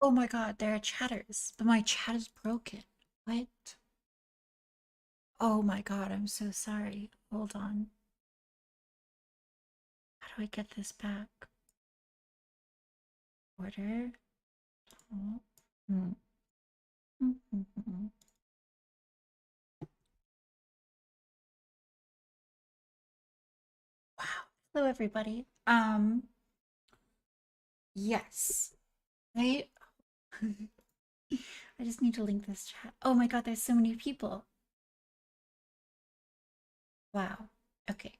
Oh my god, there are chatters, but my chat is broken. What? Oh my god, I'm so sorry. Hold on. How do I get this back? Order? Oh. Hmm. Wow. Hello, everybody. Yes. I I just need to link this chat. Oh my god, there's so many people. Wow. Okay.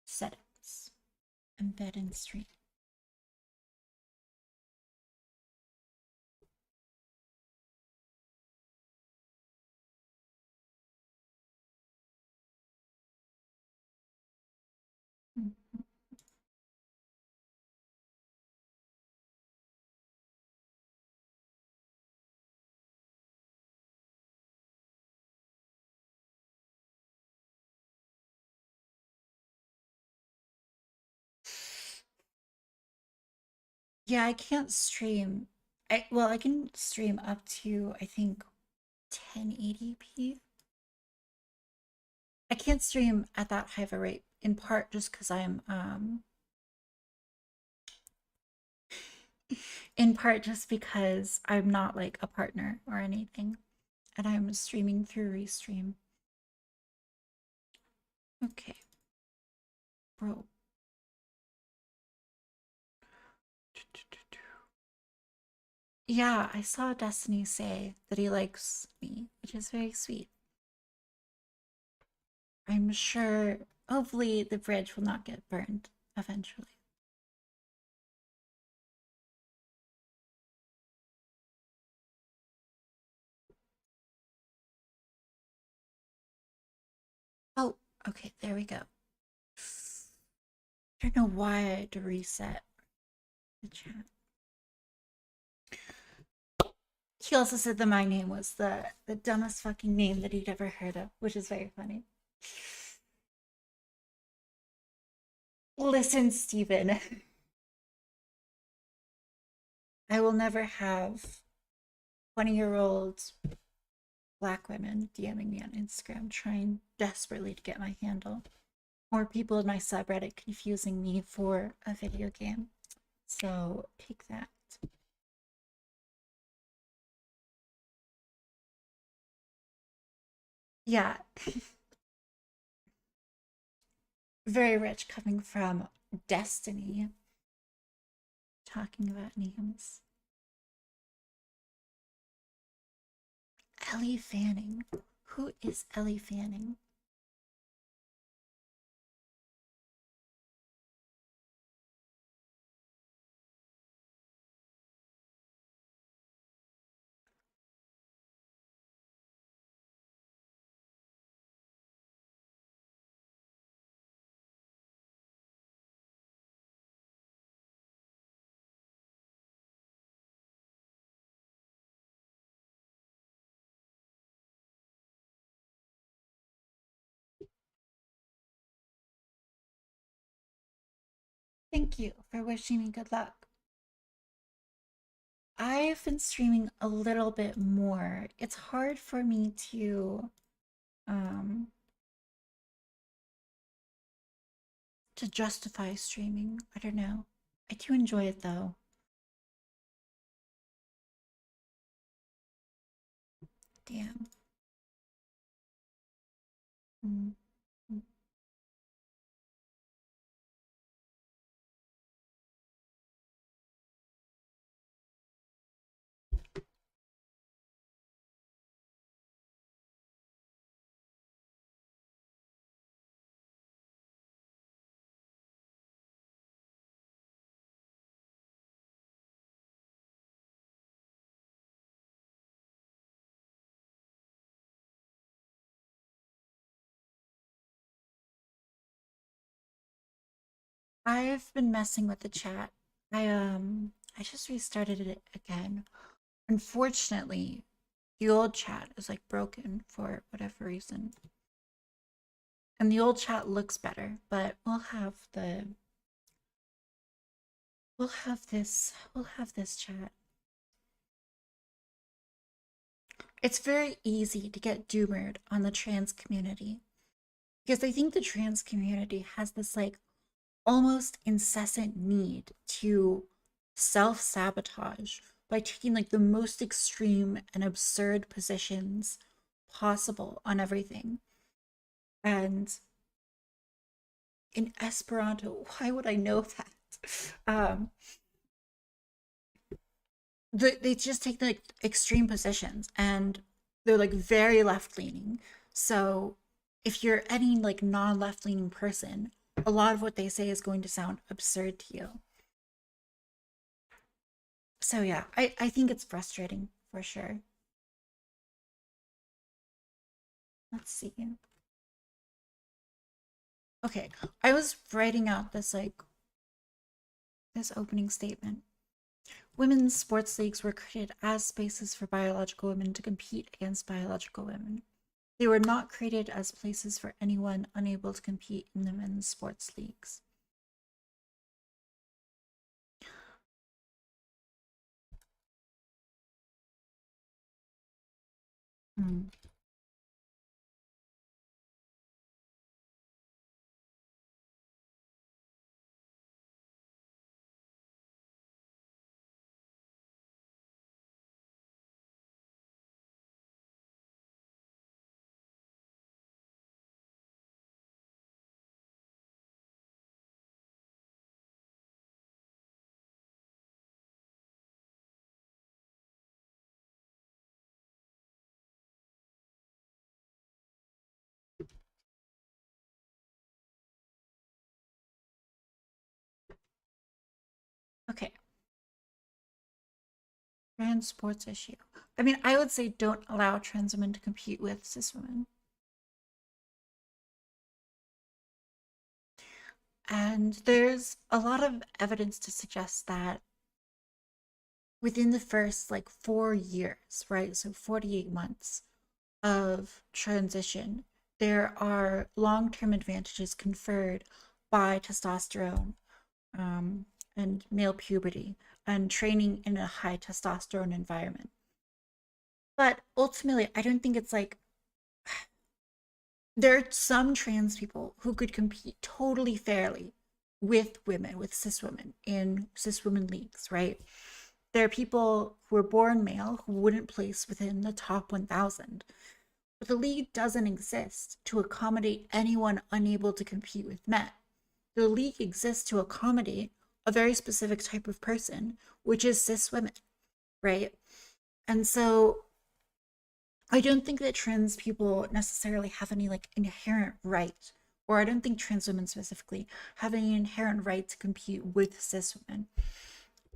Settings. Embed and stream. Yeah, I can't stream. I can stream up to I think 1080p. I can't stream at that high of a rate, in part just because I'm in part just because I'm not like a partner or anything, and I'm streaming through Restream. Okay, bro. Yeah, I saw Destiny say that he likes me, which is very sweet. I'm sure, hopefully, the bridge will not get burned eventually. Oh, okay, there we go. I don't know why I had to reset the chat. He also said that my name was the dumbest fucking name that he'd ever heard of, which is very funny. Listen, Steven. I will never have 20-year-old black women DMing me on Instagram trying desperately to get my handle, or people in my subreddit confusing me for a video game. So take that. Yeah. Very rich coming from Destiny. Talking about names. Ellie Fanning. Who is Ellie Fanning? Thank you for wishing me good luck. I've been streaming a little bit more. It's hard for me um to justify streaming. I don't know. I do enjoy it though. Damn. Mm. I've been messing with the chat. I just restarted it again. Unfortunately, the old chat is like broken for whatever reason. And the old chat looks better, but we'll have this chat. it's very easy to get doomered on the trans community because I think the trans community has this like almost incessant need to self sabotage by taking like the most extreme and absurd positions possible on everything. And in Esperanto, why would I know that? Um, they just take like extreme positions and they're like very left leaning. So if you're any like non left leaning person, a lot of what they say is going to sound absurd to you. So yeah, I think it's frustrating for sure. Let's see. Okay, I was writing out this like this opening statement. Women's sports leagues were created as spaces for biological women to compete against biological women. They were not created as places for anyone unable to compete in the men's sports leagues. Mm. Okay, trans sports issue. I mean, I would say don't allow trans women to compete with cis women. And there's a lot of evidence to suggest that within the first like 4 years, right? So 48 months of transition, there are long term advantages conferred by testosterone um, and male puberty and training in a high testosterone environment. But ultimately, I don't think it's like there are some trans people who could compete totally fairly with women, with cis women in cis women leagues, right? There are people who are born male who wouldn't place within the top 1,000. But the league doesn't exist to accommodate anyone unable to compete with men. The league exists to accommodate a very specific type of person, which is cis women, right? And so I don't think that trans people necessarily have any like inherent right, or I don't think trans women specifically have any inherent right to compete with cis women.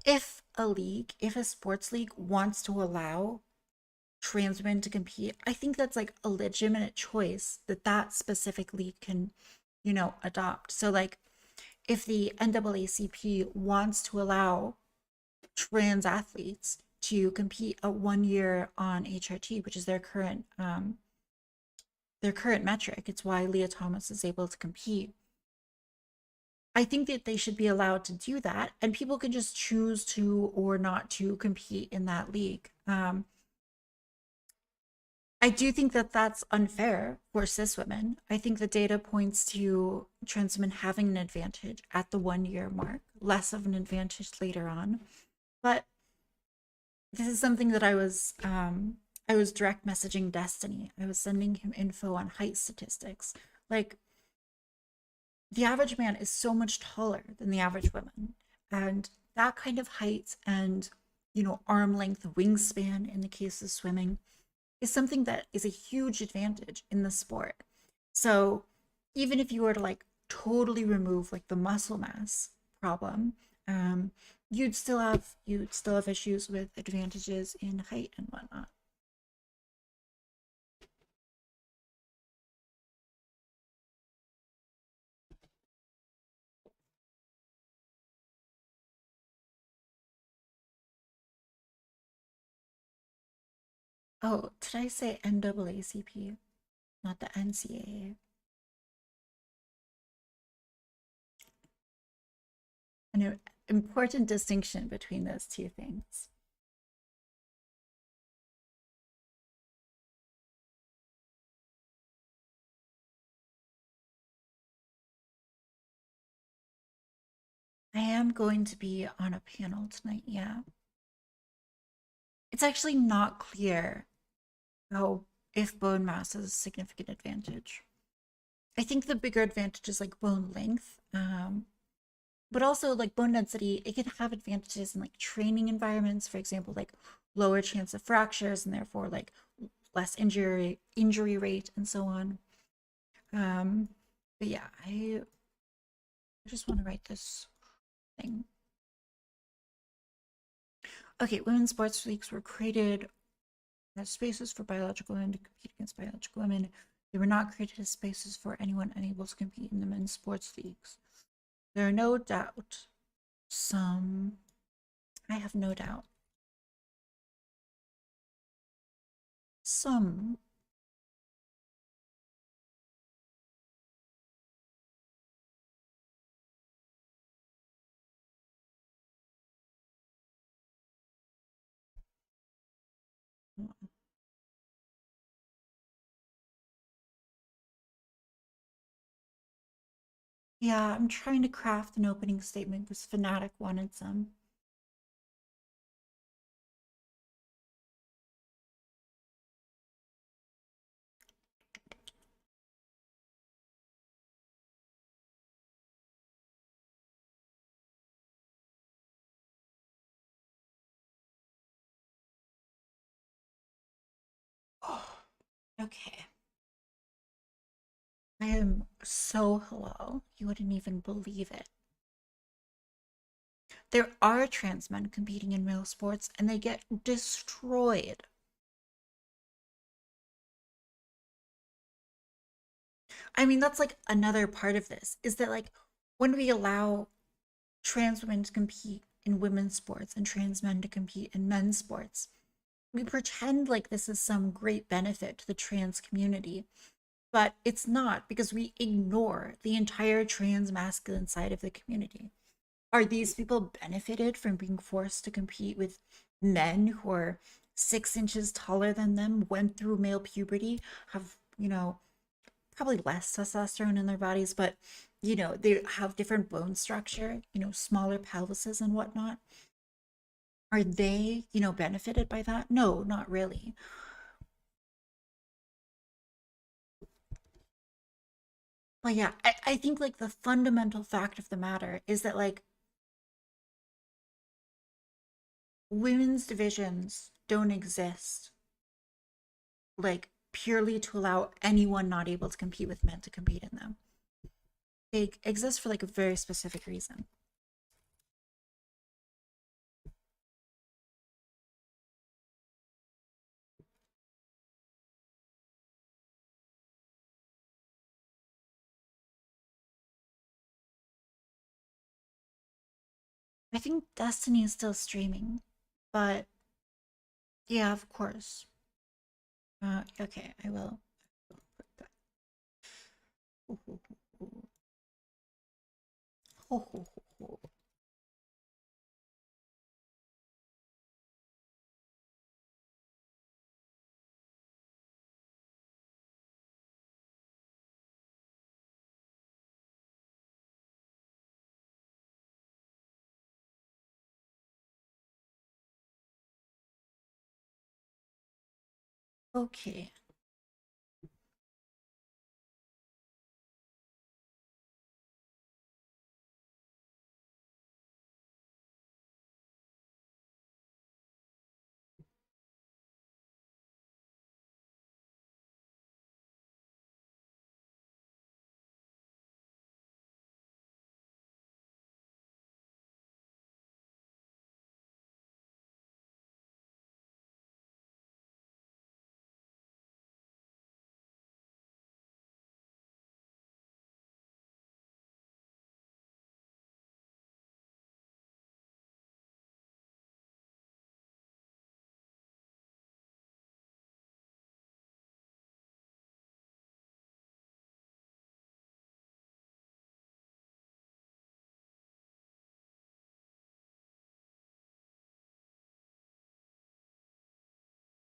If a sports league wants to allow trans women to compete, I think that's like a legitimate choice that that specific league can, adopt. So like if the NAACP wants to allow trans athletes to compete a 1 year on HRT, which is their current metric. It's why Leah Thomas is able to compete. I think that they should be allowed to do that, and people can just choose to or not to compete in that league. I do think that that's unfair for cis women. I think the data points to trans women having an advantage at the 1 year mark, less of an advantage later on. But this is something that I was direct messaging Destiny. I was sending him info on height statistics. Like the average man is so much taller than the average woman. And that kind of height and, arm length wingspan in the case of swimming is something that is a huge advantage in the sport. So even if you were to like totally remove like the muscle mass problem, um, you'd still have issues with advantages in height and whatnot. Oh, did I say NAACP, not the NCAA? An important distinction between those two things. I am going to be on a panel tonight, yeah. It's actually not clear how if bone mass is a significant advantage. I think the bigger advantage is like bone length, but also like bone density. It can have advantages in like training environments, for example, like lower chance of fractures and therefore like less injury rate and so on. But yeah, I just want to write this thing. Okay, women's sports leagues were created as spaces for biological women to compete against biological women. They were not created as spaces for anyone unable to compete in the men's sports leagues. There are no doubt some, I have no doubt, some yeah, I'm trying to craft an opening statement because Fanatic wanted some. Oh, okay. I am so hello. You wouldn't even believe it. There are trans men competing in male sports and they get destroyed. I mean, that's like another part of this is that, like, when we allow trans women to compete in women's sports and trans men to compete in men's sports, we pretend like this is some great benefit to the trans community, but it's not because we ignore the entire trans masculine side of the community. Are these people benefited from being forced to compete with men who are 6 inches taller than them, went through male puberty, have, probably less testosterone in their bodies, but, they have different bone structure, smaller pelvises and whatnot? Are they, benefited by that? No, not really. But yeah, I think like the fundamental fact of the matter is that like women's divisions don't exist like purely to allow anyone not able to compete with men to compete in them. They exist for like a very specific reason. I think Destiny is still streaming, but yeah, of course. Okay, I will. Okay.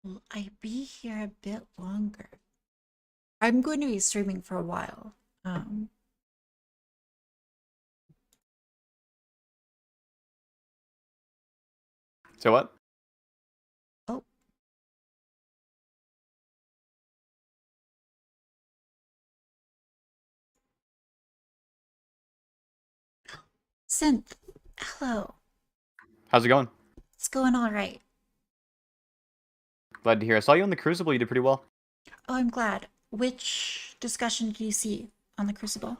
Will I be here a bit longer? I'm going to be streaming for a while. Um, So what? Oh, Synth. Hello. How's it going? It's going all right. Glad to hear. I saw you on the Crucible. You did pretty well. Oh, I'm glad. Which discussion did you see on the Crucible?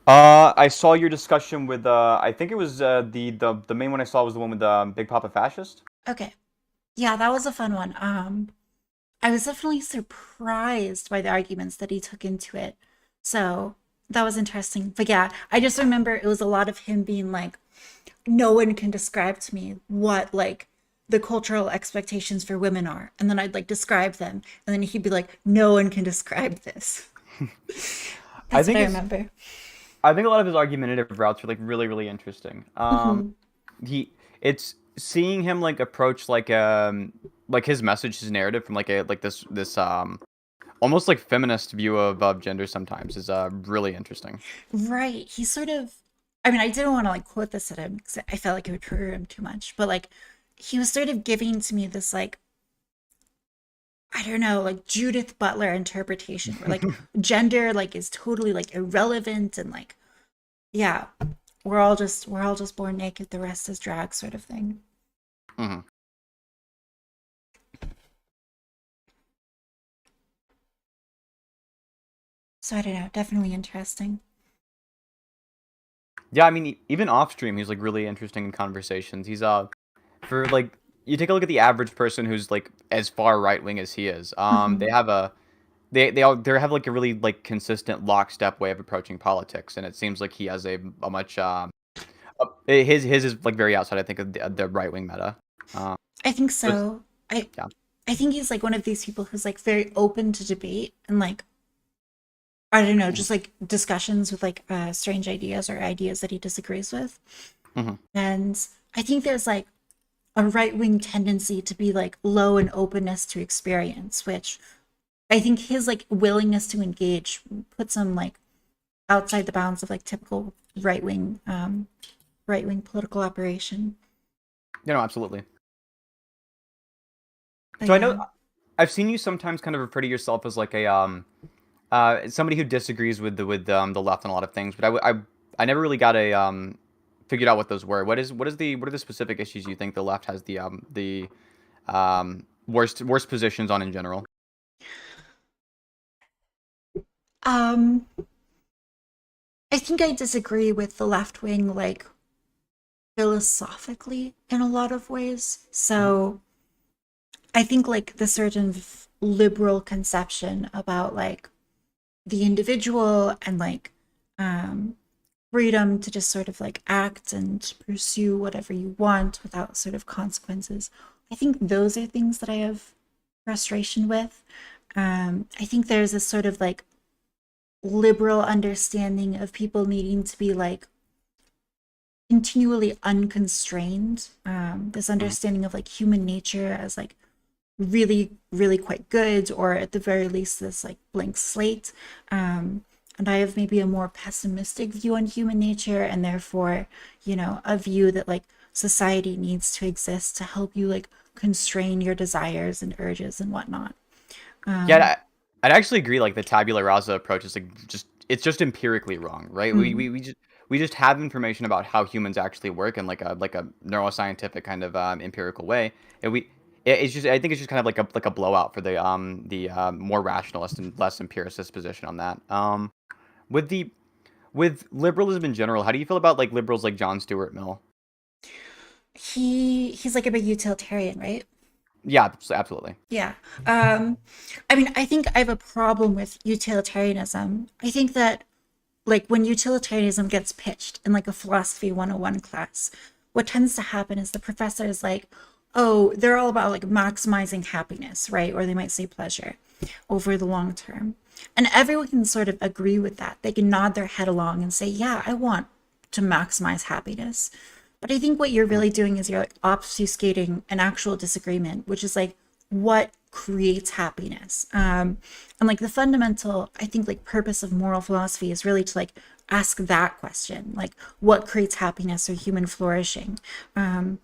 I saw your discussion with I think it was the main one I saw was the one with Big Papa Fascist. Okay. Yeah, that was a fun one. I was definitely surprised by the arguments that he took into it. So that was interesting. But yeah, I just remember it was a lot of him being like, no one can describe to me what like the cultural expectations for women are. And then I'd like describe them. And then he'd be like, no one can describe this. I That's what think I it's remember. I think a lot of his argumentative routes are like really interesting. Hmm. He it's seeing him like approach like his message, his narrative from like a like this almost like feminist view of gender sometimes is really interesting. Right. He sort of, I mean, I didn't want to like quote this at him because I felt like it would trigger him too much, but like he was sort of giving to me this like I don't know, like Judith Butler interpretation where like gender like is totally like irrelevant and like yeah, we're all just born naked, the rest is drag sort of thing. Hmm. So I don't know, definitely interesting. Yeah, I mean even off stream he's like really interesting in conversations. He's for like you take a look at the average person who's like as far right wing as he is. They Hmm. have a they have like a really like consistent lockstep way of approaching politics, and it seems like he has a much his is like very outside I think of the right wing meta. Um, I think but so. I yeah, I think he's like one of these people who's like very open to debate and like I don't know, just like discussions with like strange ideas or ideas that he disagrees with. hmm. And I think there's like a right wing tendency to be like low in openness to experience, which I think his like willingness to engage puts him like outside the bounds of like typical right wing political operation. You know, absolutely. But So I know yeah. I've seen you sometimes kind of refer to yourself as like a somebody who disagrees with the left on a lot of things, but I never really got a figured out what those were. What are the specific issues you think the left has the worst positions on in general? Um I think I disagree with the left wing like philosophically in a lot of ways. Hmm. So I think like the certain liberal conception about like the individual and like um freedom to just sort of like act and pursue whatever you want without sort of consequences. I think those are things that I have frustration with. I think there's a sort of like liberal understanding of people needing to be like continually unconstrained. This Hmm. understanding of like human nature as like really quite good, or at the very least, this like blank slate. And I have maybe a more pessimistic view on human nature, and therefore, a view that like society needs to exist to help you like constrain your desires and urges and whatnot. Um, Yeah, I'd actually agree. Like the tabula rasa approach is like just it's just empirically wrong, right? mm, We just have information about how humans actually work in like a neuroscientific kind of empirical way, and it's just I think it's just kind of like a blowout for the more rationalist and less empiricist position on that. With the with liberalism in general, how do you feel about like liberals like John Stuart Mill? he's like a big utilitarian, right? Yeah, absolutely. Yeah. Um, I mean, I think I have a problem with utilitarianism. I think that like when utilitarianism gets pitched in like a philosophy 101 class, what tends to happen is the professor is like, oh, they're all about like maximizing happiness, right? Or they might say pleasure over the long term. And everyone can sort of agree with that. They can nod their head along and say, yeah, I want to maximize happiness. But I think what you're Mhm. really doing is you're like obfuscating an actual disagreement, which is like what creates happiness. And like the fundamental, I think, like purpose of moral philosophy is really to like ask that question, like what creates happiness or human flourishing. Um,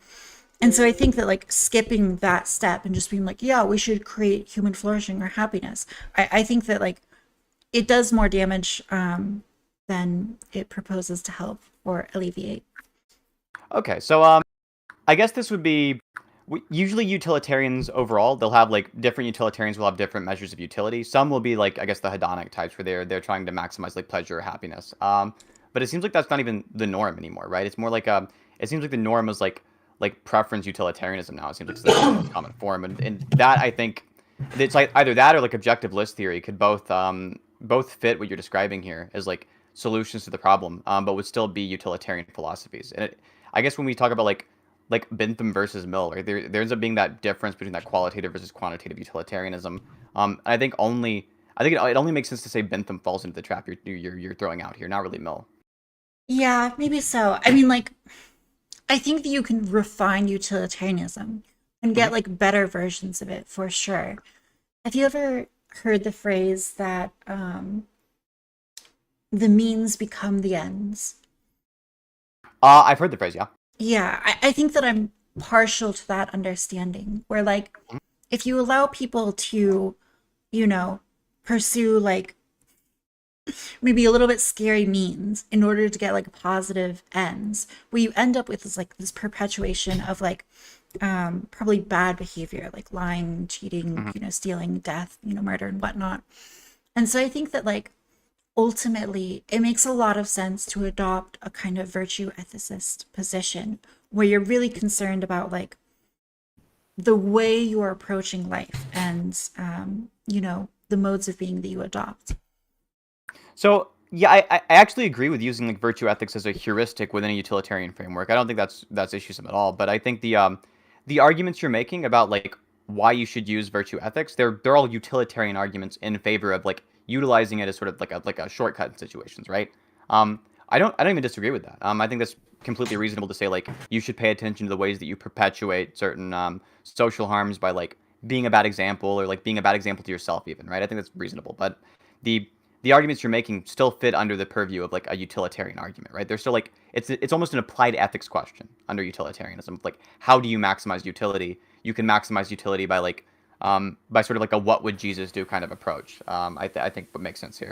And so I think that like skipping that step and just being like, yeah, we should create human flourishing or happiness. I think that like it does more damage than it proposes to help or alleviate. Okay, so I guess this would be usually utilitarians overall. They'll have like different utilitarians will have different measures of utility. Some will be like I guess the hedonic types where they're trying to maximize like pleasure or happiness. But it seems like that's not even the norm anymore, right? It's more like it seems like the norm is like preference utilitarianism now. It seems like it's like the most common form, and that I think it's like either that or like objective list theory could both fit what you're describing here as like solutions to the problem, but would still be utilitarian philosophies. And I guess when we talk about like Bentham versus Mill, right? There ends up being that difference between that qualitative versus quantitative utilitarianism. I think it only makes sense to say Bentham falls into the trap you're throwing out here, not really Mill. Yeah, maybe so. I mean, like, I think that you can refine utilitarianism and Hmm. get like better versions of it for sure. Have you ever heard the phrase that the means become the ends? I've heard the phrase, yeah. Yeah, I think that I'm partial to that understanding where like Mhm. if you allow people to, you know, pursue like maybe a little bit scary means in order to get like positive ends, what you end up with is like this perpetuation of like probably bad behavior like lying, cheating, Mhm. stealing, death, murder and whatnot. And so I think that like ultimately it makes a lot of sense to adopt a kind of virtue ethicist position where you're really concerned about like the way you're approaching life and the modes of being that you adopt. So yeah, I actually agree with using like virtue ethics as a heuristic within a utilitarian framework. I don't think that's issuesome at all. But I think the arguments you're making about like why you should use virtue ethics, they're all utilitarian arguments in favor of like utilizing it as sort of like a shortcut in situations, right? Um, I don't even disagree with that. I think that's completely reasonable to say like you should pay attention to the ways that you perpetuate certain social harms by like being a bad example or like being a bad example to yourself even, right? I think that's reasonable. But the the arguments you're making still fit under the purview of like a utilitarian argument, right? They're still like it's almost an applied ethics question under utilitarianism. Like how do you maximize utility? You can maximize utility by sort of like a what would Jesus do kind of approach. I think what makes sense here.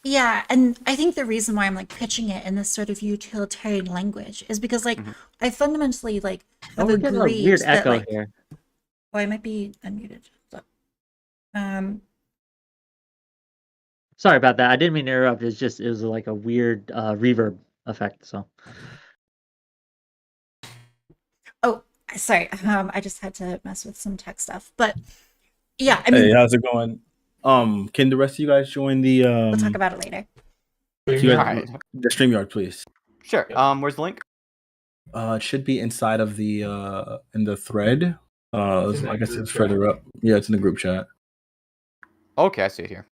Yeah, and I think the reason why I'm like pitching it in this sort of utilitarian language is because like Hmm. I fundamentally like Oh, have we're getting a agreed weird that echo like here. oh I might be unmuted. So, um Sorry about that. I didn't mean to interrupt. It was like a weird reverb effect. So oh sorry, I just had to mess with some tech stuff. But yeah, I Hey, mean how's it going? Can the rest of you guys join the we'll talk about it later. you All guys, right, the StreamYard, please? sure. Where's the link? It should be inside of the in the thread. I guess it's further up. Yeah, it's in the group chat. Okay, I see it here.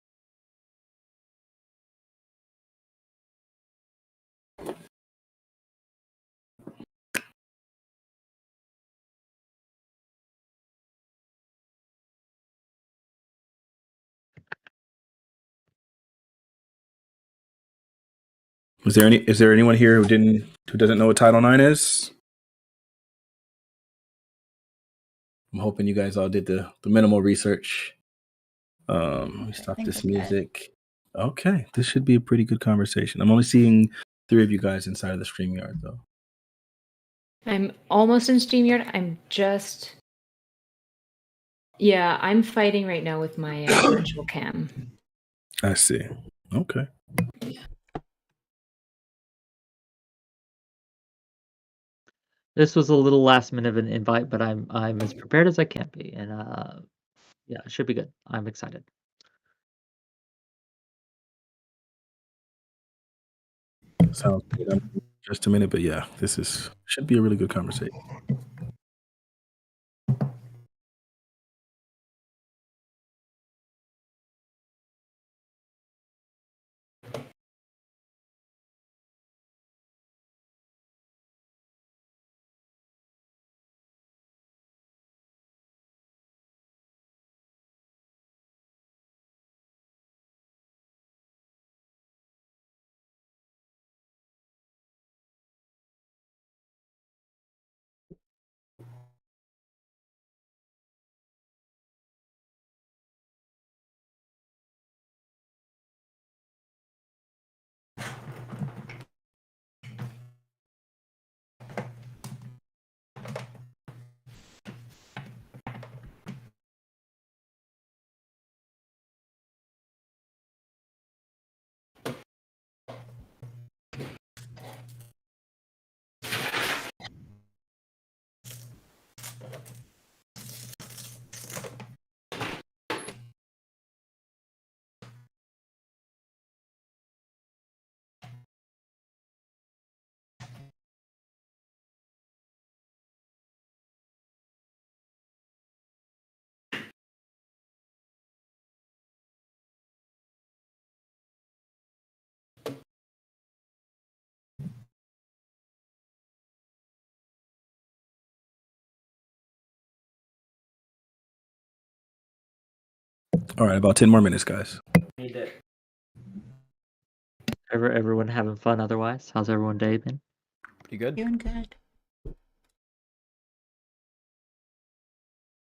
Is there anyone here who doesn't know what Title IX is? I'm hoping you guys all did the minimal research. Let me I stop think this we're good. music. Okay, this should be a pretty good conversation. I'm only seeing 3 of you guys inside of the StreamYard though. I'm almost in StreamYard. I'm fighting right now with my virtual cam. I see. Okay. this was a little last minute of an invite, but I'm as prepared as I can be, and yeah, it should be good. I'm excited. Sounds good. Just a minute, but yeah, should be a really good conversation. All right, about 10 more minutes, guys. Everyone having fun otherwise? How's everyone day been? Pretty good. Doing good. Oh,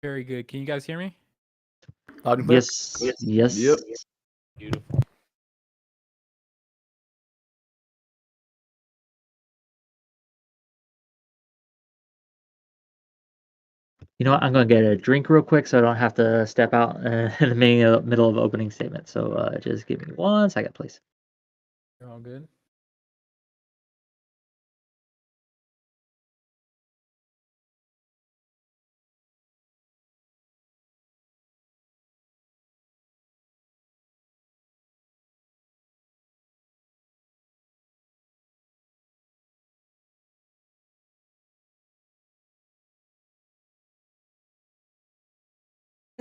very good. Can you guys hear me? Loud and clear. Yes. Yep. Beautiful. You know what? I'm going to get a drink real quick so I don't have to step out in the middle of opening statement. So just give me 1 second, please. You're all good.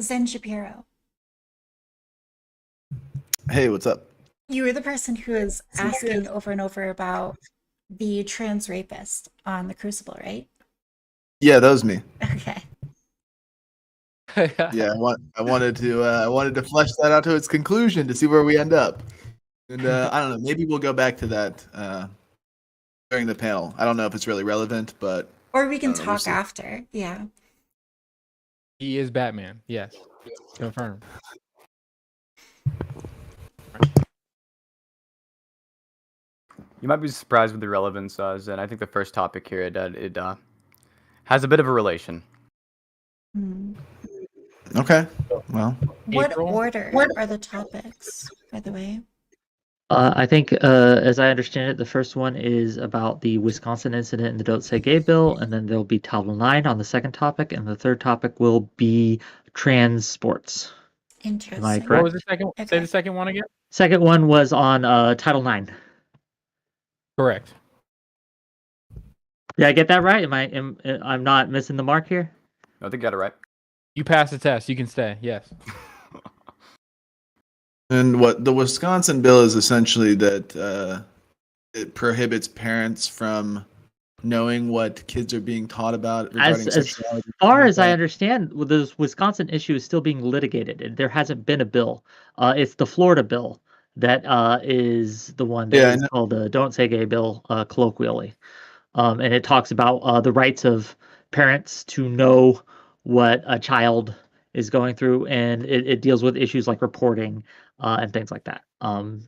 Zen Shapiro, Hey, what's up? you were the person who was asking over and over about the trans rapist on the Crucible, right? Yeah, that was me. Okay. Yeah, I wanted to flesh that out to its conclusion to see where we end up. And I don't know, maybe we'll go back to that during the panel. I don't know if it's really relevant, but Or we can we'll talk see. after. Yeah. He is Batman. Yes. Confirmed. You might be surprised with the relevance, Zen. I think the first topic here it has a bit of a relation. Hmm. Okay. Well, What April? order are the topics, by the way? I think, as I understand it, the first one is about the Wisconsin incident in the Don't Say Gay bill, and then there'll be Title IX on the second topic, and the third topic will be trans sports. Interesting. Am I What correct? was the second? Say Okay. the second one again. Second one was on Title IX. Correct. Did I get that right? I'm not missing the mark here? I think you got it right. You passed the test. You can stay. Yes. and what the Wisconsin bill is essentially that it prohibits parents from knowing what kids are being taught about regarding As sexuality. far like as I that. understand, this Wisconsin issue is still being litigated. And there hasn't been a bill. It's the Florida bill that is the one that Yeah, I is know. called the Don't Say Gay bill, colloquially. And it talks about the rights of parents to know what a child is going through, and it deals with issues like reporting and things like that. And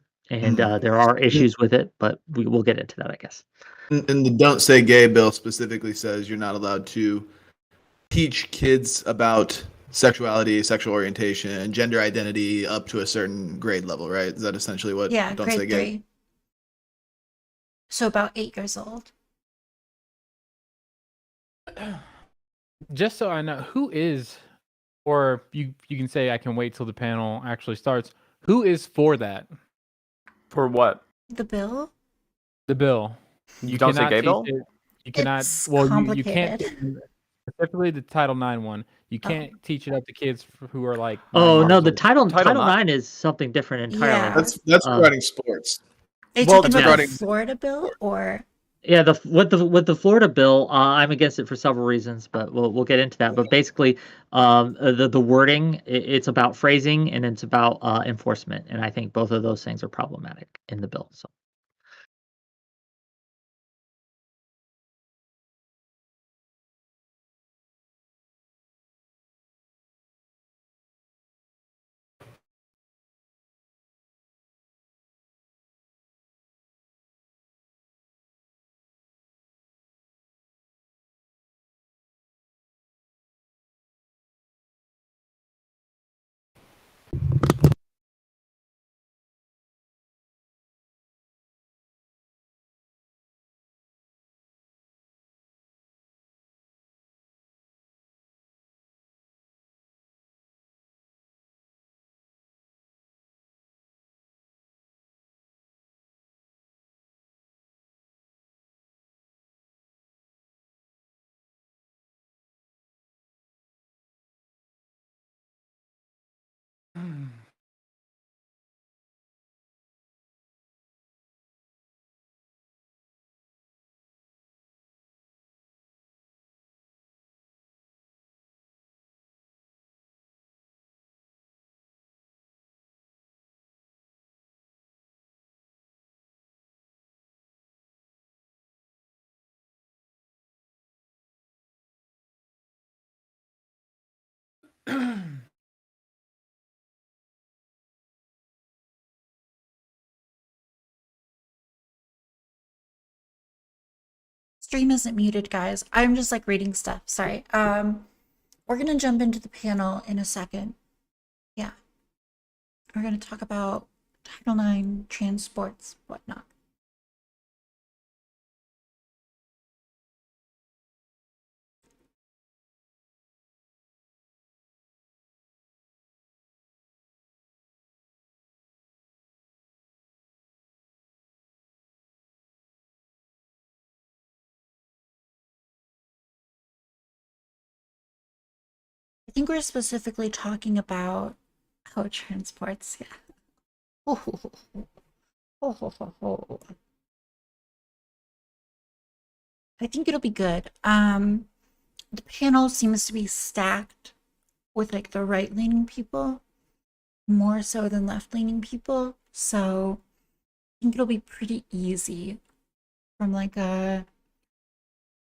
there are issues with it, but we'll get into that, I guess. And the Don't Say Gay bill specifically says you're not allowed to teach kids about sexuality, sexual orientation, and gender identity up to a certain grade level, right? Is that essentially what Yeah, Don't Say grade Gay? 3. So about 8 years old. Just so I know, who is, or you can say I can wait till the panel actually starts. Who is for that? For what? The bill? The bill. You don't say cannot gay teach bill? it- You cannot. It's Well, you can't. complicated. Specifically, the Title IX one. You can't teach it up to kids who are like. Oh 9 no, years the old. Title IX? IX is something different entirely. Yeah. That's regarding sports. Are you Well, talking about regarding- the Florida bill or Yeah, with the Florida bill, I'm against it for several reasons, but we'll get into that. But basically, the wording, it's about phrasing and it's about enforcement, and I think both of those things are problematic in the bill. So. Stream isn't muted, guys. I'm just like reading stuff. Sorry. We're gonna jump into the panel in a second. Yeah. We're gonna talk about Title IX, trans sports, whatnot. I think we're specifically talking about transports. Yeah. I think it'll be good. The panel seems to be stacked with like the right-leaning people more so than left-leaning people. So I think it'll be pretty easy from like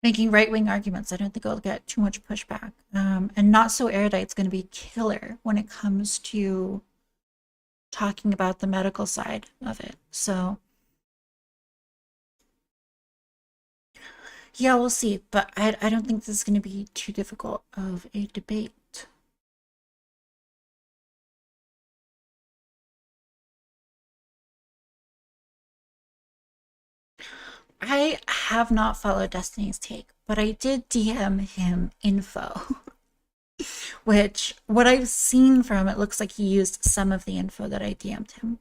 making right-wing arguments. I don't think I'll get too much pushback. And Not So Erudite's going to be killer when it comes to talking about the medical side of it. So yeah, we'll see. But I don't think this is going to be too difficult of a debate. I have not followed Destiny's Take, but I did DM him info, which what I've seen from it looks like he used some of the info that I DM'd him.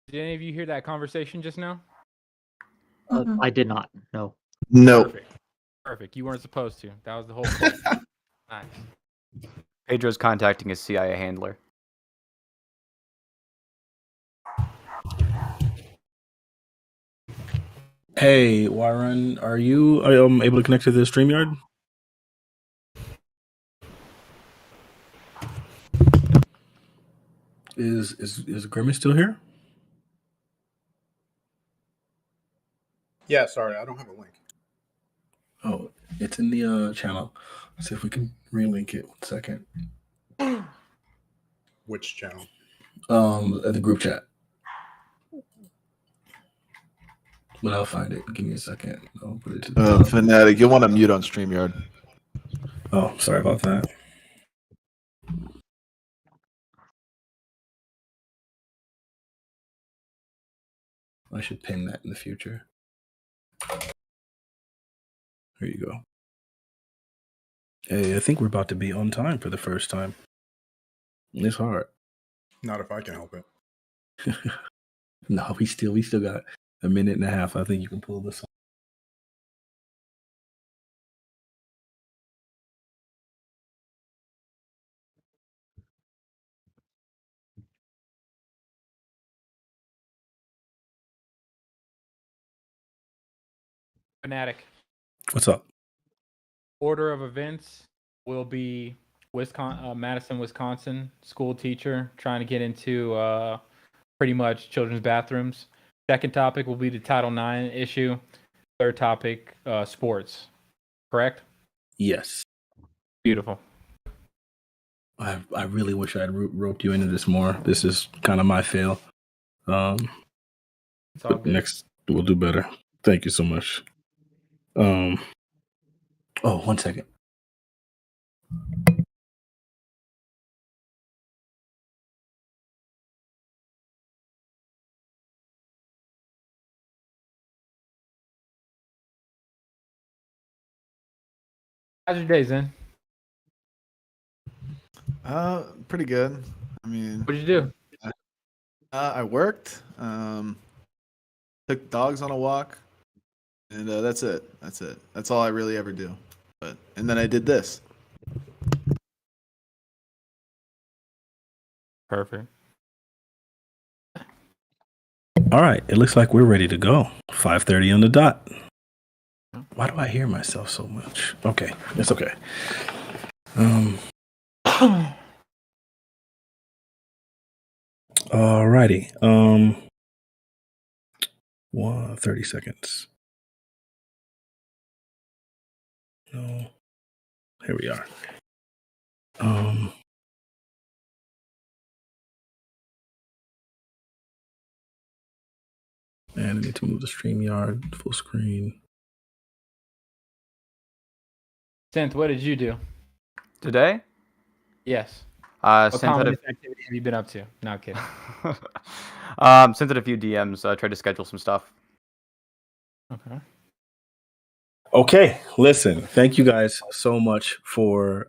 Did any of you hear that conversation just now? I did not. No. No. Perfect. You weren't supposed to. That was the whole point. Nice. Pedro's contacting his CIA handler. Hey, Warren, are you able to connect to the StreamYard? Is Grimace still here? Yeah, sorry, I don't have a link. Oh, it's in the channel. Let's see if we can relink it. 1 second. Which channel? At the group chat. But I'll find it. Give me a second. I'll put it to the top. Fanatic, you'll want to mute on StreamYard. Oh, sorry about that. I should pin that in the future. Here you go. Hey, I think we're about to be on time for the first time. It's hard. Not if I can help it. No, we still got a minute and a half. I think you can pull this off. Fanatic. What's up? Order of events will be Madison, Wisconsin school teacher trying to get into pretty much children's bathrooms. Second topic will be the Title IX issue. Third topic, sports. Correct? Yes. Beautiful. I really wish I'd roped you into this more. This is kind of my fail. It's all But good. next we'll do better. Thank you so much. Oh, 1 second. How's your day, Zen? Pretty good. I mean, What'd you do? I worked, took dogs on a walk, and that's it. That's all I really ever do. And then I did this. Perfect. All right, it looks like we're ready to go. 5:30 on the dot. Why do I hear myself so much? Okay, it's okay. Alrighty. 30 seconds. No. Here we are. And I need to move the StreamYard full screen. Synth, what did you do? Today, Yes. Synth What had comedy activity have you been up to? No, kidding. Synth had a few DMs. Tried to schedule some stuff. Okay. Okay, listen, thank you guys so much for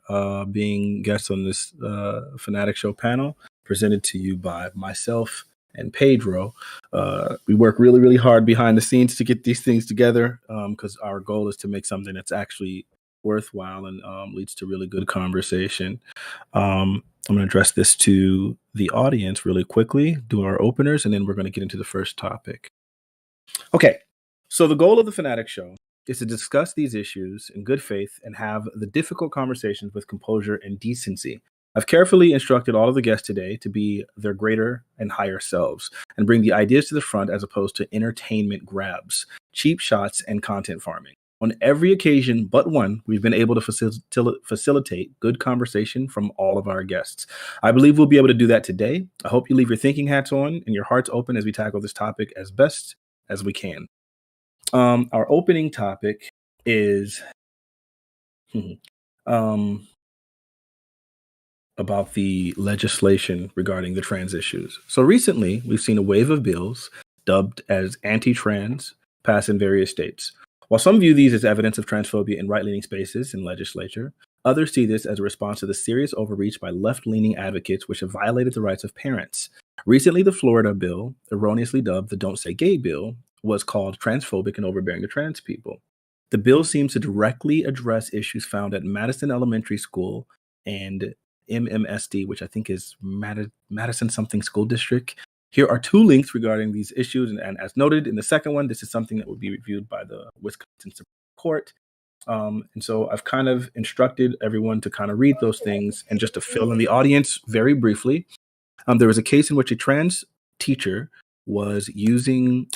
being guests on this Fanatic Show panel presented to you by myself and Pedro. We work really, really hard behind the scenes to get these things together because our goal is to make something that's actually worthwhile and leads to really good conversation. I'm going to address this to the audience really quickly, do our openers, and then we're going to get into the first topic. Okay, so the goal of the Fanatic Show is to discuss these issues in good faith and have the difficult conversations with composure and decency. I've carefully instructed all of the guests today to be their greater and higher selves and bring the ideas to the front as opposed to entertainment grabs, cheap shots, and content farming. On every occasion but one, we've been able to facilitate good conversation from all of our guests. I believe we'll be able to do that today. I hope you leave your thinking hats on and your hearts open as we tackle this topic as best as we can. Our opening topic is about the legislation regarding the trans issues. So recently, we've seen a wave of bills dubbed as anti-trans pass in various states. While some view these as evidence of transphobia in right-leaning spaces in legislature, others see this as a response to the serious overreach by left-leaning advocates which have violated the rights of parents. Recently, the Florida bill, erroneously dubbed the Don't Say Gay bill, was called transphobic and overbearing to trans people. The bill seems to directly address issues found at Madison Elementary School and MMSD, which I think is Madison something school district. Here are two links regarding these issues, and as noted in the second one, this is something that will be reviewed by the Wisconsin Supreme Court. And so I've kind of instructed everyone to kind of read those things, and just to fill in the audience very briefly, there was a case in which a trans teacher was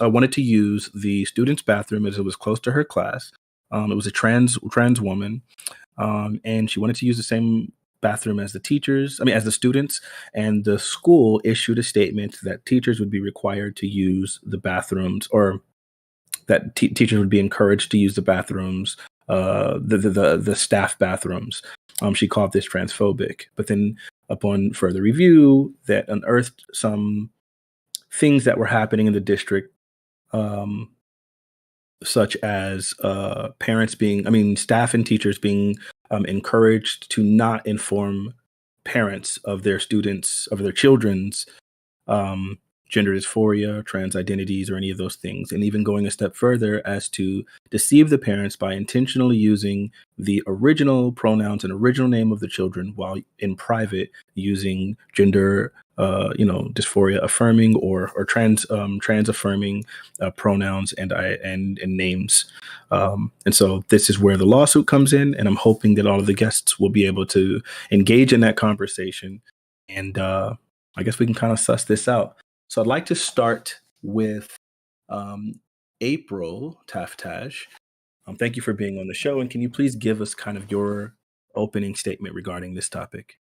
wanted to use the student's bathroom as it was close to her class. It was a trans woman, and she wanted to use the same bathroom as the students, and the school issued a statement that teachers would be required to use the bathrooms, or that teachers would be encouraged to use the bathrooms, the staff bathrooms. She called this transphobic, but then upon further review, that unearthed some things that were happening in the district, such as staff and teachers being encouraged to not inform parents of their children's gender dysphoria, trans identities, or any of those things, and even going a step further as to deceive the parents by intentionally using the original pronouns and original name of the children while in private using gender dysphoria affirming or trans affirming pronouns and names. And so this is where the lawsuit comes in, and I'm hoping that all of the guests will be able to engage in that conversation, and I guess we can kind of suss this out. So I'd like to start with April Taftaj. Thank you for being on the show, and can you please give us kind of your opening statement regarding this topic?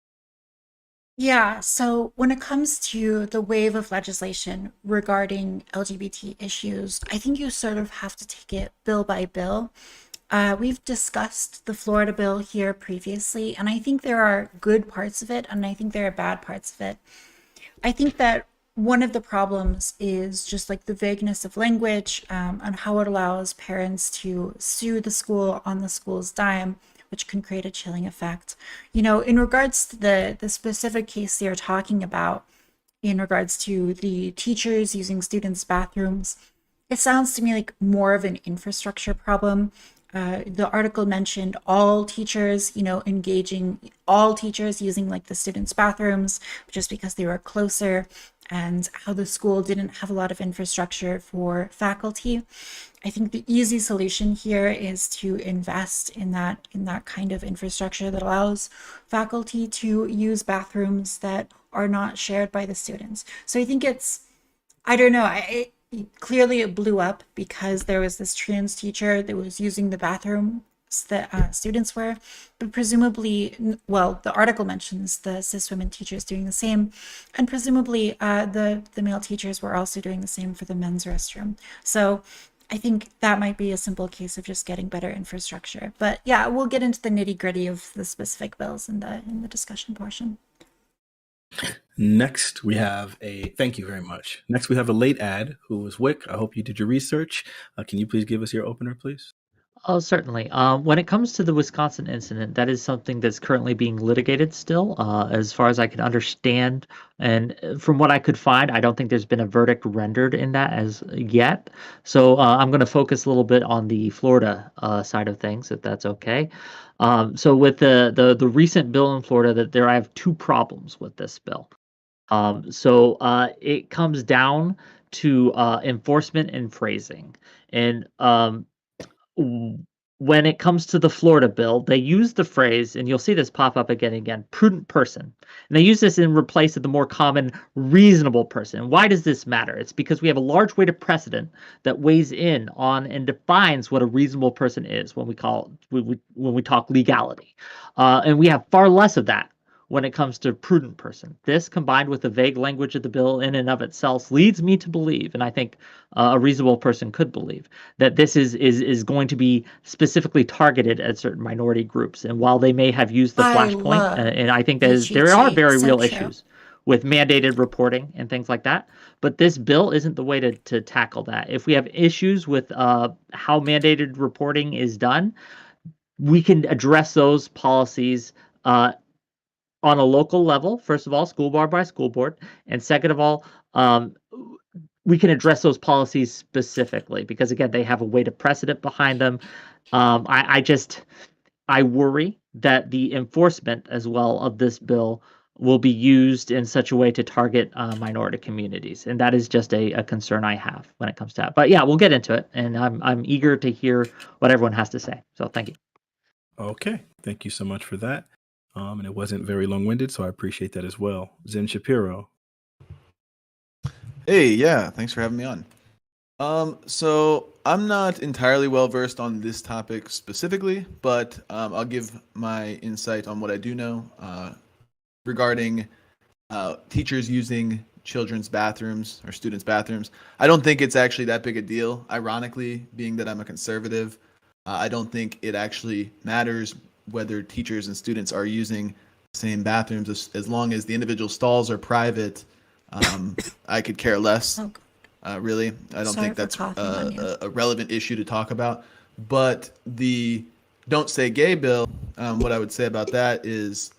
Yeah, so when it comes to the wave of legislation regarding LGBT issues, I think you sort of have to take it bill by bill. We've discussed the Florida bill here previously, and I think there are good parts of it, and I think there are bad parts of it. I think that one of the problems is just like the vagueness of language and how it allows parents to sue the school on the school's dime, which can create a chilling effect. In regards to the specific case they're talking about, in regards to the teachers using students' bathrooms, it sounds to me like more of an infrastructure problem. The article mentioned all teachers using like the students' bathrooms just because they were closer, and how the school didn't have a lot of infrastructure for faculty. I think the easy solution here is to invest in that kind of infrastructure that allows faculty to use bathrooms that are not shared by the students. So I think I don't know, clearly it blew up because there was this trans teacher that was using the bathrooms that students were, but presumably, well, the article mentions the cis women teachers doing the same, and presumably the male teachers were also doing the same for the men's restroom. So I think that might be a simple case of just getting better infrastructure. But yeah, we'll get into the nitty gritty of the specific bills in the discussion portion. Next, we have thank you very much. Next, we have a late ad who was Wick. I hope you did your research. Can you please give us your opener, please? Oh, certainly. When it comes to the Wisconsin incident, that is something that's currently being litigated still, as far as I can understand. And from what I could find, I don't think there's been a verdict rendered in that as yet. So I'm going to focus a little bit on the Florida side of things, if that's okay. So with the recent bill in Florida, I have two problems with this bill. So it comes down to enforcement and phrasing. And when it comes to the Florida bill, they use the phrase, and you'll see this pop up again and again, prudent person. And they use this in place of the more common reasonable person. Why does this matter? It's because we have a large weight of precedent that weighs in on and defines what a reasonable person is when we talk legality. And we have far less of that when it comes to prudent person. This, combined with the vague language of the bill in and of itself, leads me to believe, and I think a reasonable person could believe, that this is going to be specifically targeted at certain minority groups. And while they may have used the flashpoint, and I think that there are very real issues with mandated reporting and things like that, but this bill isn't the way to tackle that. If we have issues with how mandated reporting is done, we can address those policies on a local level, first of all, school board by school board, and second of all, we can address those policies specifically because, again, they have a weight of precedent behind them. I worry that the enforcement as well of this bill will be used in such a way to target minority communities, and that is just a concern I have when it comes to that. But yeah, we'll get into it, and I'm eager to hear what everyone has to say. So thank you. Okay, thank you so much for that. And it wasn't very long-winded, so I appreciate that as well. Zen Shapiro. Hey, yeah, thanks for having me on. So I'm not entirely well versed on this topic specifically, but I'll give my insight on what I do know regarding teachers using children's bathrooms or students' bathrooms. I don't think it's actually that big a deal. Ironically, being that I'm a conservative, I don't think it actually matters whether teachers and students are using the same bathrooms as long as the individual stalls are private. I could care less, really. I don't think that's a relevant issue to talk about. But the Don't Say Gay bill, what I would say about that is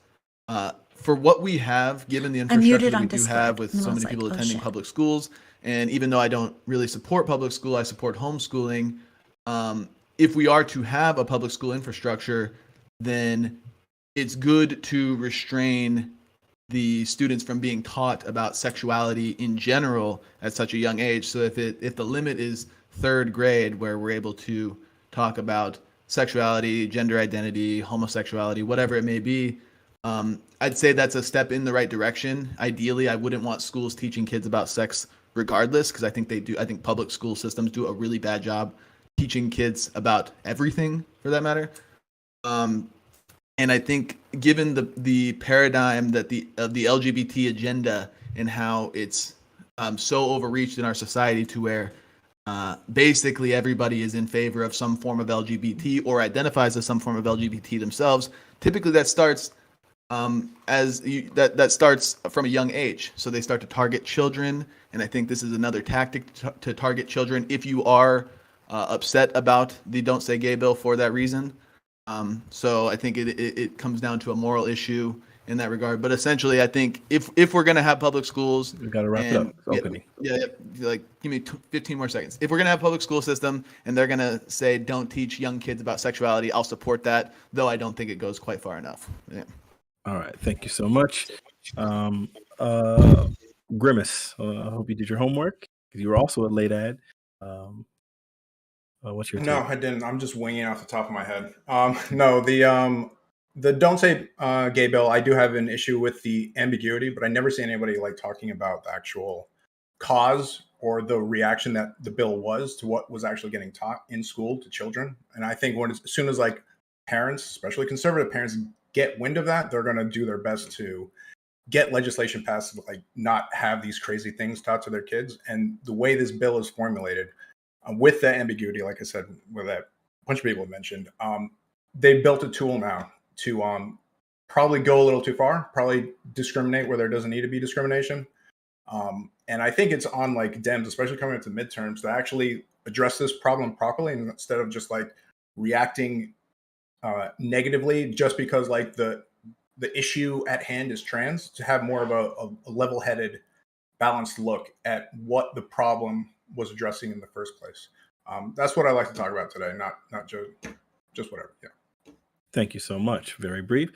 for what we have, given the infrastructure that we do have with so many people attending public schools, and even though I don't really support public school, I support homeschooling. If we are to have a public school infrastructure, then it's good to restrain the students from being taught about sexuality in general at such a young age. So if the limit is third grade, where we're able to talk about sexuality, gender identity, homosexuality, whatever it may be, I'd say that's a step in the right direction. Ideally, I wouldn't want schools teaching kids about sex regardless, because I think they do. I think public school systems do a really bad job teaching kids about everything, for that matter. And I think, given the paradigm that the LGBT agenda and how it's so overreached in our society to where basically everybody is in favor of some form of LGBT or identifies as some form of LGBT themselves, typically that starts that starts from a young age. So they start to target children, and I think this is another tactic to target children if you are upset about the Don't Say Gay bill for that reason. So I think it comes down to a moral issue in that regard. But essentially, I think if we're going to have public schools, we got to wrap it up. It's opening. Yeah, like give me 15 more seconds. If we're going to have public school system and they're going to say don't teach young kids about sexuality, I'll support that, though I don't think it goes quite far enough. Yeah. All right, thank you so much. Grimace, I hope you did your homework. You were also a late ad. What's your take? No, I didn't. I'm just winging off the top of my head. No, the the don't say gay bill, I do have an issue with the ambiguity, but I never see anybody like talking about the actual cause or the reaction that the bill was to what was actually getting taught in school to children. And I think as soon as like parents, especially conservative parents, get wind of that, they're going to do their best to get legislation passed to like not have these crazy things taught to their kids. And the way this bill is formulated, with that ambiguity, like I said, where that a bunch of people have mentioned, they built a tool now to probably go a little too far, probably discriminate where there doesn't need to be discrimination. And I think it's on like Dems, especially coming into midterms, to actually address this problem properly instead of just like reacting negatively just because like the issue at hand is trans, to have more of a level-headed, balanced look at what the problem was addressing in the first place. That's what I like to talk about today, not just whatever. Yeah. Thank you so much. Very brief.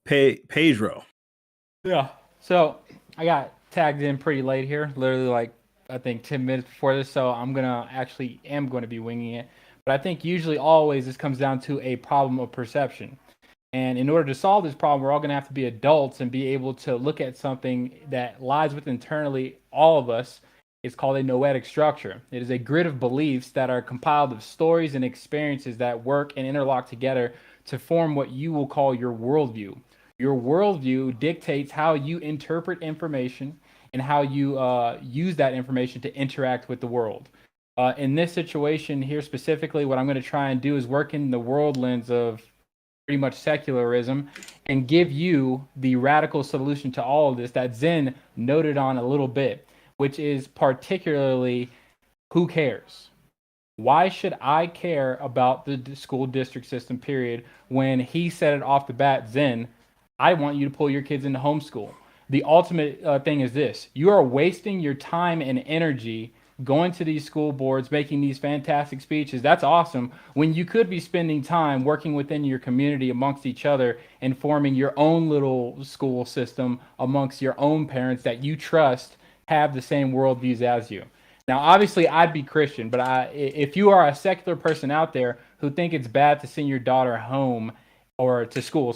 Pedro. Yeah. So I got tagged in pretty late here, literally like I think 10 minutes before this. So I'm going to be winging it. But I think usually always this comes down to a problem of perception. And in order to solve this problem, we're all going to have to be adults and be able to look at something that lies within internally all of us. It's called a noetic structure. It is a grid of beliefs that are compiled of stories and experiences that work and interlock together to form what you will call your worldview. Your worldview dictates how you interpret information and how you use that information to interact with the world. In this situation here specifically, what I'm going to try and do is work in the world lens of pretty much secularism and give you the radical solution to all of this that Zen noted on a little bit, which is particularly who cares? Why should I care about the school district system, period, when he said it off the bat, Zen, I want you to pull your kids into homeschool. The ultimate thing is this. You are wasting your time and energy going to these school boards, making these fantastic speeches. That's awesome. When you could be spending time working within your community amongst each other and forming your own little school system amongst your own parents that you trust have the same worldviews as you. Now, obviously, I'd be Christian, but if you are a secular person out there who think it's bad to send your daughter home or to school,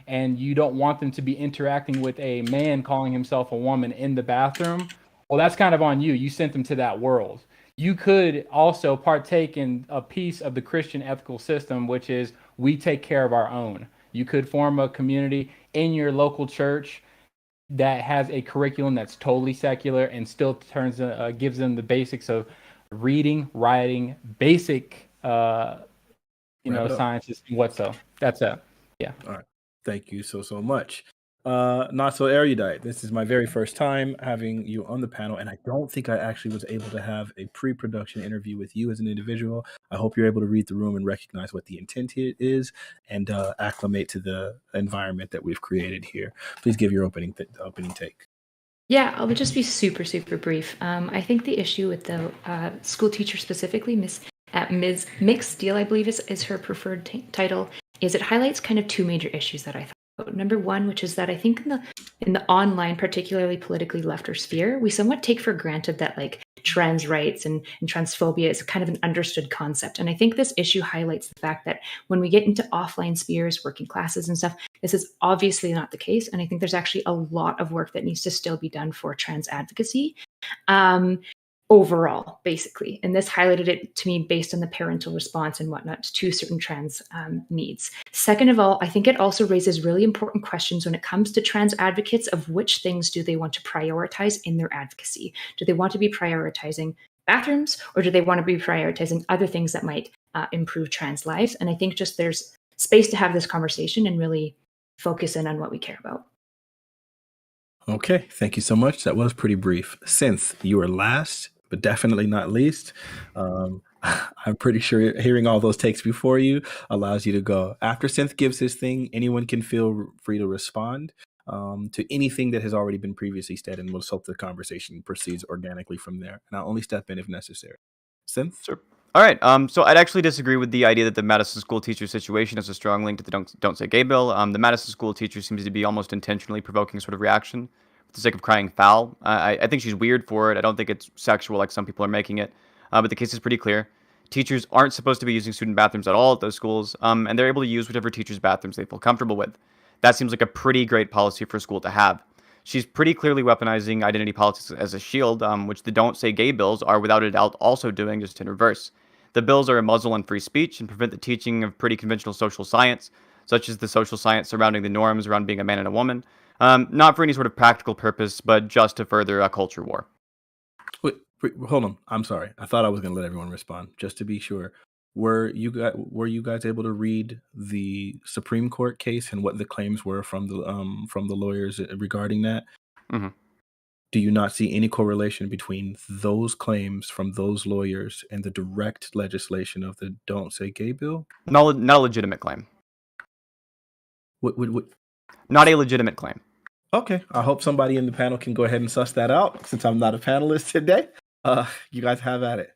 and you don't want them to be interacting with a man calling himself a woman in the bathroom, well, that's kind of on you. You sent them to that world. You could also partake in a piece of the Christian ethical system, which is we take care of our own. You could form a community in your local church that has a curriculum that's totally secular and still gives them the basics of reading, writing, basic, sciences. That's it. Yeah. All right. Thank you so much. Not so erudite. This is my very first time having you on the panel, and I don't think I actually was able to have a pre-production interview with you as an individual. I hope you're able to read the room and recognize what the intent here is and acclimate to the environment that we've created here. Please give your opening take. Yeah, I'll just be super, super brief. I think the issue with the school teacher specifically, Ms. Mixed Deal, I believe is her preferred title, is it highlights kind of two major issues that I thought about. Number one, which is that I think in the online, particularly politically left sphere, we somewhat take for granted that like trans rights and transphobia is kind of an understood concept. And I think this issue highlights the fact that when we get into offline spheres, working classes and stuff, this is obviously not the case. And I think there's actually a lot of work that needs to still be done for trans advocacy. Overall, basically. And this highlighted it to me based on the parental response and whatnot to certain trans needs. Second of all, I think it also raises really important questions when it comes to trans advocates of which things do they want to prioritize in their advocacy. Do they want to be prioritizing bathrooms, or do they want to be prioritizing other things that might improve trans lives? And I think just there's space to have this conversation and really focus in on what we care about. Okay, thank you so much. That was pretty brief. Synth, you were last, but definitely not least. I'm pretty sure hearing all those takes before you allows you to go. After Synth gives his thing, anyone can feel free to respond to anything that has already been previously said, and we'll hope the conversation proceeds organically from there. And I'll only step in if necessary. Synth? Sure. All right. So I'd actually disagree with the idea that the Madison school teacher situation has a strong link to the Don't Say Gay bill. The Madison school teacher seems to be almost intentionally provoking sort of reaction for the sake of crying foul. I think she's weird for it. I don't think it's sexual like some people are making it. But the case is pretty clear. Teachers aren't supposed to be using student bathrooms at all at those schools, and they're able to use whichever teacher's bathrooms they feel comfortable with. That seems like a pretty great policy for a school to have. She's pretty clearly weaponizing identity politics as a shield, which the Don't Say Gay bills are without a doubt also doing, just in reverse. The bills are a muzzle on free speech and prevent the teaching of pretty conventional social science, such as the social science surrounding the norms around being a man and a woman, not for any sort of practical purpose, but just to further a culture war. Wait, hold on. I'm sorry. I thought I was going to let everyone respond, just to be sure. Were you guys able to read the Supreme Court case and what the claims were from the lawyers regarding that? Mm-hmm. Do you not see any correlation between those claims from those lawyers and the direct legislation of the Don't Say Gay bill? Not a legitimate claim. What? Not a legitimate claim. Okay, I hope somebody in the panel can go ahead and suss that out. Since I'm not a panelist today, you guys have at it.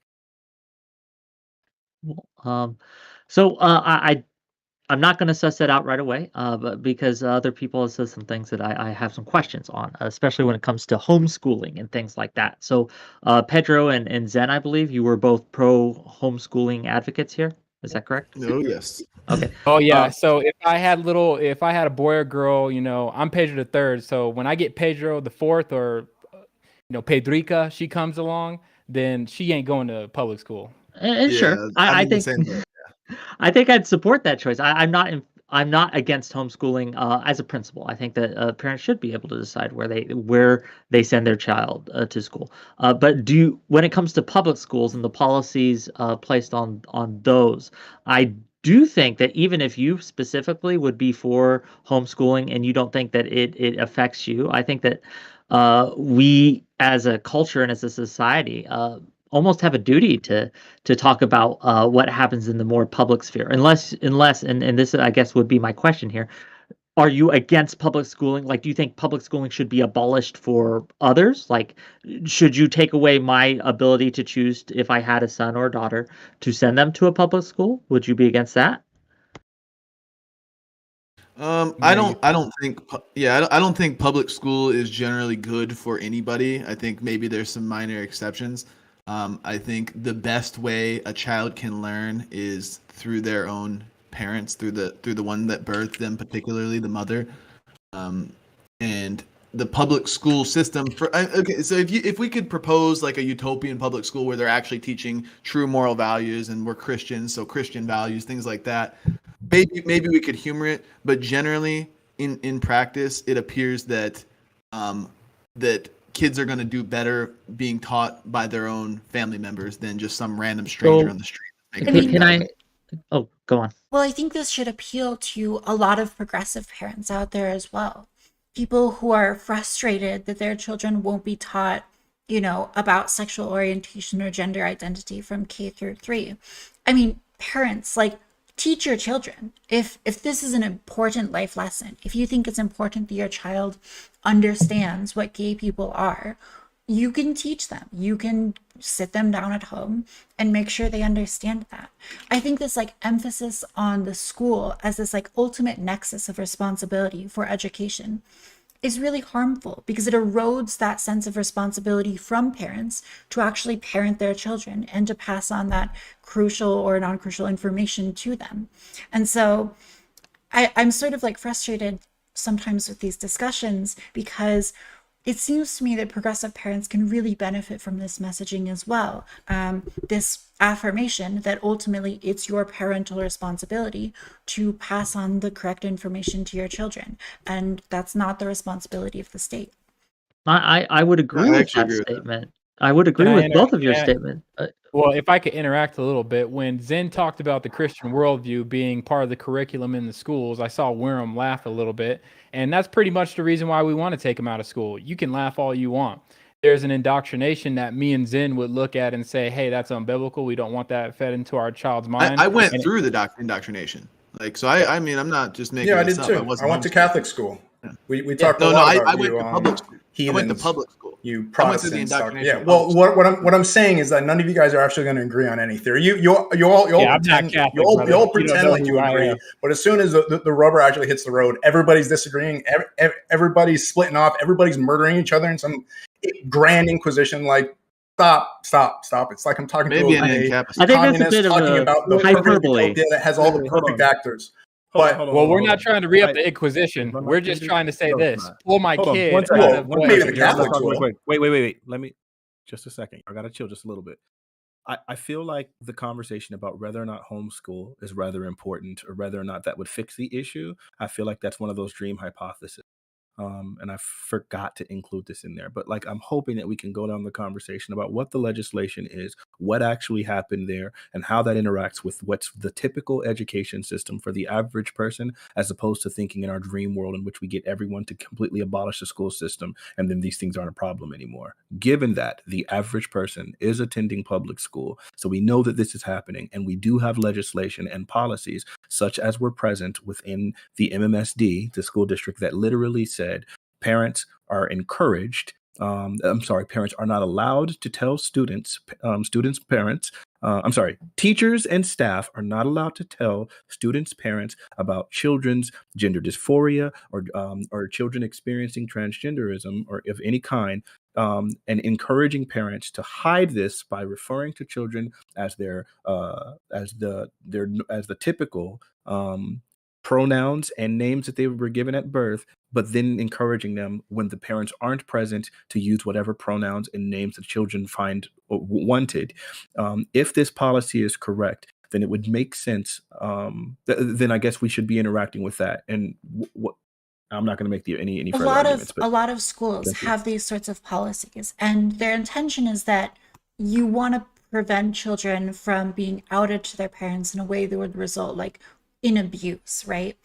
So I'm not going to suss that out right away, but because other people have said some things that I have some questions on, especially when it comes to homeschooling and things like that. So Pedro and Zen, I believe you were both pro homeschooling advocates here. Is that correct? Oh, yes. Okay. Oh yeah. So if I had a boy or girl, I'm Pedro the third. So when I get Pedro the fourth, or Pedrica, she comes along, then she ain't going to public school. And sure, I think I think I'd support that choice. I'm not against homeschooling as a principle. I think that parents should be able to decide where they send their child to school. But when it comes to public schools and the policies placed on those, I do think that even if you specifically would be for homeschooling and you don't think that it affects you, I think that we as a culture and as a society almost have a duty to talk about what happens in the more public sphere, unless and this I guess would be my question here. Are you against public schooling? Like, do you think public schooling should be abolished for others? Like, should you take away my ability to choose if I had a son or a daughter to send them to a public school? Would you be against that? I don't think public school is generally good for anybody. I think maybe there's some minor exceptions. I think the best way a child can learn is through their own parents, through the one that birthed them, particularly the mother. And the public school system so if we could propose like a utopian public school where they're actually teaching true moral values, and we're Christians, so Christian values, things like that, maybe we could humor it, but generally in practice it appears that that kids are going to do better being taught by their own family members than just some random stranger on the street. Oh, go on. Well, I think this should appeal to a lot of progressive parents out there as well. People who are frustrated that their children won't be taught, about sexual orientation or gender identity from K through 3. I mean, parents, like, teach your children. If this is an important life lesson, if you think it's important that your child understands what gay people are, you can teach them. You can sit them down at home and make sure they understand that. I think this emphasis on the school as this ultimate nexus of responsibility for education is really harmful, because it erodes that sense of responsibility from parents to actually parent their children and to pass on that crucial or non-crucial information to them. And so I'm sort of frustrated sometimes with these discussions, because it seems to me that progressive parents can really benefit from this messaging as well. This affirmation that ultimately it's your parental responsibility to pass on the correct information to your children. And that's not the responsibility of the state. I would agree with that statement. I would agree with both of your statements. Well, if I could interact a little bit, when Zen talked about the Christian worldview being part of the curriculum in the schools, I saw Wirham laugh a little bit. And that's pretty much the reason why we want to take them out of school. You can laugh all you want. There's an indoctrination that me and Zen would look at and say, hey, that's unbiblical. We don't want that fed into our child's mind. I went through the indoctrination. I mean, I'm not just making this up. I did too. I went to Catholic school. We talked a lot about I went to public school. I went to public school. You Protestants. Yeah. Well, what I'm saying is that none of you guys are actually going to agree on any theory. You all pretend like you agree, but as soon as the rubber actually hits the road, everybody's disagreeing. Everybody's splitting off. Everybody's murdering each other in some grand inquisition like Stop. It's like I'm talking Maybe to an a campus. I think that's a communist bit of talking a about the hyperbole. perfect data that has all the Wait, hold perfect on. actors. But Well, we're not trying to re-up I- the Inquisition. Am I We're just finished? trying to say No, it's this: not. pull my Hold on, kid one out second. of Well, One maybe second. the You're not Catholics talking real will. quick. Wait. Let me just a second. I gotta chill just a little bit. I feel like the conversation about whether or not homeschool is rather important or whether or not that would fix the issue. I feel like that's one of those dream hypotheses. And I forgot to include this in there, but like I'm hoping that we can go down the conversation about what the legislation is, what actually happened there, and how that interacts with what's the typical education system for the average person, as opposed to thinking in our dream world in which we get everyone to completely abolish the school system and then these things aren't a problem anymore. Given that the average person is attending public school, so we know that this is happening, and we do have legislation and policies such as were present within the MMSD, the school district, that literally said parents are encouraged. Parents are not allowed to tell teachers and staff are not allowed to tell students' parents about children's gender dysphoria or children experiencing transgenderism or of any kind, and encouraging parents to hide this by referring to children as the typical pronouns and names that they were given at birth, but then encouraging them when the parents aren't present to use whatever pronouns and names the children find wanted. If this policy is correct, then it would make sense. Then I guess we should be interacting with that. And I'm not going to make any further arguments. A lot of schools have these sorts of policies, and their intention is that you want to prevent children from being outed to their parents in a way that would result like in abuse, right?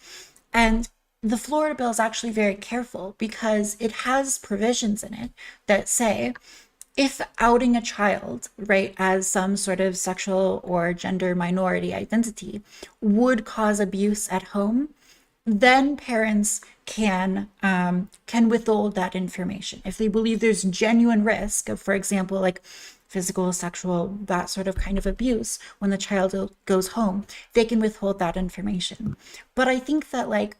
And the Florida bill is actually very careful because it has provisions in it that say if outing a child, right, as some sort of sexual or gender minority identity would cause abuse at home, then parents can withhold that information if they believe there's genuine risk of, for example, like physical, sexual, that sort of kind of abuse when the child goes home. They can withhold that information. But I think that like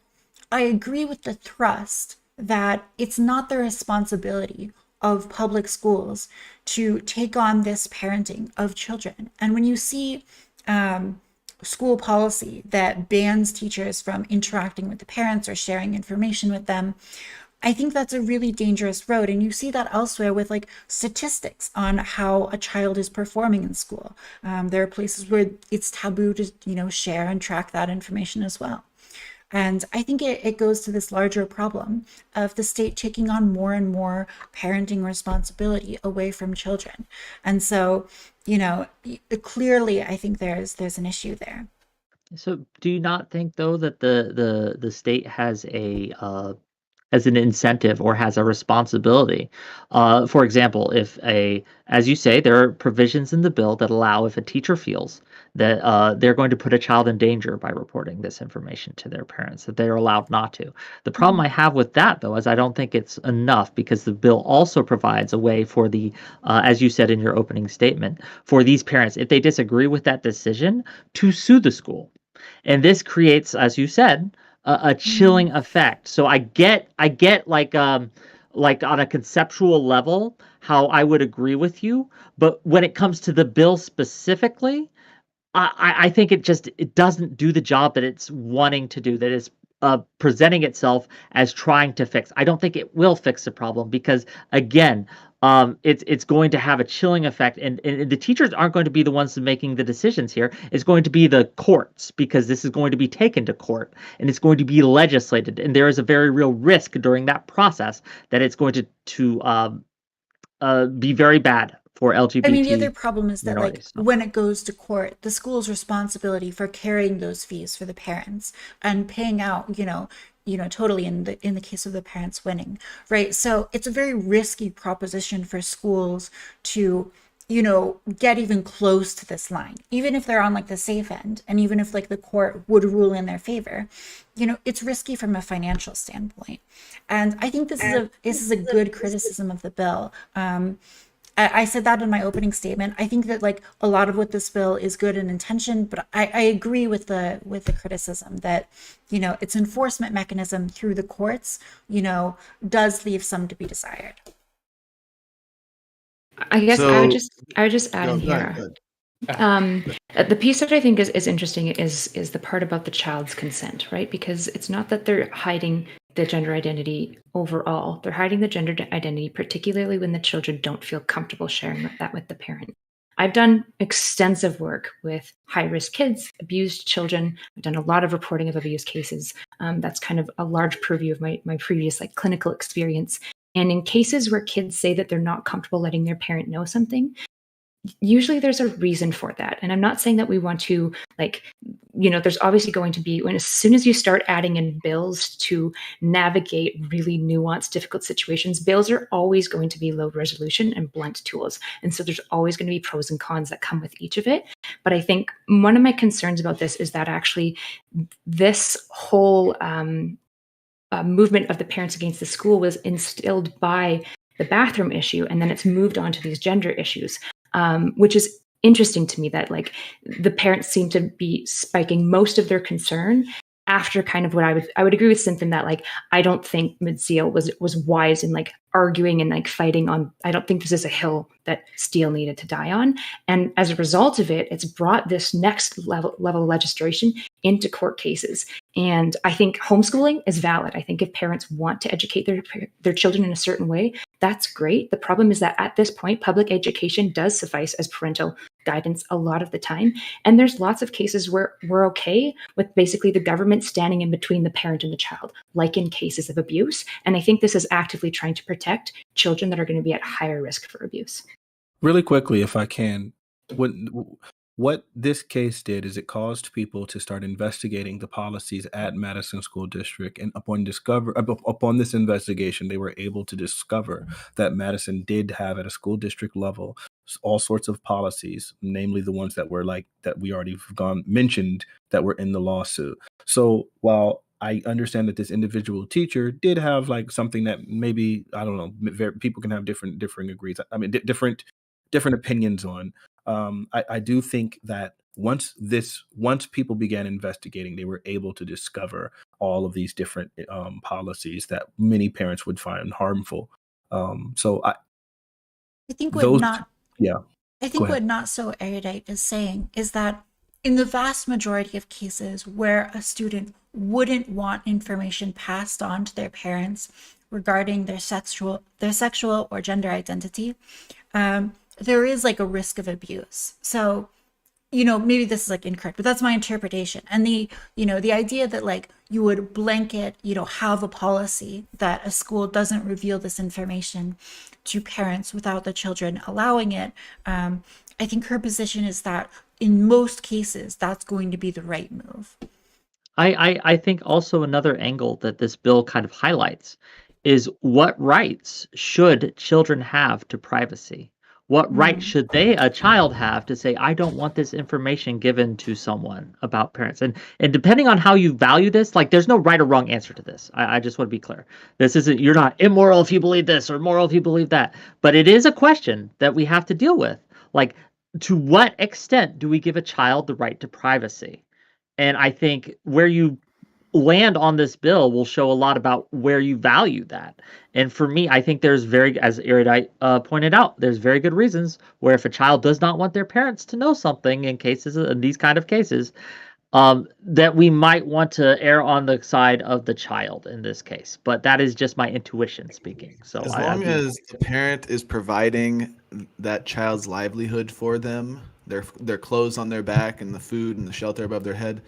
I agree with the thrust that it's not the responsibility of public schools to take on this parenting of children. And when you see school policy that bans teachers from interacting with the parents or sharing information with them, I think that's a really dangerous road. And you see that elsewhere with like statistics on how a child is performing in school. There are places where it's taboo to, share and track that information as well. And I think it goes to this larger problem of the state taking on more and more parenting responsibility away from children. And so, clearly, I think there's an issue there. So, do you not think though that the state has an incentive or has a responsibility? For example, as you say, there are provisions in the bill that allow if a teacher feels that they're going to put a child in danger by reporting this information to their parents, that they're allowed not to. The problem I have with that, though, is I don't think it's enough because the bill also provides a way for as you said in your opening statement, for these parents, if they disagree with that decision, to sue the school. And this creates, as you said, a chilling effect. So I get like on a conceptual level how I would agree with you, but when it comes to the bill specifically, I think it doesn't do the job that it's wanting to do, that is presenting itself as trying to fix. I don't think it will fix the problem because, again, it's going to have a chilling effect, and the teachers aren't going to be the ones making the decisions here. It's going to be the courts because this is going to be taken to court and it's going to be legislated, and there is a very real risk during that process that it's going to be very bad for LGBT. I mean, the other problem is that like minorities. when it goes to court, the school's responsibility for carrying those fees for the parents and paying out, totally in the case of the parents winning, right? So it's a very risky proposition for schools to, get even close to this line, even if they're on like the safe end, and even if like the court would rule in their favor, it's risky from a financial standpoint. And I think this is a good criticism of the bill. I said that in my opening statement. I think that like a lot of what this bill is good in intention, but I agree with the criticism that, its enforcement mechanism through the courts, does leave some to be desired. I guess I So- would just add Go- in go ahead, here. go ahead. The piece that I think is interesting is the part about the child's consent, right? Because it's not that they're hiding the gender identity overall. They're hiding the gender identity, particularly when the children don't feel comfortable sharing that with the parent. I've done extensive work with high-risk kids, abused children. I've done a lot of reporting of abuse cases. That's kind of a large purview of my previous like clinical experience. And in cases where kids say that they're not comfortable letting their parent know something, usually there's a reason for that. And I'm not saying that we want to there's obviously going to be, as soon as you start adding in bills to navigate really nuanced, difficult situations, bills are always going to be low resolution and blunt tools. And so there's always going to be pros and cons that come with each of it. But I think one of my concerns about this is that actually this whole movement of the Parents Against the School was instilled by the bathroom issue, and then it's moved on to these gender issues. Which is interesting to me that like the parents seem to be spiking most of their concern after kind of what I would agree with Cynthia that like I don't think Mid-Seal was wise in like arguing and like fighting on. I don't think this is a hill that Steele needed to die on. And as a result of it, it's brought this next level of legislation into court cases. And I think homeschooling is valid. I think if parents want to educate their children in a certain way, that's great. The problem is that at this point, public education does suffice as parental guidance a lot of the time. And there's lots of cases where we're okay with basically the government standing in between the parent and the child, like in cases of abuse. And I think this is actively trying to protect children that are going to be at higher risk for abuse. Really quickly, if I can, what this case did is it caused people to start investigating the policies at Madison School District, and upon this investigation, they were able to discover that Madison did have at a school district level all sorts of policies, namely the ones that were like that we already mentioned that were in the lawsuit. So while I understand that this individual teacher did have like something that maybe, I don't know, people can have different opinions on. I do think that once people began investigating, they were able to discover all of these different policies that many parents would find harmful. So I think those- what not yeah. I think what Not So Erudite is saying is that in the vast majority of cases where a student wouldn't want information passed on to their parents regarding their sexual or gender identity, there is like a risk of abuse. So, maybe this is like incorrect, but that's my interpretation. And the idea that like you would blanket, have a policy that a school doesn't reveal this information to parents without the children allowing it. I think her position is that in most cases, that's going to be the right move. I think also another angle that this bill kind of highlights is what rights should children have to privacy? What right should a child have to say, I don't want this information given to someone about parents? And depending on how you value this, like there's no right or wrong answer to this. I just want to be clear. This isn't, you're not immoral if you believe this or moral if you believe that. But it is a question that we have to deal with. Like, to what extent do we give a child the right to privacy? And I think where you land on this bill will show a lot about where you value that. And for me, I think there's as Erudite pointed out, there's very good reasons where if a child does not want their parents to know something in these kind of cases, that we might want to err on the side of the child in this case. But that is just my intuition speaking. So as long as the parent is providing that child's livelihood for them, their clothes on their back and the food and the shelter above their head,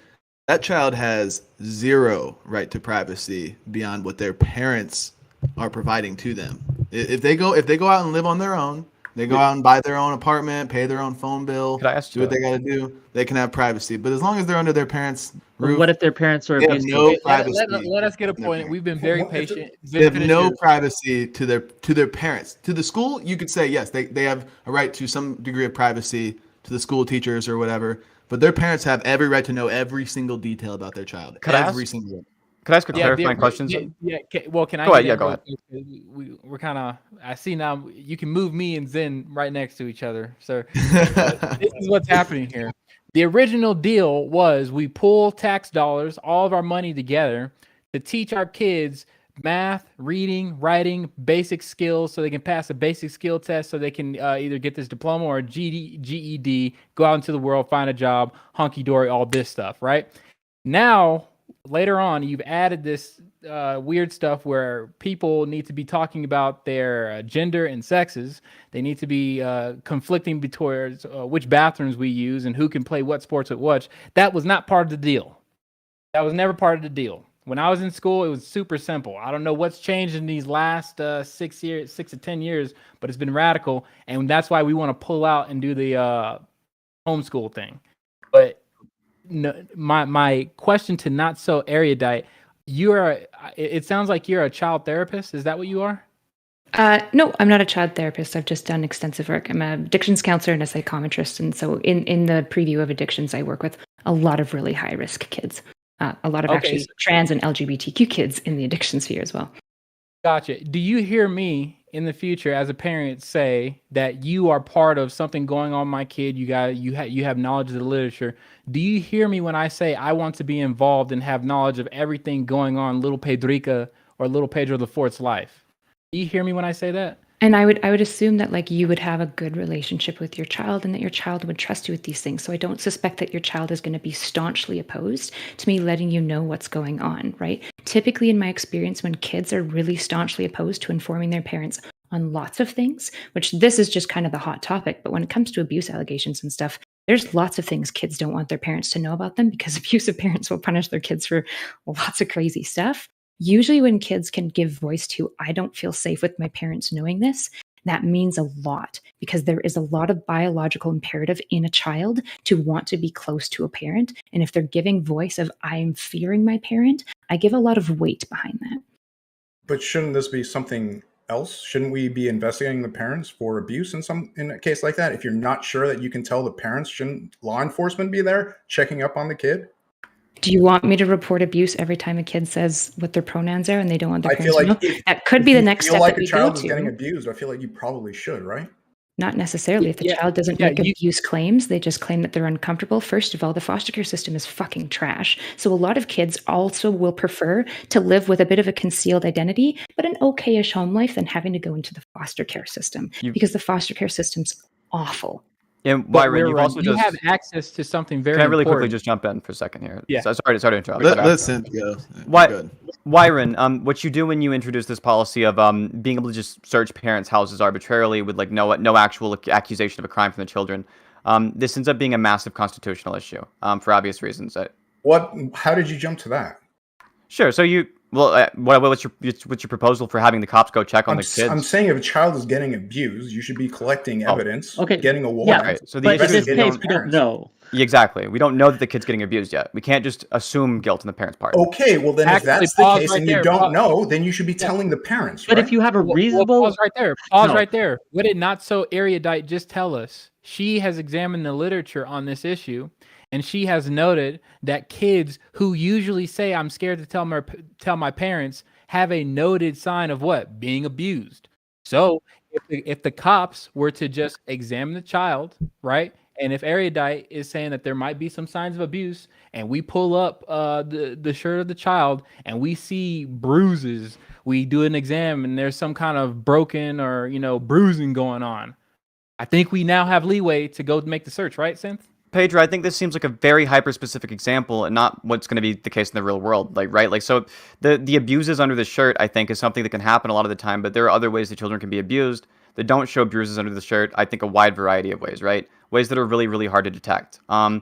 that child has zero right to privacy beyond what their parents are providing to them. If they go out and live on their own, they go out and buy their own apartment, pay their own phone bill, do what they got to do, they can have privacy. But as long as they're under their parents' roof, what if their parents are they have abusive? no privacy. Let us get a point. We've been very patient. They have no privacy to their parents. To the school, you could say yes, they have a right to some degree of privacy to the school teachers or whatever. But their parents have every right to know every single detail about their child. Could I ask a clarifying question? Well, can I? Go ahead. Yeah, go ahead. We're kind of. I see now. You can move me and Zen right next to each other. So this is what's happening here. The original deal was we pull tax dollars, all of our money together to teach our kids math, reading, writing, basic skills so they can pass a basic skill test so they can either get this diploma or a GED, go out into the world, find a job, hunky-dory, all this stuff, right? Now, later on, you've added this weird stuff where people need to be talking about their gender and sexes. They need to be conflicting between which bathrooms we use and who can play what sports with what. That was not part of the deal. That was never part of the deal. When I was in school, it was super simple. I don't know what's changed in these last 6 to 10 years, but it's been radical, and that's why we want to pull out and do the homeschool thing. But no, my question to not so erudite, it sounds like you're a child therapist. Is that what you are? No, I'm not a child therapist. I've just done extensive work. I'm a addictions counselor and a psychometrist, and so in the preview of addictions, I work with a lot of really high risk kids. A lot of actually trans and LGBTQ kids in the addiction sphere as well. Gotcha. Do you hear me in the future as a parent say that you are part of something going on, my kid? You have knowledge of the literature. Do you hear me when I say I want to be involved and have knowledge of everything going on little Pedrica or little Pedro the Fourth's life? Do you hear me when I say that? And I would assume that like you would have a good relationship with your child and that your child would trust you with these things. So I don't suspect that your child is going to be staunchly opposed to me letting you know what's going on, right? Typically in my experience, when kids are really staunchly opposed to informing their parents on lots of things, which this is just kind of the hot topic, but when it comes to abuse allegations and stuff, there's lots of things kids don't want their parents to know about them because abusive parents will punish their kids for lots of crazy stuff. Usually when kids can give voice to, I don't feel safe with my parents knowing this, that means a lot because there is a lot of biological imperative in a child to want to be close to a parent. And if they're giving voice of, I'm fearing my parent, I give a lot of weight behind that. But shouldn't this be something else? Shouldn't we be investigating the parents for abuse in a case like that? If you're not sure that you can tell the parents, shouldn't law enforcement be there checking up on the kid? Do you want me to report abuse every time a kid says what their pronouns are and they don't want their parents to know? That could be the next step that we go to. If you feel like a child is getting abused, I feel like you probably should, right? Not necessarily. If the child doesn't make abuse claims, they just claim that they're uncomfortable. First of all, the foster care system is fucking trash. So a lot of kids also will prefer to live with a bit of a concealed identity, but an okay-ish home life than having to go into the foster care system because the foster care system's awful. And Byron, you have access to something very important. Can I really important. quickly just jump in for a second here? Yeah. So, sorry to interrupt. Listen, go. Wyron, what you do when you introduce this policy of being able to just search parents' houses arbitrarily with like no actual accusation of a crime from the children, this ends up being a massive constitutional issue for obvious reasons. How did you jump to that? Sure. So what's your proposal for having the cops go check on the kids? I'm saying if a child is getting abused, you should be collecting evidence, getting a warrant. Yeah, right. So but in this case, we don't know. Exactly. We don't know that the kid's getting abused yet. We can't just assume guilt on the parent's part. Okay, well then if that's the case and you don't know, then you should be telling the parents, But right? if you have a reasonable... Pause right there. Right there. Would it not so erudite just tell us? She has examined the literature on this issue, and she has noted that kids who usually say, I'm scared to tell my parents, have a noted sign of what? Being abused. So if the cops were to just examine the child, right? And if erudite is saying that there might be some signs of abuse, and we pull up the shirt of the child and we see bruises, we do an exam and there's some kind of broken or bruising going on, I think we now have leeway to go make the search, right, Synth? Pedro, I think this seems like a very hyper-specific example and not what's going to be the case in the real world, so the abuses under the shirt, I think, is something that can happen a lot of the time, but there are other ways that children can be abused that don't show bruises under the shirt. I think a wide variety of ways, right? Ways that are really, really hard to detect. I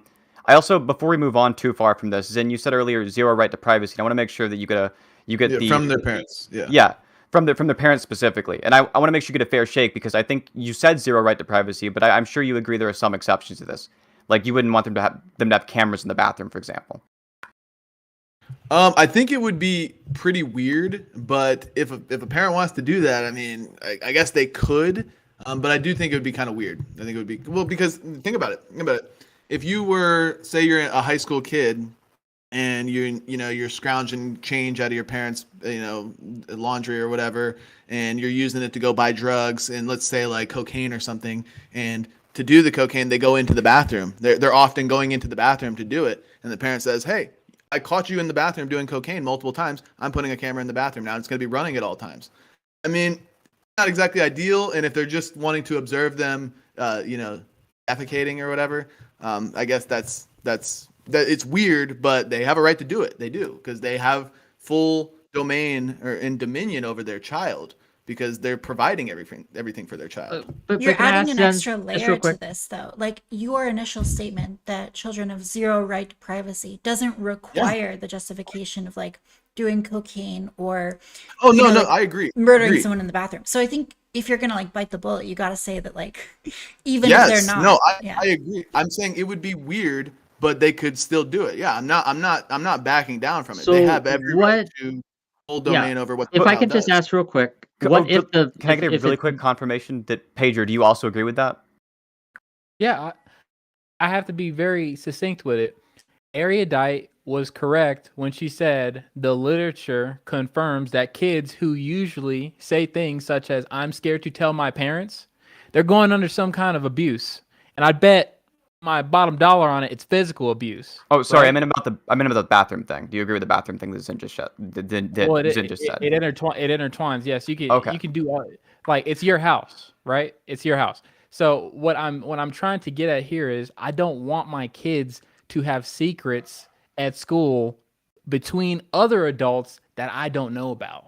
also, before we move on too far from this, Zin, you said earlier, zero right to privacy. I want to make sure that you get from their parents. Yeah. From their parents specifically. And I want to make sure you get a fair shake because I think you said zero right to privacy, but I'm sure you agree there are some exceptions to this. Like you wouldn't want them to have cameras in the bathroom, for example. I think it would be pretty weird, but if a parent wants to do that, I mean, I guess they could, but I do think it would be kind of weird. I think it would be because think about it. If you were, say, you're a high school kid and you're scrounging change out of your parents' laundry or whatever, and you're using it to go buy drugs, and let's say like cocaine or something, and to do the cocaine, they go into the bathroom. They're often going into the bathroom to do it, and the parent says, "Hey, I caught you in the bathroom doing cocaine multiple times. I'm putting a camera in the bathroom now. It's going to be running at all times. I mean, not exactly ideal. And if they're just wanting to observe them, defecating or whatever, I guess that it's weird, but they have a right to do it. They do, because they have full domain and dominion over their child, because they're providing everything for their child. But You're can I adding ask an then, extra just layer real to quick? this, though. Like, your initial statement that children have zero right to privacy doesn't require the justification of like doing cocaine or Oh no, like, I agree. murdering Agree. someone in the bathroom. So I think if you're gonna like bite the bullet, you got to say that like even if Yes, they're not. no, Yeah. I agree. I'm saying it would be weird, but they could still do it. Yeah, I'm not backing down from it. They So have every right what? to full Yeah, domain over what the if I child could just does. ask real quick, what if the Can I get a if really it's quick confirmation that Pager, do you also agree with that? Yeah, I have to be very succinct with it. Erudite was correct when she said the literature confirms that kids who usually say things such as "I'm scared to tell my parents," they're going under some kind of abuse, and I bet my bottom dollar on it, it's physical abuse. Oh, sorry, right? I meant about the bathroom thing. Do you agree with the bathroom thing that Zin just said? Well, Zin just said. it intertwines. Yes, you Okay. can do all, like, it's your house, right? It's your house. So what I'm trying to get at here is I don't want my kids to have secrets at school between other adults that I don't know about.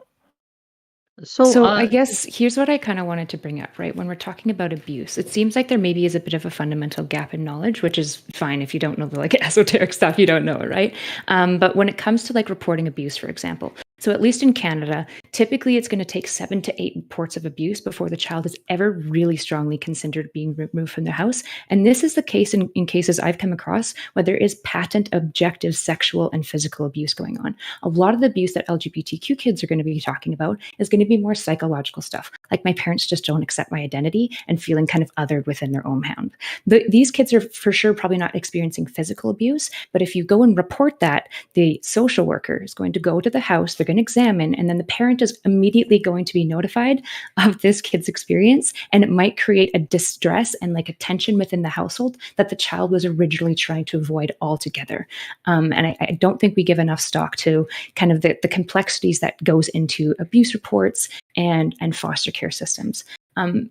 So I guess here's what I kind of wanted to bring up, right? When we're talking about abuse, it seems like there maybe is a bit of a fundamental gap in knowledge, which is fine if you don't know the like esoteric stuff, you don't know it, right? But when it comes to like reporting abuse, for example, so at least in Canada, typically it's going to take 7 to 8 reports of abuse before the child is ever really strongly considered being removed from their house. And this is the case in cases I've come across where there is patent, objective sexual and physical abuse going on. A lot of the abuse that LGBTQ kids are going to be talking about is going to be more psychological stuff. Like, my parents just don't accept my identity and feeling kind of othered within their own home. These kids are for sure probably not experiencing physical abuse, but if you go and report that, the social worker is going to go to the house, they're going to examine, and then the parent is immediately going to be notified of this kid's experience, and it might create a distress and like a tension within the household that the child was originally trying to avoid altogether. And I don't think we give enough stock to kind of the complexities that goes into abuse reports and foster care systems.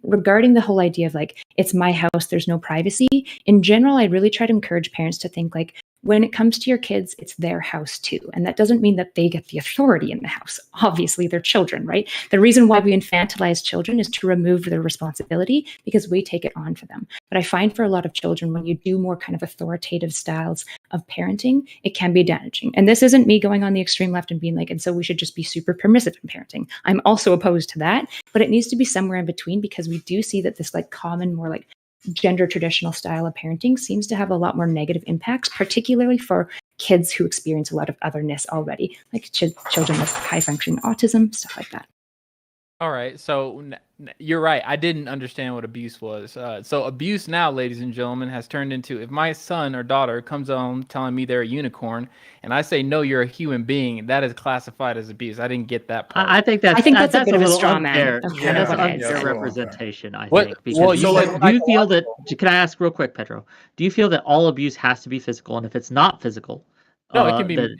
Regarding the whole idea of like, it's my house, there's no privacy, in general, I really try to encourage parents to think like, when it comes to your kids, it's their house too. And that doesn't mean that they get the authority in the house. Obviously, they're children, right? The reason why we infantilize children is to remove their responsibility because we take it on for them. But I find for a lot of children, when you do more kind of authoritative styles of parenting, it can be damaging. And this isn't me going on the extreme left and being like, and so we should just be super permissive in parenting. I'm also opposed to that, but it needs to be somewhere in between, because we do see that this like common, more like gender traditional style of parenting seems to have a lot more negative impacts, particularly for kids who experience a lot of otherness already, like children with high functioning autism, stuff like that. All right, so you're right. I didn't understand what abuse was. So abuse now, ladies and gentlemen, has turned into, if my son or daughter comes home telling me they're a unicorn, and I say, no, you're a human being, that is classified as abuse. I didn't get that part. I think that's a bit of a little straw unfair. man. Yeah, that's Yeah, unfair yeah. representation, I What- think. well, Because you said do you feel that? Can I ask real quick, Pedro? Do you feel that all abuse has to be physical, and if it's not physical, No, it can be that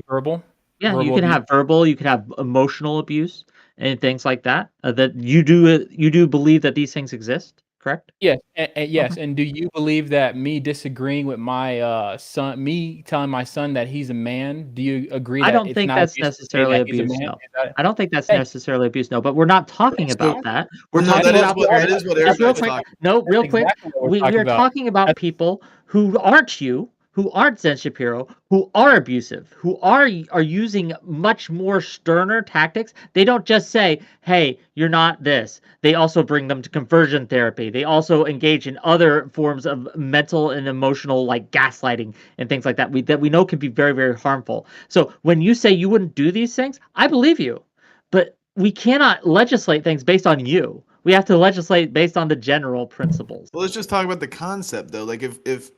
verbal. yeah, you verbal can abuse. have verbal, you can have emotional abuse, and things like that. That you do believe that these things exist, correct? Yes, yes. And do you believe that me disagreeing with my son, me telling my son that he's a man, do you agree that I don't it's think not that's abuse to say necessarily that he's a abuse. man? No, Is that- I don't think that's Hey. necessarily abuse. No, but we're not talking about that. We're No, talking that is about what parents. that is what Just real Erudite's quick. talking. No, real That's quick. exactly what we're We talking are about. talking about people who aren't you, who aren't Zen Shapiro, who are abusive, who are using much more sterner tactics. They don't just say, "Hey, you're not this." They also bring them to conversion therapy. They also engage in other forms of mental and emotional, like gaslighting and things like that. That we know can be very, very harmful. So when you say you wouldn't do these things, I believe you, but we cannot legislate things based on you. We have to legislate based on the general principles. Well, let's just talk about the concept though. Like if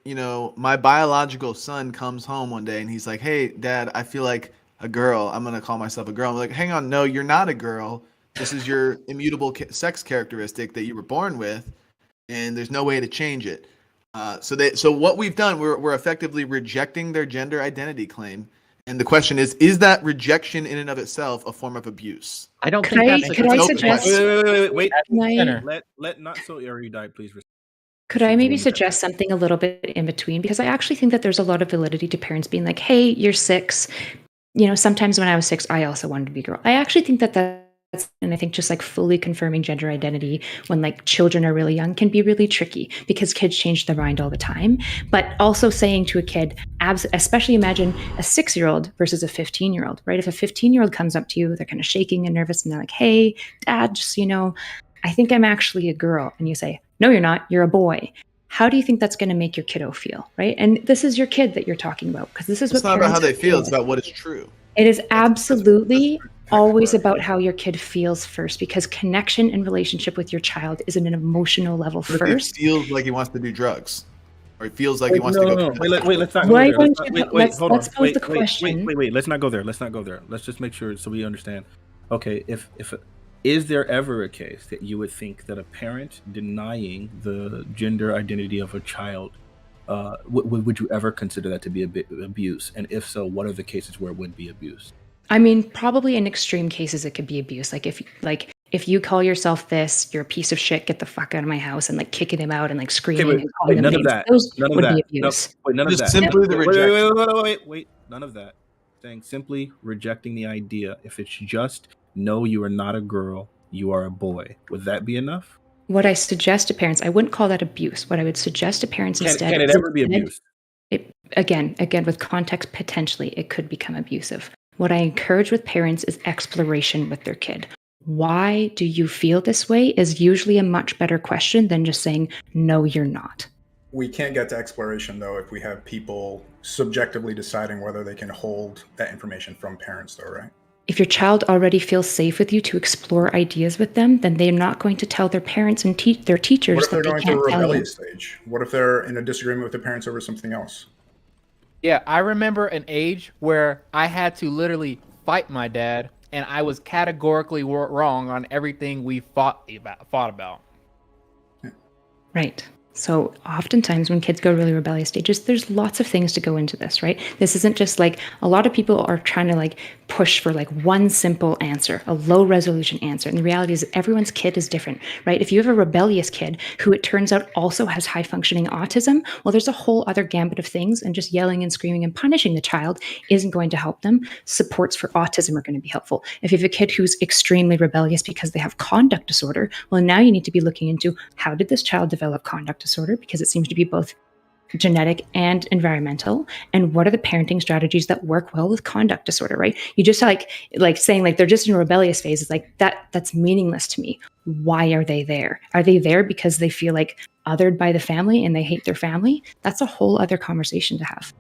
my biological son comes home one day and he's like, "Hey, Dad, I feel like a girl. I'm gonna call myself a girl." I'm like, "Hang on, no, you're not a girl. This is your immutable sex characteristic that you were born with, and there's no way to change it." So what we've done, we're effectively rejecting their gender identity claim And the question is that rejection in and of itself a form of abuse? I don't Could think I that's could I open suggest Wait. Can I- Center. Let not so erudite, please. Could I maybe suggest something a little bit in between? Because I actually think that there's a lot of validity to parents being like, hey, you're 6. You know, sometimes when I was 6, I also wanted to be a girl. I actually think that that's, and I think just like fully confirming gender identity when like children are really young can be really tricky because kids change their mind all the time. But also saying to a kid, especially imagine a 6-year-old versus a 15-year-old, right? If a 15-year-old comes up to you, they're kind of shaking and nervous and they're like, hey, dad, just, you know, I think I'm actually a girl. And you say, no, you're not, you're a boy. How do you think that's going to make your kiddo feel, right? And this is your kid that you're talking about because this is It's what not about how parents they feel, it's about what is true. It is absolutely that's always correct. about how your kid feels first because connection and relationship with your child is at an emotional level What if first. he feels like he wants to do drugs? Or he feels like he wants no, to go no. Wait, let's not Why go there. don't you- Hold let's on. pose the question. Wait. Let's not go there. Let's not go there. Let's just make sure so we understand. Okay, if is there ever a case that you would think that a parent denying the gender identity of a child, would you ever consider that to be abuse? And if so, what are the cases where it would be abuse? I mean, probably in extreme cases it could be abuse. Like if you call yourself this, you're a piece of shit, get the fuck out of my house and like kicking him out and like screaming and calling him none of names. that. Those None of would that. be abuse. None of Just that. simply the rejection. Wait. None of that. Saying simply rejecting the idea. If it's just no, you are not a girl, you are a boy. Would that be enough? What I suggest to parents, I wouldn't call that abuse. What I would suggest to parents instead Can it is ever be instead- abuse? Again, with context, potentially it could become abusive. What I encourage with parents is exploration with their kid. Why do you feel this way is usually a much better question than just saying, no, you're not. We can't get to exploration though if we have people subjectively deciding whether they can hold that information from parents though, right? If your child already feels safe with you to explore ideas with them, then they're not going to tell their parents and their teachers What if they're that going they through can't a tell you. rebellious stage? What if they're in a disagreement with their parents over something else? Yeah, I remember an age where I had to literally fight my dad, and I was categorically wrong on everything we fought about. Right. So oftentimes when kids go really rebellious stages, there's lots of things to go into this, right? This isn't just like a lot of people are trying to like push for like one simple answer, a low resolution answer. And the reality is everyone's kid is different, right? If you have a rebellious kid who it turns out also has high functioning autism, well, there's a whole other gambit of things, and just yelling and screaming and punishing the child isn't going to help them. Supports for autism are going to be helpful. If you have a kid who's extremely rebellious because they have conduct disorder, well, now you need to be looking into how did this child develop conduct disorder, because it seems to be both genetic and environmental, and what are the parenting strategies that work well with conduct disorder, right? You just like saying like they're just in a rebellious phase is like that's meaningless to me. Why are they there? Are they there because they feel like othered by the family and they hate their family? That's a whole other conversation to have.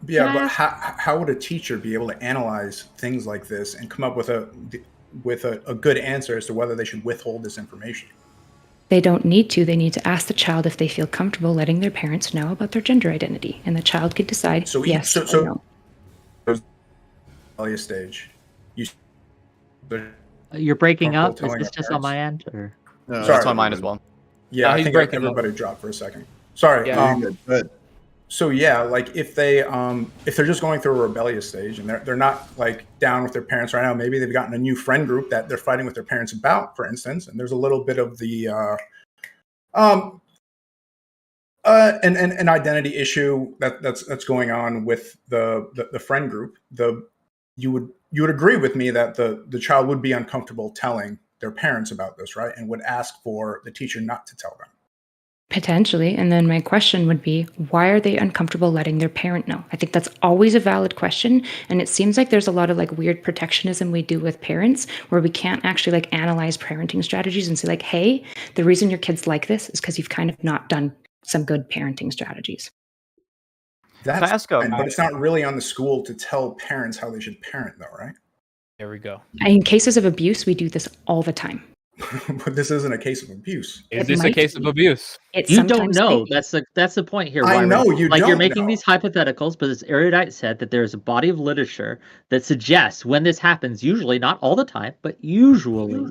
Yeah, but how would a teacher be able to analyze things like this and come up with a good answer as to whether they should withhold this information? They don't need to. They need to ask the child if they feel comfortable letting their parents know about their gender identity, and the child could decide yes or no. Rebellious stage. You're breaking up. Is Telling this our just on parents? my end, or? No, Sorry. that's on mine as well. Yeah, No, I he's think breaking up. everybody dropped for a second. Sorry. Yeah, Good. So yeah, like if they're just going through a rebellious stage and they're not like down with their parents right now, maybe they've gotten a new friend group that they're fighting with their parents about, for instance, and there's a little bit of the an identity issue that's going on with the friend group. You would agree with me that the child would be uncomfortable telling their parents about this, right? And would ask for the teacher not to tell them. Potentially. And then my question would be, why are they uncomfortable letting their parent know? I think that's always a valid question. And it seems like there's a lot of like weird protectionism we do with parents where we can't actually like analyze parenting strategies and say like, hey, the reason your kid's like this is because you've kind of not done some good parenting strategies. Can I ask But it's not really on the school to tell parents how they should parent though, right? there we go. In cases of abuse, we do this all the time. But this isn't a case of abuse. Is It this a might case be. of abuse? It You don't sometimes know. may be. That's the point here. I Wyron. know you like you're don't making know. these hypotheticals, but as Erudite said, that there's a body of literature that suggests when this happens, usually not all the time, but usually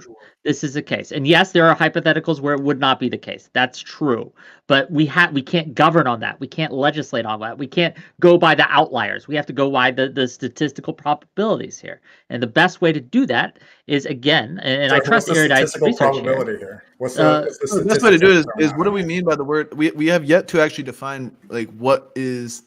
This is a case. And yes, there are hypotheticals where it would not be the case. That's true. But we can't govern on that. We can't legislate on that. We can't go by the outliers. We have to go by the statistical probabilities here. And the best way to do that is, again, and I trust what's the Erudite's statistical research probability here? What's Uh, the The best way to do it statistics is what do we mean by the word? We have yet to actually define like what is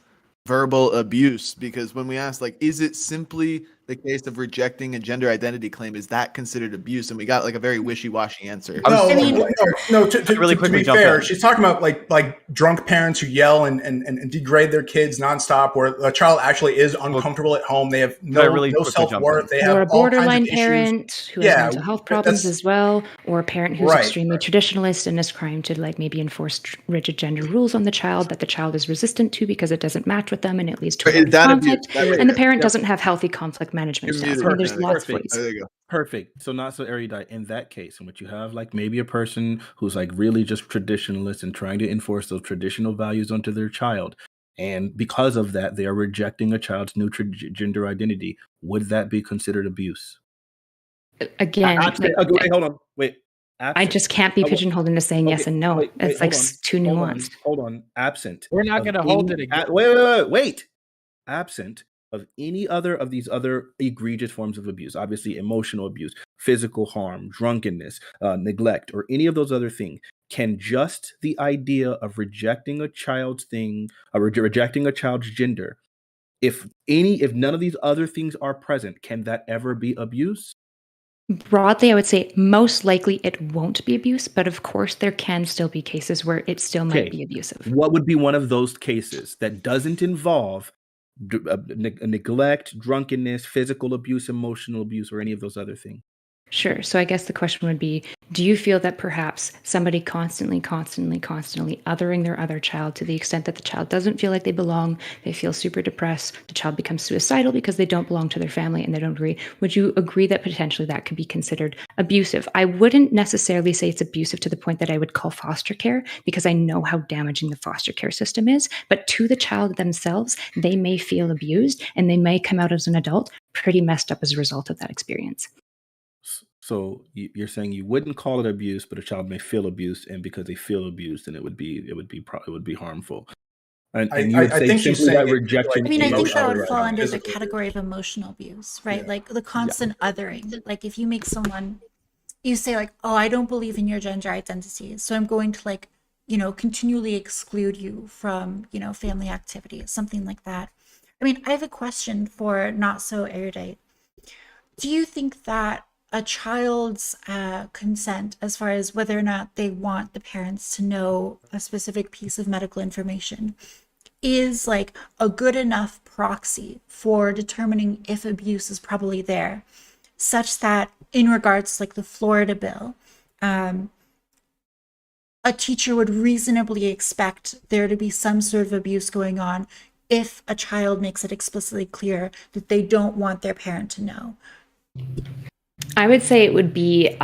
verbal abuse, because when we ask like, is it simply the case of rejecting a gender identity claim? Is that considered abuse? And we got like a very wishy-washy answer. No, I mean- to quickly be jump fair, in. she's talking about like drunk parents who yell and degrade their kids nonstop, where a child actually is uncomfortable at home. They have no quickly jump self-worth. in? They have Or a all kinds of borderline issues. parent who has Yeah, mental health problems that's- as well, or a parent who's Right, extremely traditionalist and is trying to like maybe enforce rigid gender rules on the child that the child is resistant to because it doesn't match with them and it leads to a lot Is of that conflict. abuse? And the parent doesn't have healthy conflict management You're styles. I muted. mean, there's Perfect. lots of Perfect. ways. There you go. Perfect. So not so erudite in that case, in which you have like maybe a person who's like really just traditionalist and trying to enforce those traditional values onto their child. And because of that, they are rejecting a child's new gender identity. Would that be considered abuse? Again, Absent, like, okay, hold on. Wait. I Absent. just can't be Oh, pigeonholed into saying yes okay, and no. wait, It's hold like on, too nuanced. Hold on. Absent. We're not of going to hold any- it against. Wait. Absent of any other of these other egregious forms of abuse, obviously emotional abuse, physical harm, drunkenness, neglect, or any of those other things, can just the idea of rejecting a child's rejecting a child's gender, if none of these other things are present, can that ever be abuse? Broadly, I would say most likely it won't be abuse, but of course there can still be cases where it still might Okay. be abusive. What would be one of those cases that doesn't involve neglect, drunkenness, physical abuse, emotional abuse, or any of those other things? Sure. So I guess the question would be, do you feel that perhaps somebody constantly othering their other child to the extent that the child doesn't feel like they belong, they feel super depressed, the child becomes suicidal because they don't belong to their family and they don't agree? Would you agree that potentially that could be considered abusive? I wouldn't necessarily say it's abusive to the point that I would call foster care, because I know how damaging the foster care system is. But to the child themselves, they may feel abused and they may come out as an adult pretty messed up as a result of that experience. So you're saying you wouldn't call it abuse, but a child may feel abused, and because they feel abused, then it would be harmful. And you would I say think she's simply that saying it, rejection. I mean, I think that would Otherwise, fall under the physically category of emotional abuse, right? Yeah. Like the constant othering. Like if you make someone, you say like, oh, I don't believe in your gender identity, so I'm going to like, continually exclude you from, family activities, something like that. I mean, I have a question for not so erudite. Do you think that a child's consent, as far as whether or not they want the parents to know a specific piece of medical information, is like a good enough proxy for determining if abuse is probably there, such that in regards to like the Florida bill, a teacher would reasonably expect there to be some sort of abuse going on if a child makes it explicitly clear that they don't want their parent to know? I would say it would be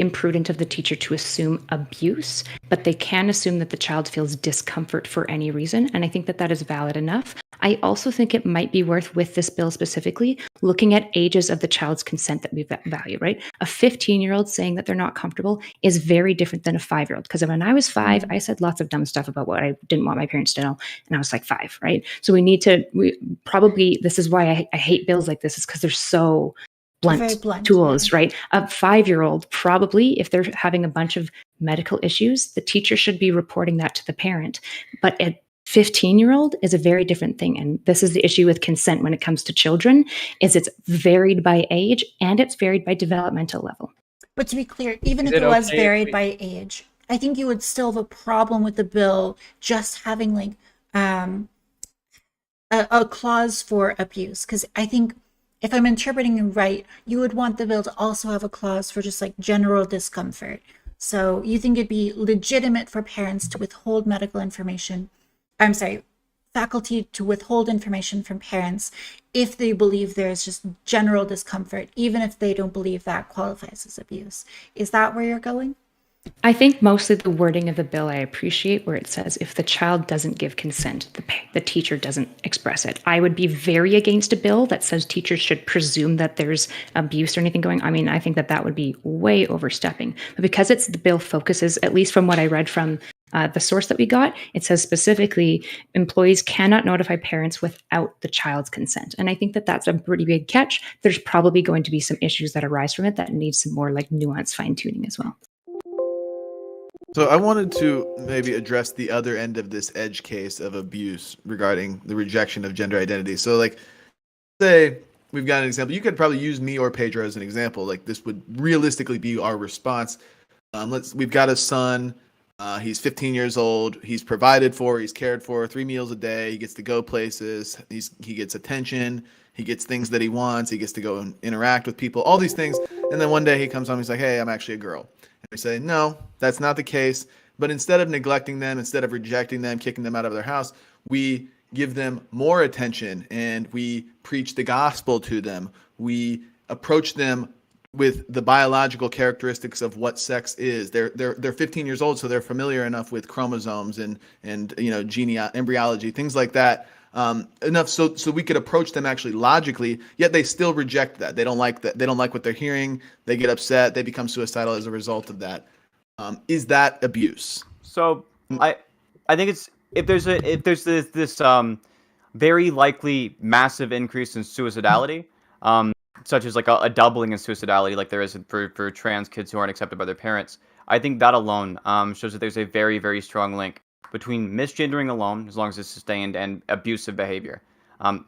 imprudent of the teacher to assume abuse, but they can assume that the child feels discomfort for any reason, and I think that is valid enough. I also think it might be worth, with this bill specifically, looking at ages of the child's consent that we value, right? A 15-year-old saying that they're not comfortable is very different than a 5-year-old, because when I was 5, I said lots of dumb stuff about what I didn't want my parents to know, and I was like 5, right? So this is why I hate bills like this, is because they're so Very blunt, tools, yeah. right? A 5-year-old, probably, if they're having a bunch of medical issues, the teacher should be reporting that to the parent. But a 15-year-old is a very different thing. And this is the issue with consent when it comes to children, is it's varied by age and it's varied by developmental level. But to be clear, even Is if it it was okay if varied we- by age, I think you would still have a problem with the bill just having like a clause for abuse. Because I think if I'm interpreting you right, you would want the bill to also have a clause for just like general discomfort. So you think it'd be legitimate for parents to withhold medical information, faculty to withhold information from parents if they believe there's just general discomfort, even if they don't believe that qualifies as abuse. Is that where you're going? I think mostly the wording of the bill I appreciate, where it says if the child doesn't give consent, the teacher doesn't express it. I would be very against a bill that says teachers should presume that there's abuse or anything going. I mean, I think that would be way overstepping. But because the bill focuses, at least from what I read from the source that we got, it says specifically employees cannot notify parents without the child's consent. And I think that that's a pretty big catch. There's probably going to be some issues that arise from it that need some more like nuanced fine tuning as well. So I wanted to maybe address the other end of this edge case of abuse regarding the rejection of gender identity. So like, say we've got an example. You could probably use me or Pedro as an example. Like this would realistically be our response. We've got a son. He's 15 years old. He's provided for. He's cared for. 3 meals a day. He gets to go places. He gets attention. He gets things that he wants. He gets to go and interact with people. All these things. And then one day he comes home. He's like, "Hey, I'm actually a girl." And we say, "No, that's not the case." But instead of neglecting them, instead of rejecting them, kicking them out of their house, we give them more attention and we preach the gospel to them. We approach them with the biological characteristics of what sex is. They're 15 years old, so they're familiar enough with chromosomes and embryology, things like that. Enough so we could approach them actually logically, yet they still reject that. They don't like that. They don't like what they're hearing. They get upset. They become suicidal as a result of that. Is that abuse? So I think it's if there's this very likely massive increase in suicidality, such as like a doubling in suicidality, like there is for trans kids who aren't accepted by their parents. I think that alone shows that there's a very, very strong link between misgendering alone, as long as it's sustained, and abusive behavior.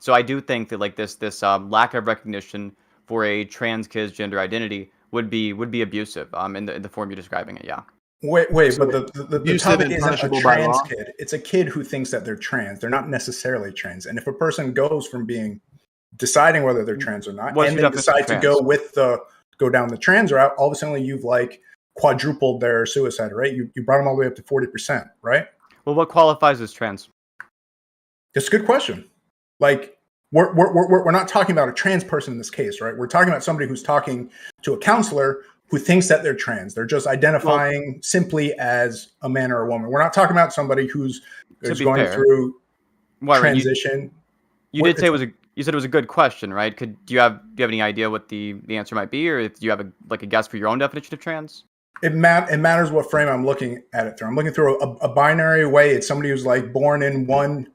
So I do think that like this lack of recognition for a trans kid's gender identity would be abusive in the form you're describing it. Yeah. Wait, So but the abusive topic and isn't a punishable by trans law? kid. It's a kid who thinks that they're trans. They're not necessarily trans. And if a person goes from deciding whether they're trans or not, What's and your they definition of decide to trans? go down the trans route, all of a sudden you've like quadrupled their suicide rate. You brought them all the way up to 40%, right? Well, what qualifies as trans? That's a good question. Like we're not talking about a trans person in this case, right? We're talking about somebody who's talking to a counselor who thinks that they're trans. They're just identifying simply as a man or a woman. We're not talking about somebody who's going through transition. You did say you said it was a good question, right? Do you have any idea what the answer might be, or do you have a guess for your own definition of trans? It matters what frame I'm looking at it through. I'm looking through a binary way. It's somebody who's like born in one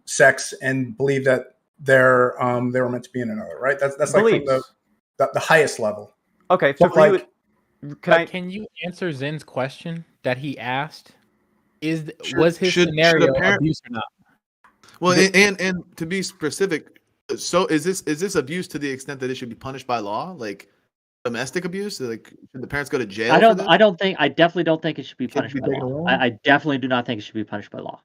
sex and believe that they were meant to be in another, right? That's like from the highest level. Okay, so can you answer Zen's question that he asked? Was his scenario abuse or not? Well, and to be specific, so is this abuse to the extent that it should be punished by law, like domestic abuse? Like, should the parents go to jail? I definitely don't think it should be punished by law. I definitely do not think it should be punished by law.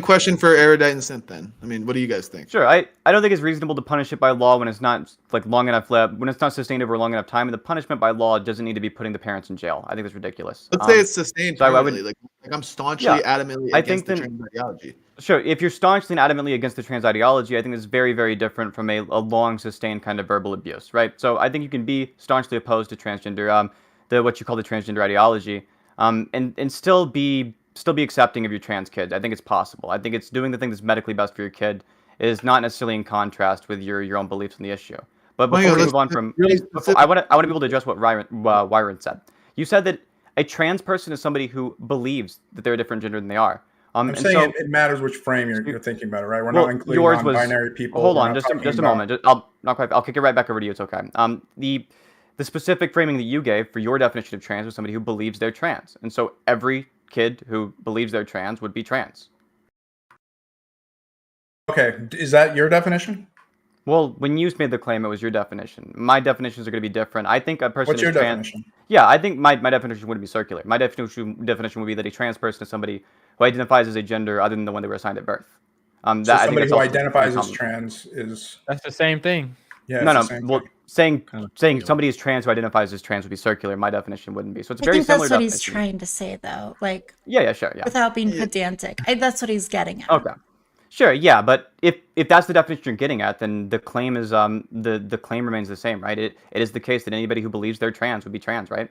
Question for Erudite and Synth then. I mean, what do you guys think? Sure, I don't think it's reasonable to punish it by law when it's not like long enough when it's not sustained over a long enough time, and the punishment by law doesn't need to be putting the parents in jail. I think that's ridiculous. Let's say it's sustained permanently. Like I'm staunchly, adamantly against the trans ideology. Sure, if you're staunchly and adamantly against the trans ideology, I think it's very, very different from a long, sustained kind of verbal abuse, right? So I think you can be staunchly opposed to transgender, what you call the transgender ideology, and still be accepting of your trans kid. I think it's possible. I think it's doing the thing that's medically best for your kid is not necessarily in contrast with your own beliefs on the issue. But before we move on from, I want to be able to address what Wyron said. You said that a trans person is somebody who believes that they're a different gender than they are. I'm saying it matters which frame you're thinking about it, right? We're not including non-binary people. Hold on, just a moment. I'll kick it right back over to you. It's okay. The specific framing that you gave for your definition of trans was somebody who believes they're trans, and so every kid who believes they're trans would be trans. Okay, is that your definition? Well, when you made the claim, it was your definition. My definitions are going to be different. I think a person What's your definition? Yeah, I think my definition wouldn't be circular. My definition would be that a trans person is somebody who identifies as a gender other than the one they were assigned at birth. So somebody who identifies as trans is... That's the same thing. Yeah, no. Well, saying somebody is trans who identifies as trans would be circular. My definition wouldn't be. So it's a very similar definition. That's what he's trying to say, though. Like, sure. Without being pedantic, that's what he's getting at. Okay. Sure, yeah, but if that's the definition you're getting at, then the claim is the claim remains the same, right? It is the case that anybody who believes they're trans would be trans, right?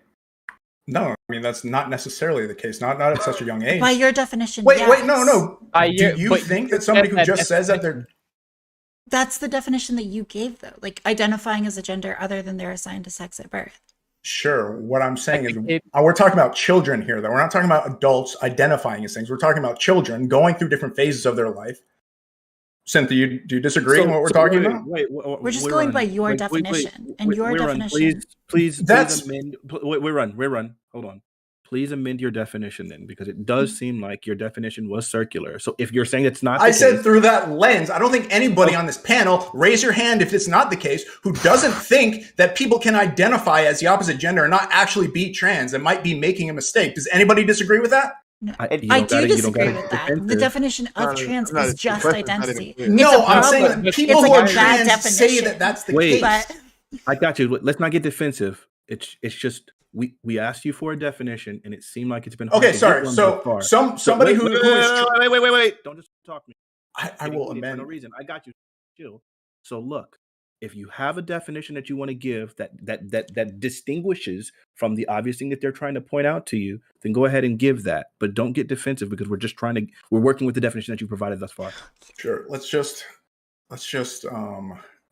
No, I mean that's not necessarily the case. Not at such a young age. By your definition, Wait, yes. no. By Do your- you but think you that somebody said who that just says that they're That's the definition that you gave, though. Like identifying as a gender other than they're assigned to sex at birth. sure? What I'm saying is, it- we're talking about children here, though. We're not talking about adults identifying as things. We're talking about children going through different phases of their life. Cynthia, do you disagree on what we're talking about? We're just going by your definition, and your definition. Please That's- amend. We run. Hold on. Please amend your definition then, because it does seem like your definition was circular. So if you're saying it's not, I the said case, through that lens. I don't think anybody on this panel, raise your hand if it's not the case, who doesn't think that people can identify as the opposite gender and not actually be trans and might be making a mistake. Does anybody disagree with that? No. you I don't do gotta- you don't disagree gotta with get that. The defensive. definition of trans is just identity. It's No, a I'm saying problem. that It's people like who a are bad trans say definition. that that's the Wait. case. But I got you. Let's not get defensive. It's just we asked you for a definition, and it seemed like it's been hard Okay, to sorry. get one So thus far. somebody who is wait. Don't just talk to me. I will For no amend. reason. I got you. Chill. So look, if you have a definition that you want to give that distinguishes from the obvious thing that they're trying to point out to you, then go ahead and give that. But don't get defensive, because we're working with the definition that you provided thus far. Sure. Let's just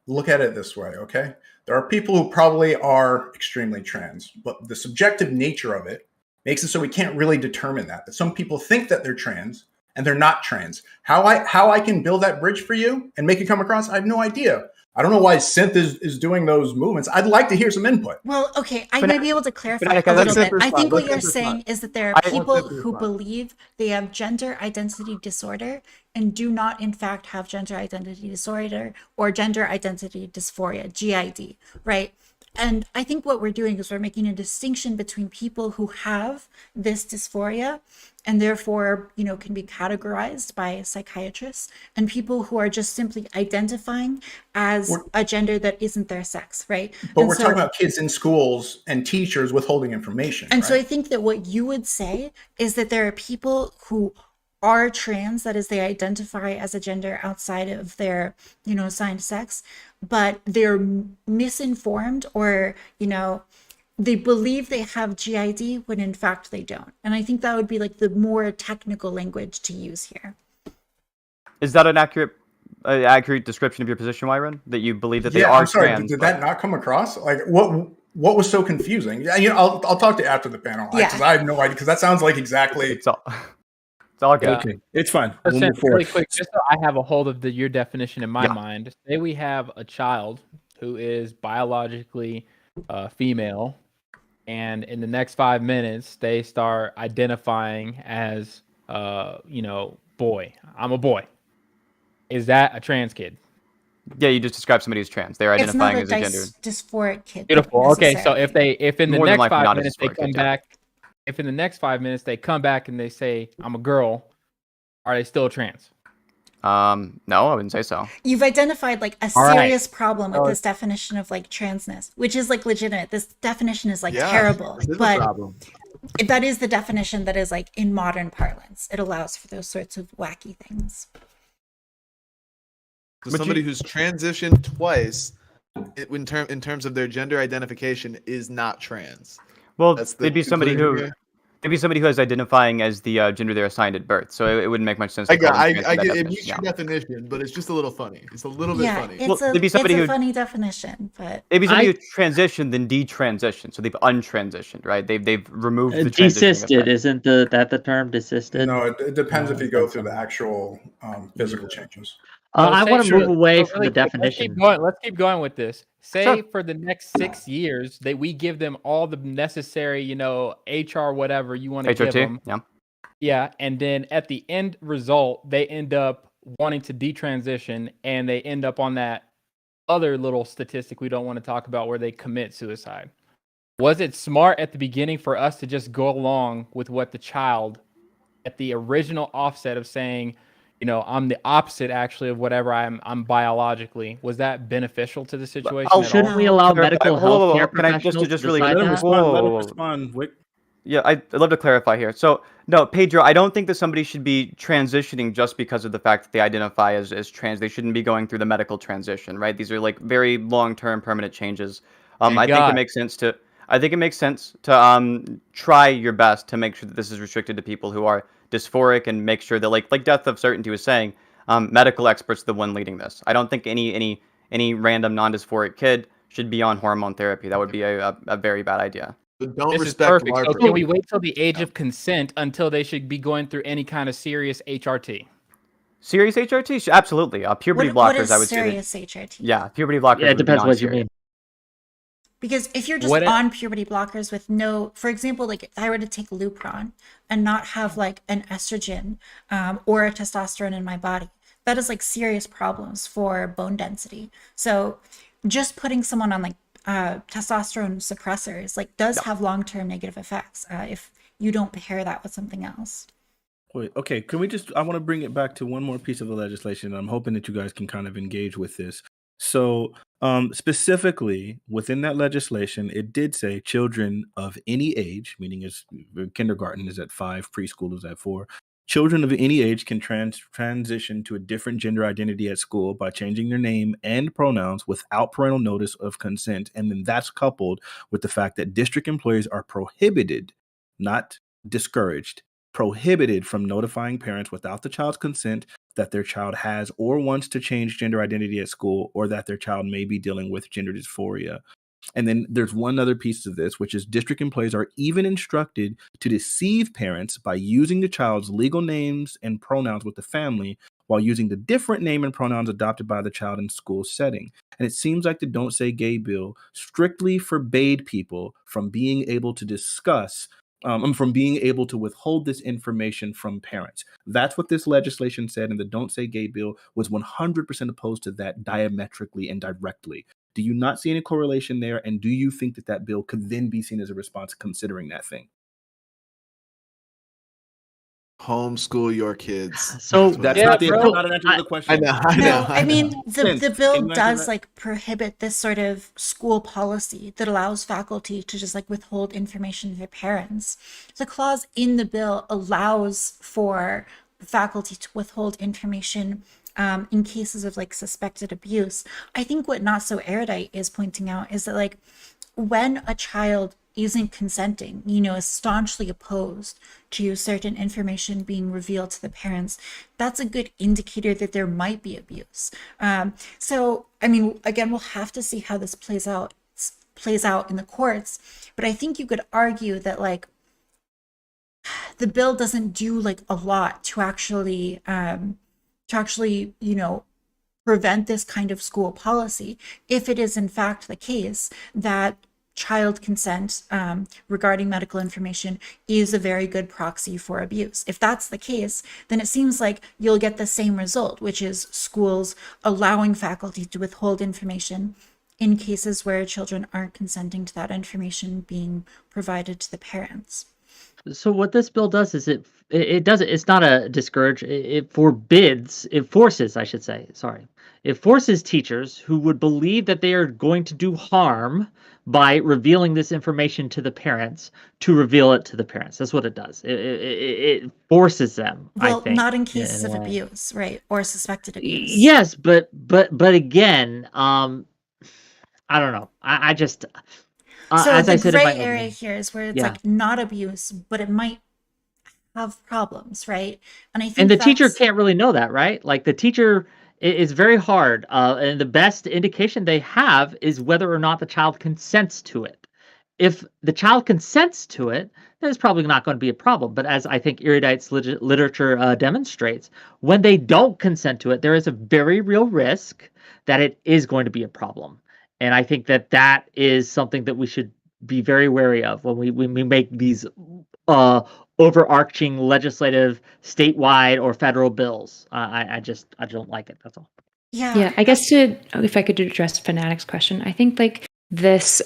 look at it this way, okay? There are people who probably are extremely trans, but the subjective nature of it makes it so we can't really determine that. That some people think that they're trans and they're not trans. How I can build that bridge for you and make it come across, I have no idea. I don't know why Synth is doing those movements. I'd like to hear some input. well, okay, I But may be able to clarify I- a little let's bit. simply I think what respond. you're Let's saying is that there are I- people let's who believe they have gender identity disorder and do not, in fact, have gender identity disorder or gender identity dysphoria, GID, right? And I think what we're doing is we're making a distinction between people who have this dysphoria and therefore, can be categorized by psychiatrists, and people who are just simply identifying as a gender that isn't their sex, right? But And we're so- talking about kids in schools and teachers withholding information. And so I right? think that what you would say is that there are people who are trans, that is, they identify as a gender outside of their, assigned sex, but they're misinformed or, they believe they have GID when in fact they don't. And I think that would be like the more technical language to use here. Is that an accurate description of your position, Wyron? That you believe that they Yeah, are I'm sorry. trans? Did that not come across? Like what was so confusing? Yeah, I'll talk to you after the panel because Yeah. I have no idea. Because that sounds like exactly. It's all good. Okay, it's fine. We'll Percent, move forward. really quick, just so I have a hold of your definition in my Yeah. mind. Say we have a child who is biologically female, and in the next 5 minutes they start identifying as, boy. I'm a boy. Is that a trans kid? Yeah, you just described somebody who's trans. They're It's not identifying a as a gender. dysphoric kid. Beautiful. Okay, so necessarily. if in the More than next likely 5 not a minutes they dysphoric come kid, yeah. back, if in the next 5 minutes they come back and they say I'm a girl, are they still trans? No, I wouldn't say so. You've identified like a All right. serious problem with this definition of like transness, which is like legitimate. This definition is like terrible, this is a but problem. that is the definition that is like in modern parlance. It allows for those sorts of wacky things. So somebody who's transitioned twice, in terms of their gender identification, is not trans. Well, That's the they'd be somebody conclusion who here? is identifying as the gender they're assigned at birth. So it wouldn't make much sense. To I call them get trans in that it definition, meets your yeah. definition, but it's just a little funny. It's a little bit Yeah, funny. it's Well, there'd be somebody a who- funny definition, but It'd be somebody who transitioned then detransitioned, so they've untransitioned, right? They've removed the transitioning Desisted, effect. isn't the term desisted? No, it depends if you go through the actual physical changes. I want to Say- move away so from really the quick, definition. Let's keep going with this. Say Sure. for the next 6 years that we give them all the necessary, HR, whatever you want to give HRT, them. yeah. Yeah, and then at the end result, they end up wanting to detransition, and they end up on that other little statistic we don't want to talk about where they commit suicide. Was it smart at the beginning for us to just go along with what the child at the original offset of saying, I'm the opposite actually of whatever I'm biologically? Was that beneficial to the situation? Oh, at all? Shouldn't we allow Clarify. medical Whoa, whoa, whoa, health care can I just- professionals just to really- decide Let him that? respond. Let him Whoa. respond. Wick. Yeah, I'd love to clarify here. So, no, Pedro, I don't think that somebody should be transitioning just because of the fact that they identify as trans. They shouldn't be going through the medical transition, right? These are like very long-term permanent changes. I Thank think God. it makes sense to I think it makes sense to try your best to make sure that this is restricted to people who are dysphoric, and make sure that like Death of Certainty was saying, medical experts are the one leading this. I don't think any random non-dysphoric kid should be on hormone therapy. That would be a very bad idea. But don't This is respect perfect. our So can we wait till the age of consent until they should be going through any kind of serious HRT? Serious HRT? Absolutely. Puberty What blockers, is I would say. serious HRT? Yeah, puberty blockers. Yeah, it would be depends what you non-serious. mean. Because if you're just What- on puberty blockers with no, for example, like if I were to take Lupron and not have like an estrogen or a testosterone in my body, that is like serious problems for bone density. So just putting someone on like testosterone suppressors like does have long-term negative effects if you don't pair that with something else. Wait, okay, can we just, I want to bring it back to one more piece of the legislation. I'm hoping that you guys can kind of engage with this. So, specifically within that legislation, it did say children of any age, meaning is kindergarten is at 5, preschool is at 4. Children of any age can transition to a different gender identity at school by changing their name and pronouns without parental notice of consent. And then that's coupled with the fact that district employees are prohibited, not discouraged, prohibited from notifying parents without the child's consent that their child has or wants to change gender identity at school, or that their child may be dealing with gender dysphoria. And then there's one other piece of this, which is district employees are even instructed to deceive parents by using the child's legal names and pronouns with the family while using the different name and pronouns adopted by the child in school setting. And it seems like the Don't Say Gay bill strictly forbade people from being able to discuss from being able to withhold this information from parents. That's what this legislation said, and the Don't Say Gay bill was 100% opposed to that diametrically and directly. Do you not see any correlation there? And do you think that that bill could then be seen as a response considering that thing? homeschool your kids. So That's Yeah, not, bro. not an answer to the question. I know. I know. No, I mean the Vince, bill can you answer does that? like prohibit this sort of school policy that allows faculty to just like withhold information to their parents. The clause in the bill allows for faculty to withhold information in cases of like suspected abuse. I think what Not So Erudite is pointing out is that like when a child isn't consenting, is staunchly opposed to certain information being revealed to the parents, that's a good indicator that there might be abuse. So, I mean, again, we'll have to see how this plays out in the courts. But I think you could argue that like the bill doesn't do like a lot to actually prevent this kind of school policy if it is in fact the case that child consent regarding medical information is a very good proxy for abuse. If that's the case, then it seems like you'll get the same result, which is schools allowing faculty to withhold information in cases where children aren't consenting to that information being provided to the parents. So what this bill does is it's not a discourage, it forces, I should say, sorry. It forces teachers who would believe that they are going to do harm by revealing this information to the parents to reveal it to the parents. That's what it does. It forces them, Well, I think. not in cases in of a way. abuse, right? Or suspected abuse. Yes, but again, I don't know. I just So as the I said in my gray area opening, here is where it's yeah. like not abuse, but it might have problems, right? And I think And the teacher that's- can't really know that, right? Like the teacher is very hard. And the best indication they have is whether or not the child consents to it. If the child consents to it, then it's probably not going to be a problem. But as I think Erudite's literature demonstrates, when they don't consent to it, there is a very real risk that it is going to be a problem. And I think that that is something that we should be very wary of when we make these overarching legislative, statewide, or federal bills. I don't like it. That's all. Yeah. I guess if I could address Fanatic's question, I think like this,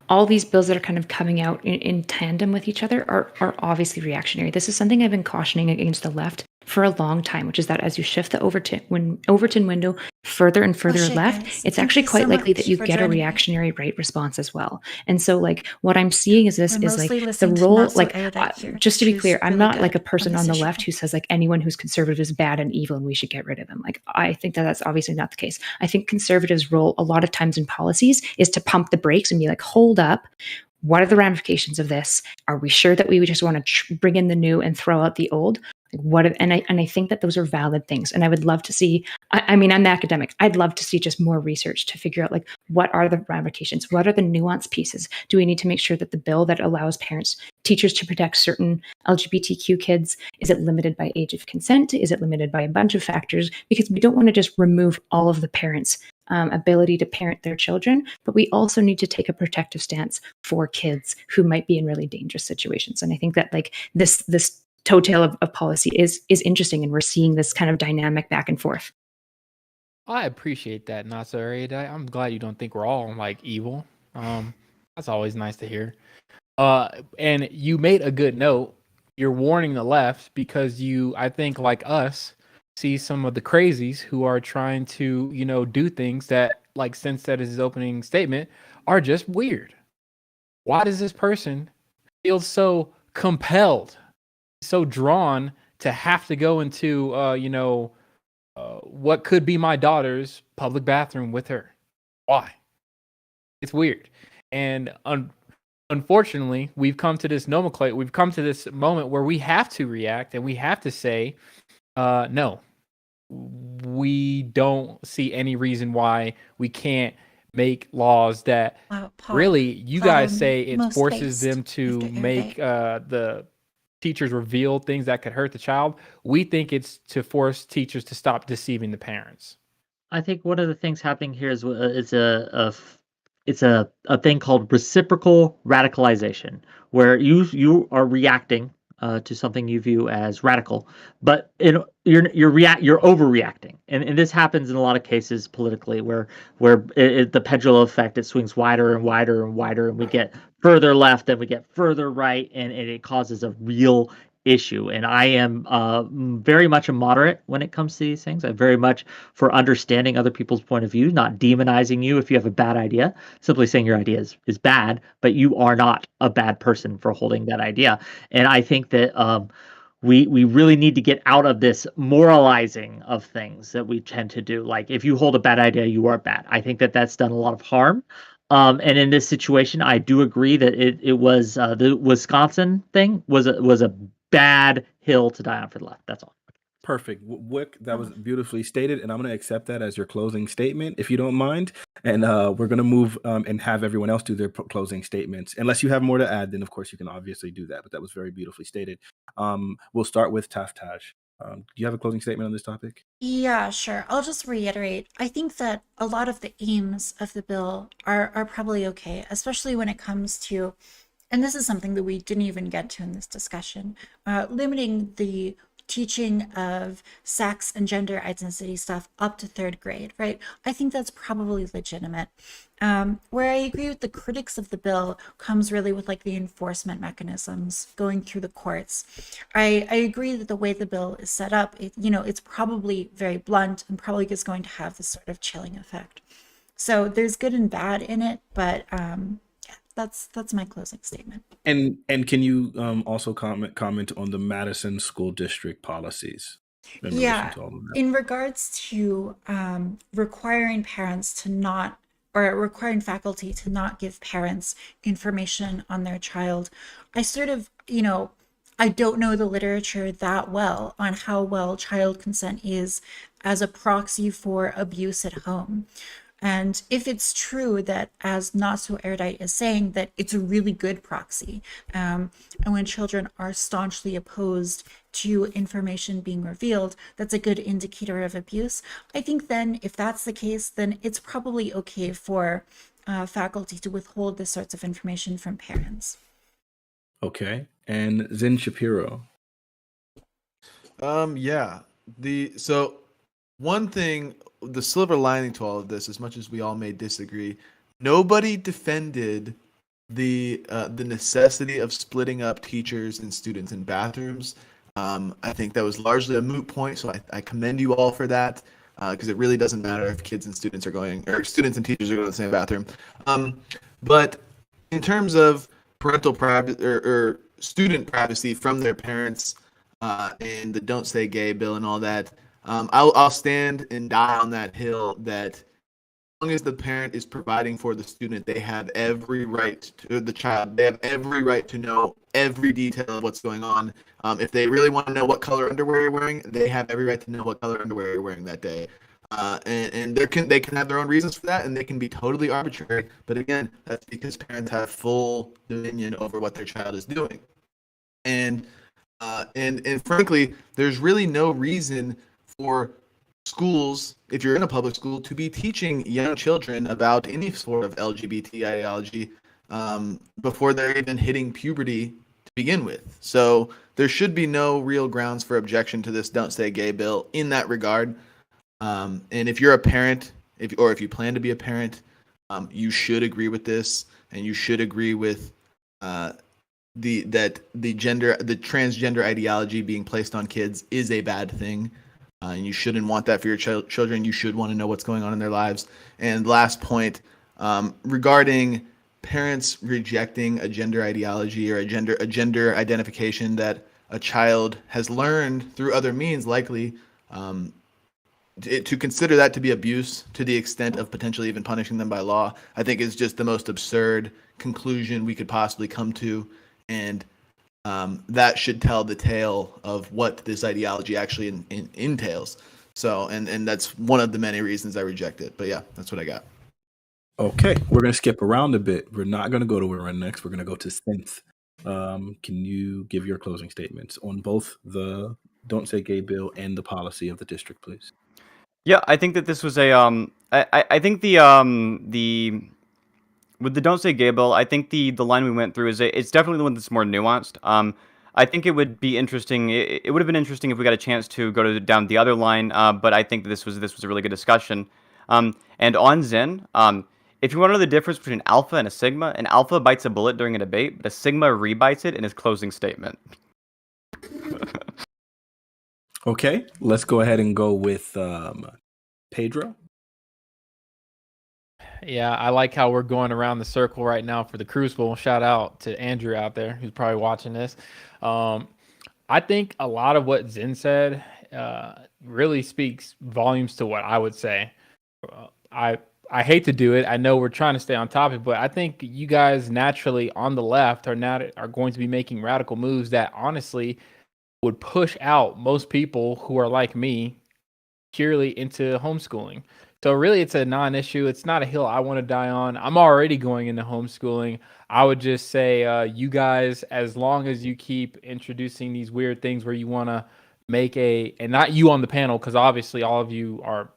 all these bills that are kind of coming out in tandem with each other are obviously reactionary. This is something I've been cautioning against the left for a long time, which is that as you shift the Overton window further and further shit, left, guys. it's Thank actually you quite so likely much that you for get a joining me. reactionary right response as well. And so like what I'm seeing is this We're is like mostly the listening to role, Not So like Erudite here, just to be who's clear, I'm really not like a good person on on this the left issue. who says like anyone who's conservative is bad and evil and we should get rid of them. Like I think that that's obviously not the case. I think conservatives' role a lot of times in policies is to pump the brakes and be like, hold up. what are the ramifications of this? Are we sure that we just want to bring in the new and throw out the old? And I think that those are valid things. And I would love to see, I mean, I'm the academic. I'd love to see just more research to figure out, like, what are the ramifications? What are the nuanced pieces? Do we need to make sure that the bill that allows teachers to protect certain LGBTQ kids, is it limited by age of consent? Is it limited by a bunch of factors? Because we don't want to just remove all of the parents' ability to parent their children, but we also need to take a protective stance for kids who might be in really dangerous situations. And I think that, like, this toetail of policy is interesting, and we're seeing this kind of dynamic back and forth. I appreciate that, Nasser. I'm glad you don't think we're all like evil. That's always nice to hear. And you made a good note. You're warning the left because you, I think, like us, see some of the crazies who are trying to, do things that, like Sin said in his opening statement, are just weird. Why does this person feel so compelled, so drawn to have to go into, what could be my daughter's public bathroom with her? Why? It's weird. And unfortunately, we've come to this nomenclature. We've come to this moment where we have to react and we have to say, no, we don't see any reason why we can't make laws that really, you guys say it forces them to make the teachers reveal things that could hurt the child. We think it's to force teachers to stop deceiving the parents. I think one of the things happening here is it's a thing called reciprocal radicalization, where you are reacting to something you view as radical, but you're overreacting, and this happens in a lot of cases politically, where the pendulum effect, it swings wider and wider and wider, and we get further left and we get further right, and it causes a real issue. And I am very much a moderate when it comes to these things. I'm very much for understanding other people's point of view, not demonizing you if you have a bad idea, simply saying your idea is bad, but you are not a bad person for holding that idea. And I think that we really need to get out of this moralizing of things that we tend to do. Like, if you hold a bad idea, you are bad. I think that that's done a lot of harm. And in this situation, I do agree that it was the Wisconsin thing was a bad hill to die on for the left. That's all. Perfect. Wick, that was beautifully stated, and I'm going to accept that as your closing statement, if you don't mind. And we're going to move and have everyone else do their closing statements. Unless you have more to add, then of course you can obviously do that, but that was very beautifully stated. We'll start with Taftaj. Do you have a closing statement on this topic? Yeah, sure. I'll just reiterate. I think that a lot of the aims of the bill are probably okay, especially when it comes to, and this is something that we didn't even get to in this discussion, limiting the teaching of sex and gender identity stuff up to 3rd grade, right? I think that's probably legitimate. Where I agree with the critics of the bill comes really with, like, the enforcement mechanisms going through the courts. I agree that the way the bill is set up, it's probably very blunt and probably is going to have this sort of chilling effect. So there's good and bad in it, but yeah, that's my closing statement. And can you also comment on the Madison School District policies in relation to all of that? In regards to requiring parents to not, or requiring faculty to not give parents information on their child, I sort of, I don't know the literature that well on how well child consent is as a proxy for abuse at home. And if it's true that, as Not So Erudite is saying, that it's a really good proxy, and when children are staunchly opposed to information being revealed, that's a good indicator of abuse. I think then, if that's the case, then it's probably okay for faculty to withhold this sorts of information from parents. Okay. And Zen Shapiro. Yeah. So one thing, the silver lining to all of this, as much as we all may disagree, nobody defended the necessity of splitting up teachers and students in bathrooms. I think that was largely a moot point, so I commend you all for that, because it really doesn't matter if kids and students are going, or students and teachers are going to the same bathroom. But in terms of parental privacy or student privacy from their parents, and the Don't Say Gay bill and all that, I'll stand and die on that hill that long as the parent is providing for the student, they have every right to the child. They have every right to know every detail of what's going on. If they really want to know what color underwear you're wearing, they have every right to know what color underwear you're wearing that day. And they can have their own reasons for that, and they can be totally arbitrary. But again, that's because parents have full dominion over what their child is doing. And frankly, there's really no reason for schools, if you're in a public school, to be teaching young children about any sort of LGBT ideology before they're even hitting puberty to begin with. So there should be no real grounds for objection to this "Don't Say Gay" bill in that regard. And if you're a parent, if you plan to be a parent, you should agree with this, and you should agree with the transgender ideology being placed on kids is a bad thing, and you shouldn't want that for your children. You should want to know what's going on in their lives. And last point, regarding parents rejecting a gender ideology or a gender identification that a child has learned through other means, likely, to consider that to be abuse to the extent of potentially even punishing them by law, I think is just the most absurd conclusion we could possibly come to. And that should tell the tale of what this ideology actually entails. So, and that's one of the many reasons I reject it. But yeah, that's what I got. Okay, we're going to skip around a bit. We're not going to go to Warren next. We're going to go to Synth. Can you give your closing statements on both the "Don't Say Gay" bill and the policy of the district, please? Yeah, I think that this was a I think the with the "Don't Say Gay" bill, I think the line we went through it's definitely the one that's more nuanced. I think it would be interesting. It would have been interesting if we got a chance to go down the other line. But I think that this was a really good discussion. And on Zen, if you want to know the difference between an alpha and a sigma, an alpha bites a bullet during a debate, but a sigma rebites it in his closing statement. Okay, let's go ahead and go with Pedro. Yeah, I like how we're going around the circle right now for the Crucible. Shout out to Andrew out there who's probably watching this. I think a lot of what Zen said really speaks volumes to what I would say. I hate to do it. I know we're trying to stay on topic, but I think you guys naturally on the left are going to be making radical moves that honestly would push out most people who are like me purely into homeschooling. So really it's a non-issue. It's not a hill I want to die on. I'm already going into homeschooling. I would just say you guys, as long as you keep introducing these weird things where you want to make and not you on the panel, because obviously all of you are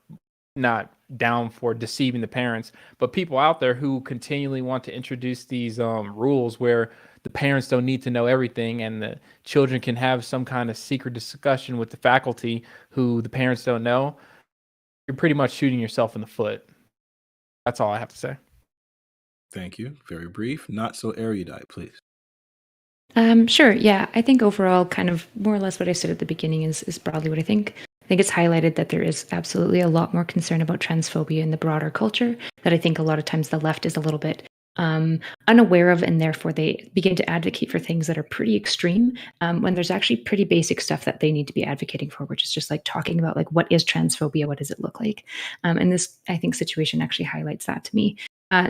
not down for deceiving the parents, but people out there who continually want to introduce these rules where the parents don't need to know everything and the children can have some kind of secret discussion with the faculty who the parents don't know, you're pretty much shooting yourself in the foot. That's all I have to say. Thank you. Very brief. Not so erudite, please. Sure. Yeah, I think overall, kind of more or less what I said at the beginning is broadly what I think. I think it's highlighted that there is absolutely a lot more concern about transphobia in the broader culture that I think a lot of times the left is a little bit unaware of, and therefore they begin to advocate for things that are pretty extreme when there's actually pretty basic stuff that they need to be advocating for, which is just like talking about like what is transphobia, what does it look like, and this I think situation actually highlights that to me.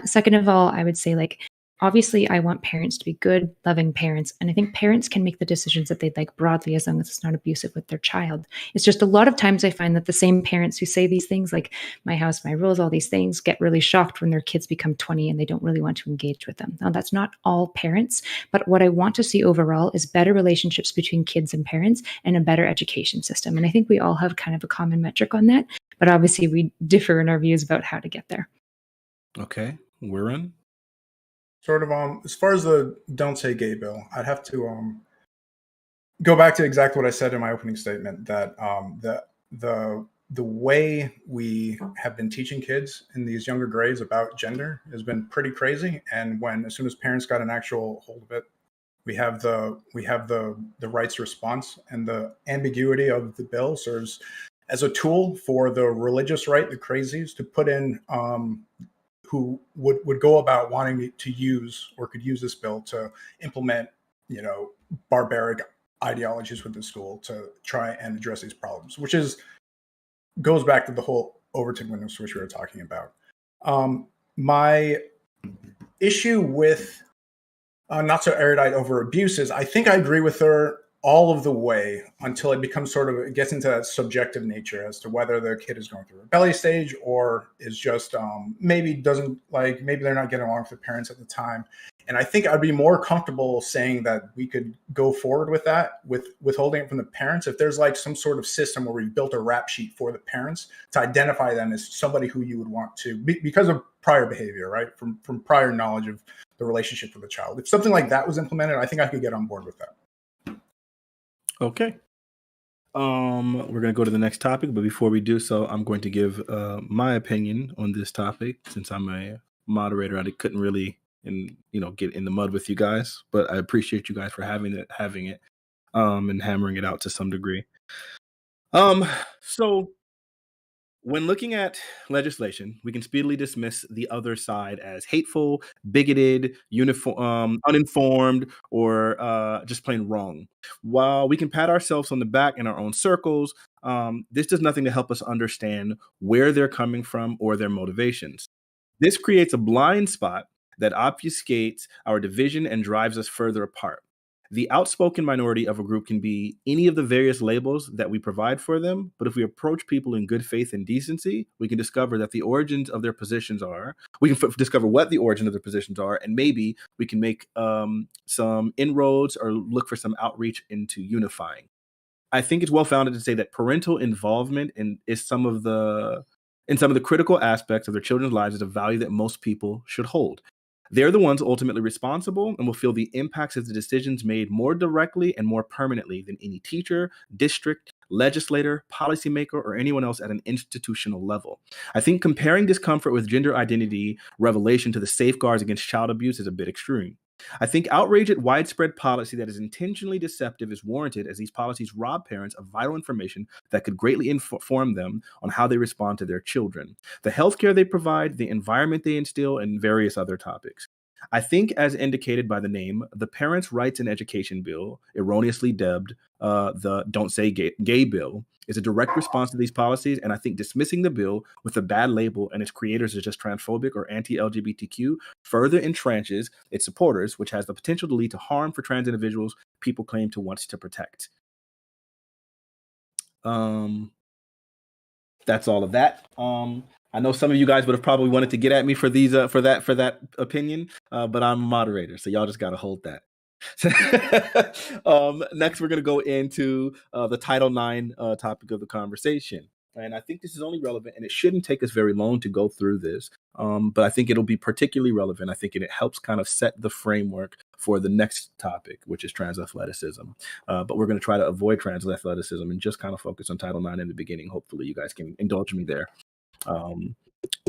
Second of all, I would say like obviously I want parents to be good, loving parents, and I think parents can make the decisions that they'd like broadly as long as it's not abusive with their child. It's just a lot of times I find that the same parents who say these things like my house, my rules, all these things get really shocked when their kids become 20 and they don't really want to engage with them. Now that's not all parents, but what I want to see overall is better relationships between kids and parents and a better education system. And I think we all have kind of a common metric on that, but obviously we differ in our views about how to get there. Okay, we're in. Sort of as far as the "Don't Say Gay" bill, I'd have to go back to exactly what I said in my opening statement, that the way we have been teaching kids in these younger grades about gender has been pretty crazy. And as soon as parents got an actual hold of it, we have the rights response, and the ambiguity of the bill serves as a tool for the religious right, the crazies, to put in who would go about wanting to use or could use this bill to implement, barbaric ideologies with the school to try and address these problems, which goes back to the whole Overton window switch we were talking about. My issue with not so erudite over abuse is I think I agree with her all of the way until it becomes it gets into that subjective nature as to whether the kid is going through a belly stage or is just maybe they're not getting along with the parents at the time. And I think I'd be more comfortable saying that we could go forward with that, with withholding it from the parents, if there's like some sort of system where we built a rap sheet for the parents to identify them as somebody who you would want to, because of prior behavior, right? From prior knowledge of the relationship with the child. If something like that was implemented, I think I could get on board with that. Okay. We're going to go to the next topic, but before we do so, I'm going to give my opinion on this topic. Since I'm a moderator, I couldn't really get in the mud with you guys, but I appreciate you guys for having it and hammering it out to some degree. So when looking at legislation, we can speedily dismiss the other side as hateful, bigoted, uninformed, or just plain wrong. While we can pat ourselves on the back in our own circles, this does nothing to help us understand where they're coming from or their motivations. This creates a blind spot that obfuscates our division and drives us further apart. The outspoken minority of a group can be any of the various labels that we provide for them, but if we approach people in good faith and decency, we can discover that the origins of their positions are, we can discover what the origin of their positions are, and maybe we can make some inroads or look for some outreach into unifying. I think it's well-founded to say that parental involvement in some of the critical aspects of their children's lives is a value that most people should hold. They're the ones ultimately responsible and will feel the impacts of the decisions made more directly and more permanently than any teacher, district, legislator, policymaker, or anyone else at an institutional level. I think comparing discomfort with gender identity revelation to the safeguards against child abuse is a bit extreme. I think outrage at widespread policy that is intentionally deceptive is warranted, as these policies rob parents of vital information that could greatly inform them on how they respond to their children, the healthcare they provide, the environment they instill, and various other topics. I think, as indicated by the name, the Parents' Rights and Education Bill, erroneously dubbed the Don't Say Gay Bill, is a direct response to these policies, and I think dismissing the bill with a bad label and its creators as just transphobic or anti-LGBTQ further entrenches its supporters, which has the potential to lead to harm for trans individuals people claim to want to protect. That's all of that. I know some of you guys would have probably wanted to get at me for these for that opinion, but I'm a moderator, so y'all just gotta hold that. Next, we're going to go into the Title IX topic of the conversation. And I think this is only relevant, and it shouldn't take us very long to go through this, but I think it'll be particularly relevant. I think it helps kind of set the framework for the next topic, which is trans athleticism. But we're going to try to avoid trans athleticism and just kind of focus on Title IX in the beginning. Hopefully, you guys can indulge me there.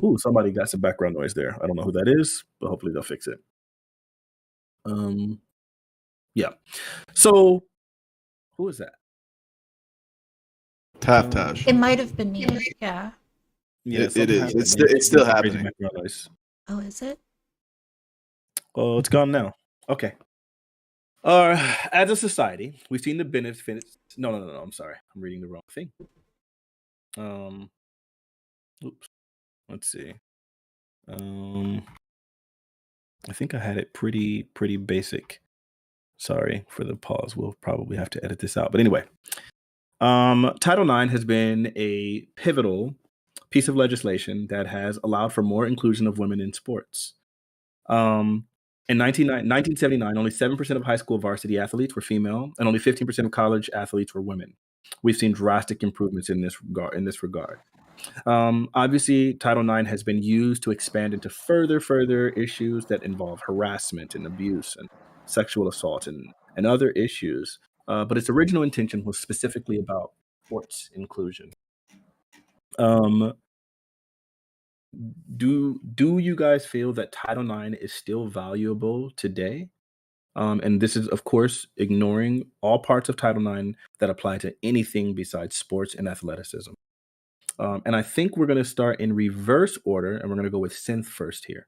Ooh, somebody got some background noise there. I don't know who that is, but hopefully they'll fix it. Yeah. So, who is that? Taftash. It might have been me. Yeah. Yeah, it is. It's still happening. Oh, is it? Oh, it's gone now. Okay. As a society, we've seen the benefits. No. I'm sorry. I'm reading the wrong thing. Oops. Let's see. I think I had it pretty basic. Sorry for the pause. We'll probably have to edit this out. But anyway, Title IX has been a pivotal piece of legislation that has allowed for more inclusion of women in sports. In 1979, only 7% of high school varsity athletes were female, and only 15% of college athletes were women. We've seen drastic improvements in this regard. Obviously, Title IX has been used to expand into further issues that involve harassment and abuse and sexual assault and other issues. But its original intention was specifically about sports inclusion. Do you guys feel that Title IX is still valuable today? And this is, of course, ignoring all parts of Title IX that apply to anything besides sports and athleticism. And I think we're going to start in reverse order, and we're going to go with Synth first here.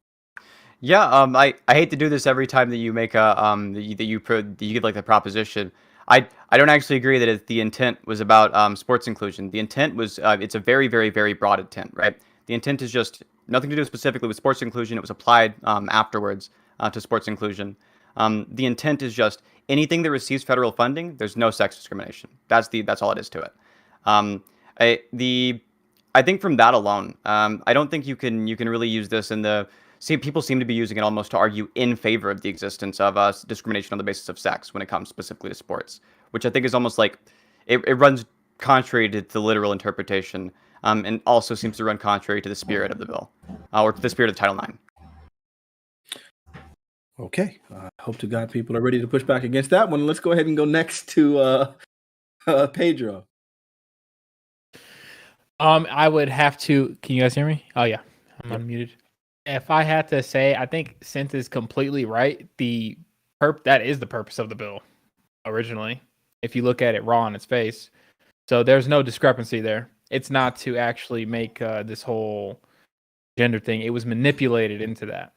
Yeah, I hate to do this every time that you make a that you get like the proposition. I don't actually agree that the intent was about sports inclusion. The intent was it's a very broad intent, right? The intent is just nothing to do specifically with sports inclusion. It was applied afterwards to sports inclusion. The intent is just anything that receives federal funding, there's no sex discrimination. That's all it is to it. I think from that alone, I don't think you can really use this in the. See, people seem to be using it almost to argue in favor of the existence of discrimination on the basis of sex when it comes specifically to sports, which I think is almost like it runs contrary to the literal interpretation, and also seems to run contrary to the spirit of the bill, or to the spirit of Title IX. Okay, hope to God people are ready to push back against that one. Let's go ahead and go next to Pedro. I would have to. Can you guys hear me? Oh yeah, I'm unmuted. If I had to say, I think Synth is completely right. That is the purpose of the bill originally. If you look at it raw on its face, so there's no discrepancy there. It's not to actually make this whole gender thing. It was manipulated into that.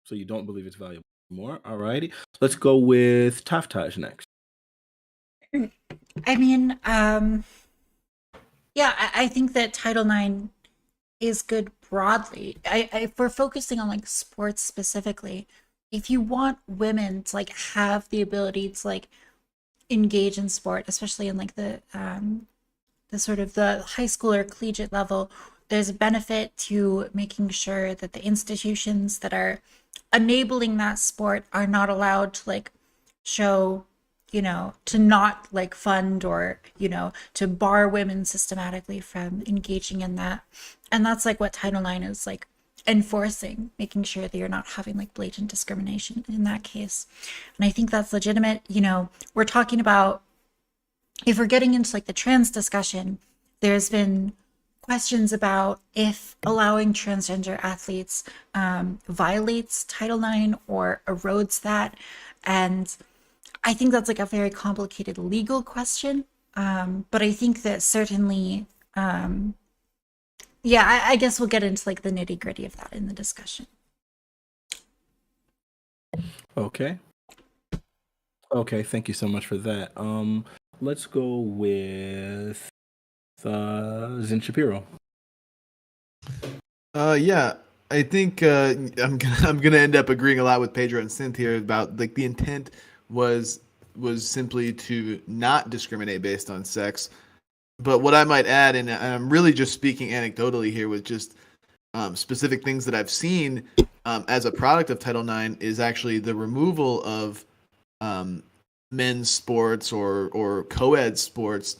So you don't believe it's valuable anymore. All righty. Let's go with Taftaj next. I mean, yeah, I think that Title IX is good broadly. If we're focusing on like sports specifically, if you want women to like have the ability to like engage in sport, especially in like the sort of the high school or collegiate level, there's a benefit to making sure that the institutions that are enabling that sport are not allowed to like show, to not like fund or, to bar women systematically from engaging in that. And that's like what Title IX is like enforcing, making sure that you're not having like blatant discrimination in that case. And I think that's legitimate. We're talking about, if we're getting into like the trans discussion, there's been questions about if allowing transgender athletes violates Title IX or erodes that. And I think that's like a very complicated legal question. But I think that certainly, I guess we'll get into like the nitty gritty of that in the discussion. Okay, thank you so much for that. Let's go with Zin Shapiro. Yeah, I think I'm gonna end up agreeing a lot with Pedro and Synth here about like the intent was simply to not discriminate based on sex. But what I might add, and I'm really just speaking anecdotally here with just specific things that I've seen as a product of Title IX, is actually the removal of men's sports or co-ed sports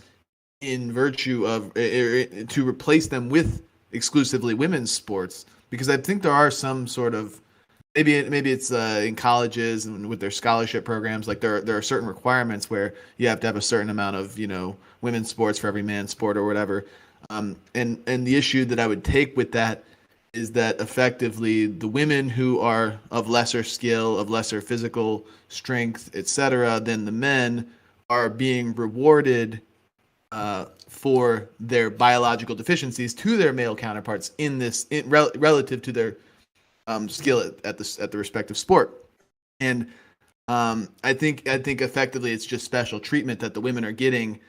in virtue of to replace them with exclusively women's sports, because I think there are some sort of maybe it's in colleges and with their scholarship programs, like there are certain requirements where you have to have a certain amount of women's sports for every man's sport or whatever, and the issue that I would take with that is that effectively the women who are of lesser skill, of lesser physical strength, etc., than the men are being rewarded for their biological deficiencies to their male counterparts relative to their skill at the respective sport. And I think effectively it's just special treatment that the women are getting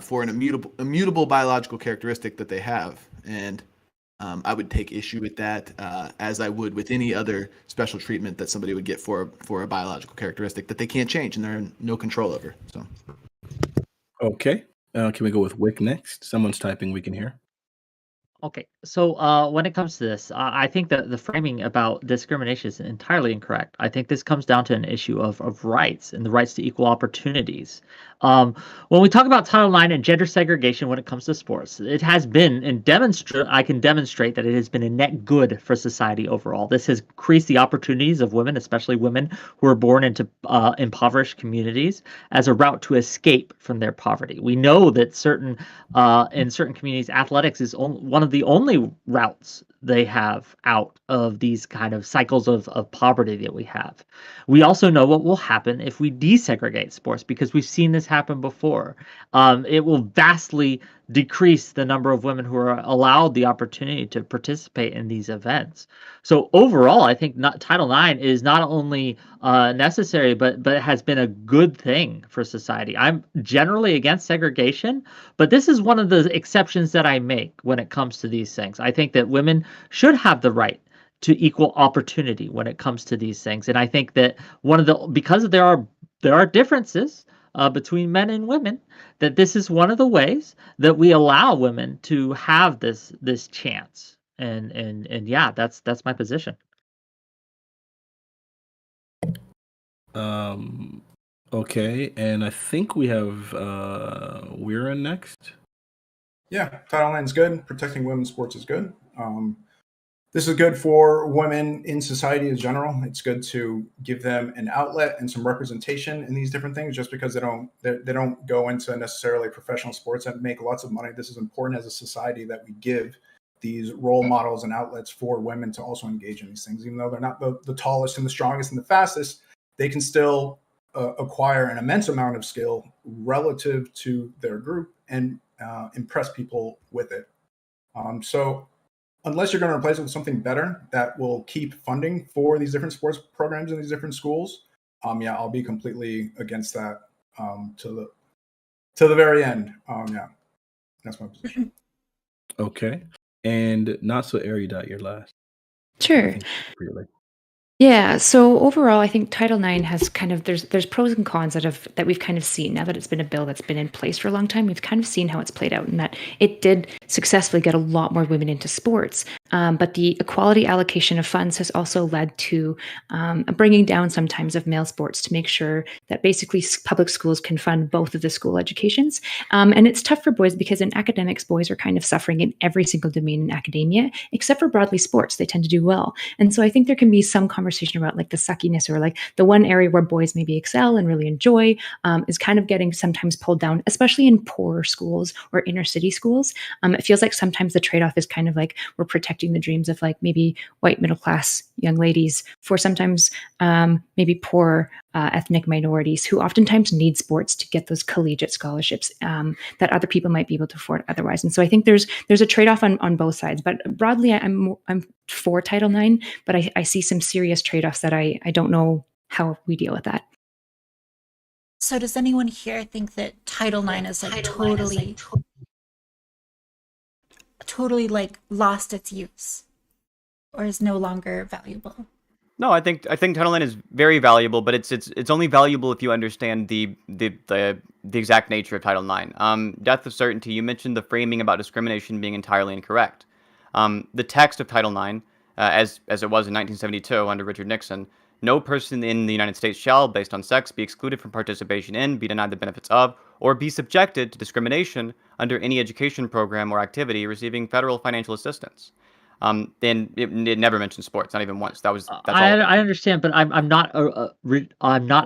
for an immutable biological characteristic that they have. And I would take issue with that, as I would with any other special treatment that somebody would get for a biological characteristic that they can't change and they're in no control over. So, okay, can we go with Wick next? Someone's typing. We can hear. Okay, so when it comes to this, I think that the framing about discrimination is entirely incorrect. I think this comes down to an issue of rights and the rights to equal opportunities. When we talk about Title IX and gender segregation when it comes to sports, it has been, and I can demonstrate that it has been a net good for society overall. This has increased the opportunities of women, especially women who are born into impoverished communities, as a route to escape from their poverty. We know that in certain communities, athletics is one of the only routes they have out of these kind of cycles of poverty that we have. We also know what will happen if we desegregate sports, because we've seen this happen before. It will vastly decrease the number of women who are allowed the opportunity to participate in these events. So overall, I think Title IX is not only necessary, but it has been a good thing for society. I'm generally against segregation, but this is one of the exceptions that I make when it comes to these things. I think that women should have the right to equal opportunity when it comes to these things, and I think that because there are differences between men and women, that this is one of the ways that we allow women to have this chance. And yeah, that's my position. Okay, and I think we have Weira next. Yeah, Title IX is good. Protecting women's sports is good. This is good for women in society in general. It's good to give them an outlet and some representation in these different things. Just because they don't go into necessarily professional sports and make lots of money, this is important as a society that we give these role models and outlets for women to also engage in these things. Even though they're not the tallest and the strongest and the fastest, they can still acquire an immense amount of skill relative to their group and impress people with it. So unless you're going to replace it with something better that will keep funding for these different sports programs in these different schools, yeah, I'll be completely against that to the very end. Yeah, that's my position. Okay, and not so airy dot, your last. Sure. Really. Yeah. So overall, I think Title IX has kind of there's pros and cons that we've kind of seen now that it's been a bill that's been in place for a long time. We've kind of seen how it's played out, and that it did successfully get a lot more women into sports. But the equality allocation of funds has also led to a bringing down sometimes of male sports to make sure that basically public schools can fund both of the school educations. And it's tough for boys because in academics, boys are kind of suffering in every single domain in academia, except for broadly sports. They tend to do well. And so I think there can be some conversation about like the suckiness or like the one area where boys maybe excel and really enjoy is kind of getting sometimes pulled down, especially in poorer schools or inner city schools. It feels like sometimes the trade-off is kind of like we're protecting the dreams of like maybe white middle class young ladies for sometimes maybe poor ethnic minorities who oftentimes need sports to get those collegiate scholarships that other people might be able to afford otherwise. And so I think there's a trade-off on both sides. But broadly, I'm for Title IX, but I see some serious trade-offs that I don't know how we deal with that. So does anyone here think that Title IX is like totally like lost its use or is no longer valuable? No, I think Title IX is very valuable, but it's only valuable if you understand the exact nature of Title IX. Death of certainty. You mentioned the framing about discrimination being entirely incorrect. The text of Title IX, as it was in 1972 under Richard Nixon, no person in the United States shall, based on sex, be excluded from participation in, be denied the benefits of, or be subjected to discrimination under any education program or activity receiving federal financial assistance. And it never mentioned sports, not even once. That's all. I understand, but I'm not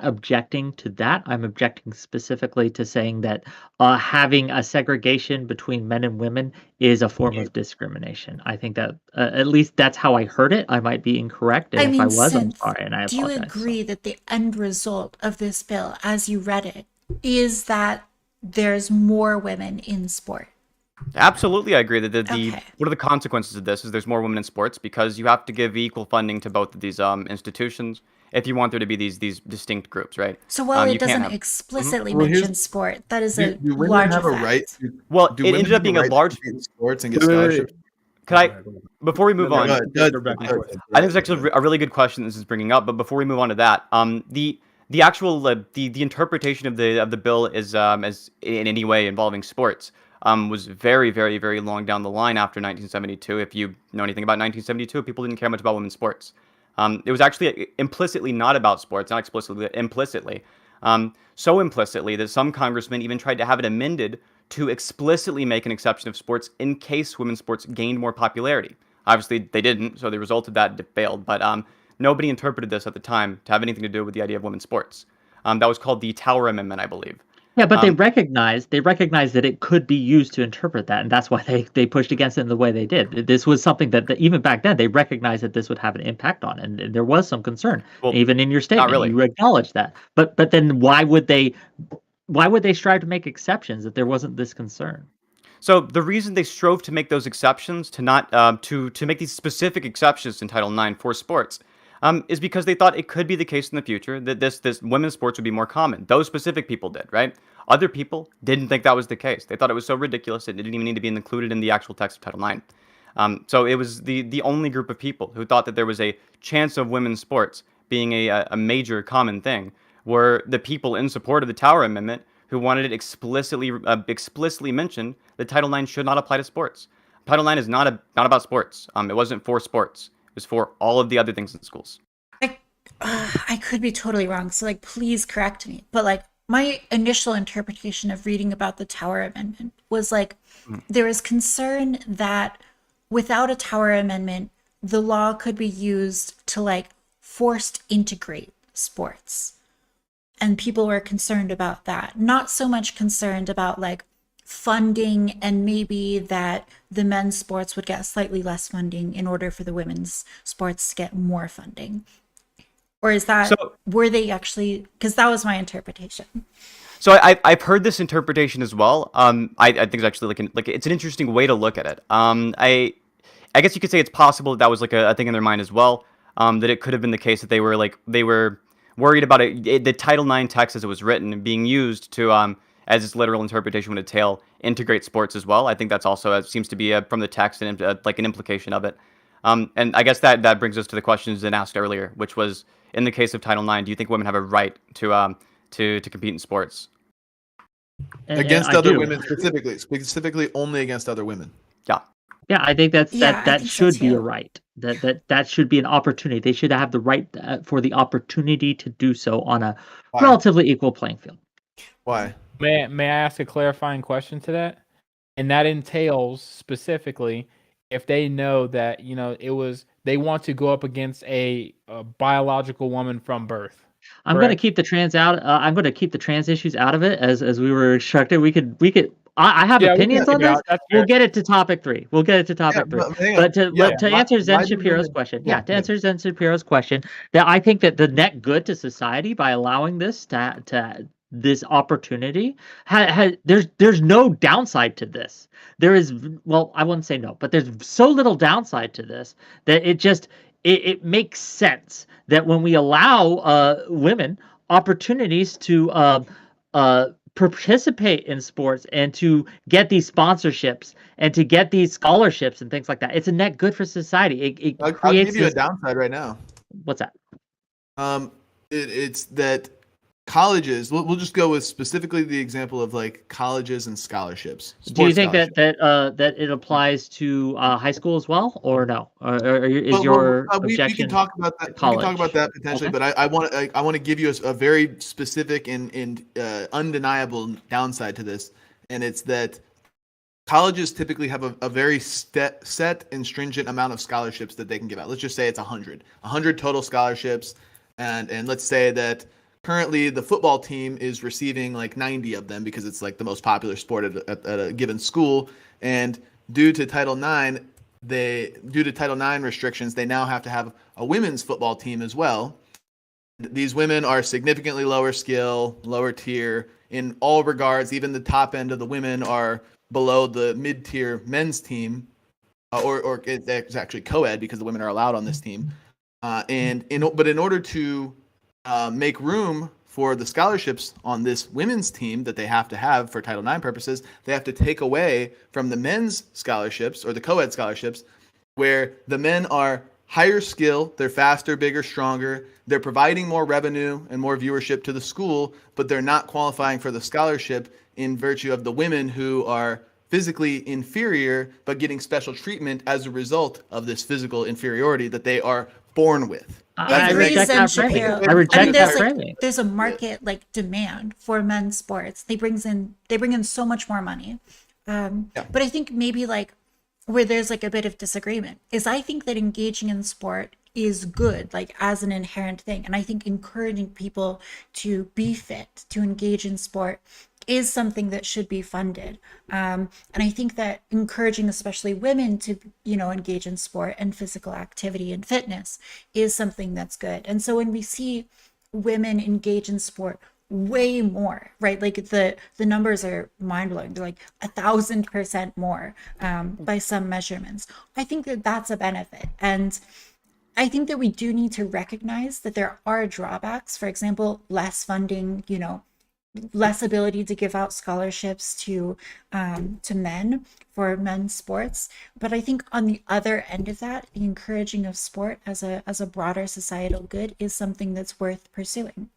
objecting to that. I'm objecting specifically to saying that having a segregation between men and women is a form of discrimination. I think that at least that's how I heard it. I might be incorrect, and if I was, I'm sorry, and I apologize. Do you agree that the end result of this bill, as you read it, is that there's more women in sport? Absolutely, I agree that what are the consequences of this is there's more women in sports because you have to give equal funding to both of these institutions if you want there to be these distinct groups, right? So while it doesn't explicitly mention sport, that is a large have effect. a right? Well, it ended up being a large sports and get scholarships. Could I, before we move on, I think it's actually a really good question this is bringing up. But before we move on to that, the actual the interpretation of the bill is as in any way involving sports. Was very, very, very long down the line after 1972. If you know anything about 1972, people didn't care much about women's sports. It was actually implicitly not about sports, not explicitly, implicitly. So implicitly that some congressmen even tried to have it amended to explicitly make an exception of sports in case women's sports gained more popularity. Obviously, they didn't, so the result of that failed. But nobody interpreted this at the time to have anything to do with the idea of women's sports. That was called the Tower Amendment, I believe. Yeah, but they recognized that it could be used to interpret that, and that's why they pushed against it in the way they did. This was something that even back then they recognized that this would have an impact on, and there was some concern. Well, even in your statement, really. You acknowledged that. But then why would they strive to make exceptions if there wasn't this concern? So the reason they strove to make those exceptions to not to make these specific exceptions in Title IX for sports is because they thought it could be the case in the future that this women's sports would be more common. Those specific people did, right? Other people didn't think that was the case. They thought it was so ridiculous it didn't even need to be included in the actual text of Title IX. So it was the only group of people who thought that there was a chance of women's sports being a major common thing were the people in support of the Tower Amendment who wanted it explicitly mentioned that Title IX should not apply to sports. Title IX is not about sports. It wasn't for sports. It was for all of the other things in schools. I could be totally wrong, so like please correct me. But like my initial interpretation of reading about the Tower Amendment was like there was concern that without a Tower Amendment, the law could be used to like forced integrate sports. And people were concerned about that. Not so much concerned about like funding and maybe that the men's sports would get slightly less funding in order for the women's sports to get more funding. Or is that, were they actually, because that was my interpretation. So I've heard this interpretation as well. I think it's actually like it's an interesting way to look at it. I guess you could say it's possible that was like a thing in their mind as well. That it could have been the case that they were worried about the Title IX text as it was written being used to, as its literal interpretation would entail, integrate sports as well. I think that's also seems to be from the text and like an implication of it. And I guess that brings us to the questions that asked earlier, which was in the case of Title IX, do you think women have a right to compete in sports against other women specifically only against other women? Yeah, I think that should be so a right. That should be an opportunity. They should have the right for the opportunity to do so on a relatively equal playing field. Why? May I ask a clarifying question to that? And that entails specifically if they know that they want to go up against a biological woman from birth. I'm going to keep the trans out. I'm going to keep the trans issues out of it as we were instructed. We could. I have opinions on this. We'll get it to topic 3. We'll get it to topic 3. But to answer Zen Shapiro's question, that I think that the net good to society by allowing this to this opportunity there's no downside to this. There is, well, I wouldn't say no, but there's so little downside to this that it makes sense that when we allow women opportunities to participate in sports and to get these sponsorships and to get these scholarships and things like that, it's a net good for society. I'll give you a downside right now. What's that? It's that colleges. We'll just go with specifically the example of like colleges and scholarships. Do you think that it applies to high school as well, or no? Or is your objection? We can talk about that. College? We can talk about that potentially, Okay. but I want to give you a very specific and undeniable downside to this, and it's that colleges typically have a very set and stringent amount of scholarships that they can give out. Let's just say it's 100 total scholarships, and let's say that currently the football team is receiving like 90 of them because it's like the most popular sport at a given school, and due to Title IX restrictions, they now have to have a women's football team as well. These women are significantly lower skill, lower tier in all regards. Even the top end of the women are below the mid-tier men's team, or it's actually co-ed because the women are allowed on this team. But in order to make room for the scholarships on this women's team that they have to have for Title IX purposes, they have to take away from the men's scholarships or the co-ed scholarships, where the men are higher skill, they're faster, bigger, stronger, they're providing more revenue and more viewership to the school, but they're not qualifying for the scholarship in virtue of the women who are physically inferior but getting special treatment as a result of this physical inferiority that they are born with. I reject that framing. I reject that framing. There's a market like demand for men's sports. They bring in so much more money. But I think maybe like where there's like a bit of disagreement is I think that engaging in sport is good, like as an inherent thing. And I think encouraging people to be fit, to engage in sport is something that should be funded. And I think that encouraging especially women to, engage in sport and physical activity and fitness is something that's good. And so when we see women engage in sport way more, right? Like the numbers are mind-blowing. They're like 1,000% more by some measurements. I think that that's a benefit. And I think that we do need to recognize that there are drawbacks. For example, less funding, less ability to give out scholarships to men for men's sports. But I think on the other end of that, the encouraging of sport as a broader societal good is something that's worth pursuing.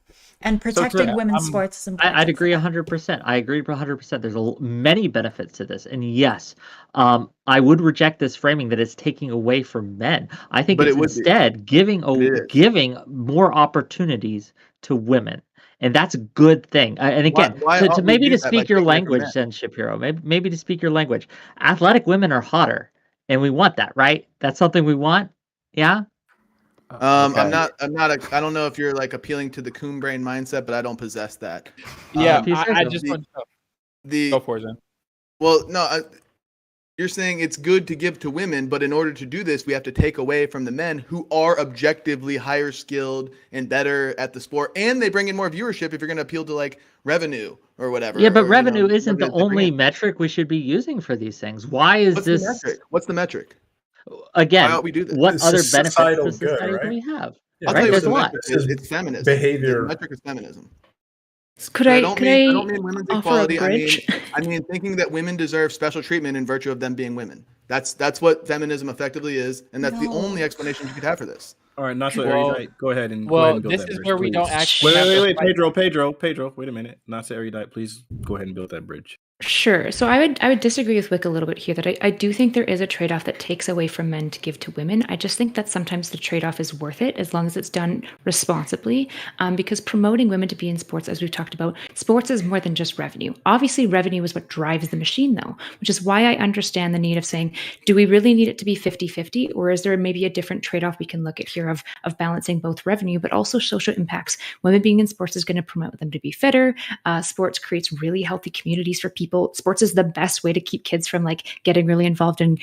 And protecting women's sports is important. I'd agree 100%. I agree 100%. There's many benefits to this, and yes, I would reject this framing that it's taking away from men. I think But it's it would be. instead giving is. giving more opportunities to women, and that's a good thing. And again, why to aren't we maybe do to that by speak your taking it from language, men? then Shapiro, maybe to speak your language, athletic women are hotter, and we want that, right? That's something we want. Yeah. Okay. I don't know if you're like appealing to the coon brain mindset, but I don't possess that. Yeah, you I said just the- want to The go for it, Zen. well, no, you're saying it's good to give to women, but in order to do this, we have to take away from the men who are objectively higher skilled and better at the sport, and they bring in more viewership if you're going to appeal to like revenue or whatever. Yeah, but or, revenue isn't the whatever they bring only in. metric we should be using for these things. Why is What's this the metric? What's the metric? again? Why don't we do this? What It's other just benefits societal to good, society do right? we have? Yeah, I'll right? tell you what There's the a lot. metric is. It's feminism. Behavior. The metric is feminism. Could I I don't could mean women's offer a equality. bridge? I mean thinking that women deserve special treatment in virtue of them being women. That's what feminism effectively is, and that's the No. only explanation you could have for this. All right, not so Well- erudite. Go ahead and Well, build this that is bridge, where we please. don't actually have Wait, to fight. Pedro. Wait a minute. Not so erudite. Please go ahead and build that bridge. Sure. So I would disagree with Wick a little bit here that I do think there is a trade-off that takes away from men to give to women. I just think that sometimes the trade-off is worth it as long as it's done responsibly, because promoting women to be in sports, as we've talked about, sports is more than just revenue. Obviously, revenue is what drives the machine though, which is why I understand the need of saying, do we really need it to be 50-50, or is there maybe a different trade-off we can look at here of balancing both revenue but also social impacts? Women being in sports is going to promote them to be fitter. Sports creates really healthy communities for people. Sports is the best way to keep kids from like getting really involved in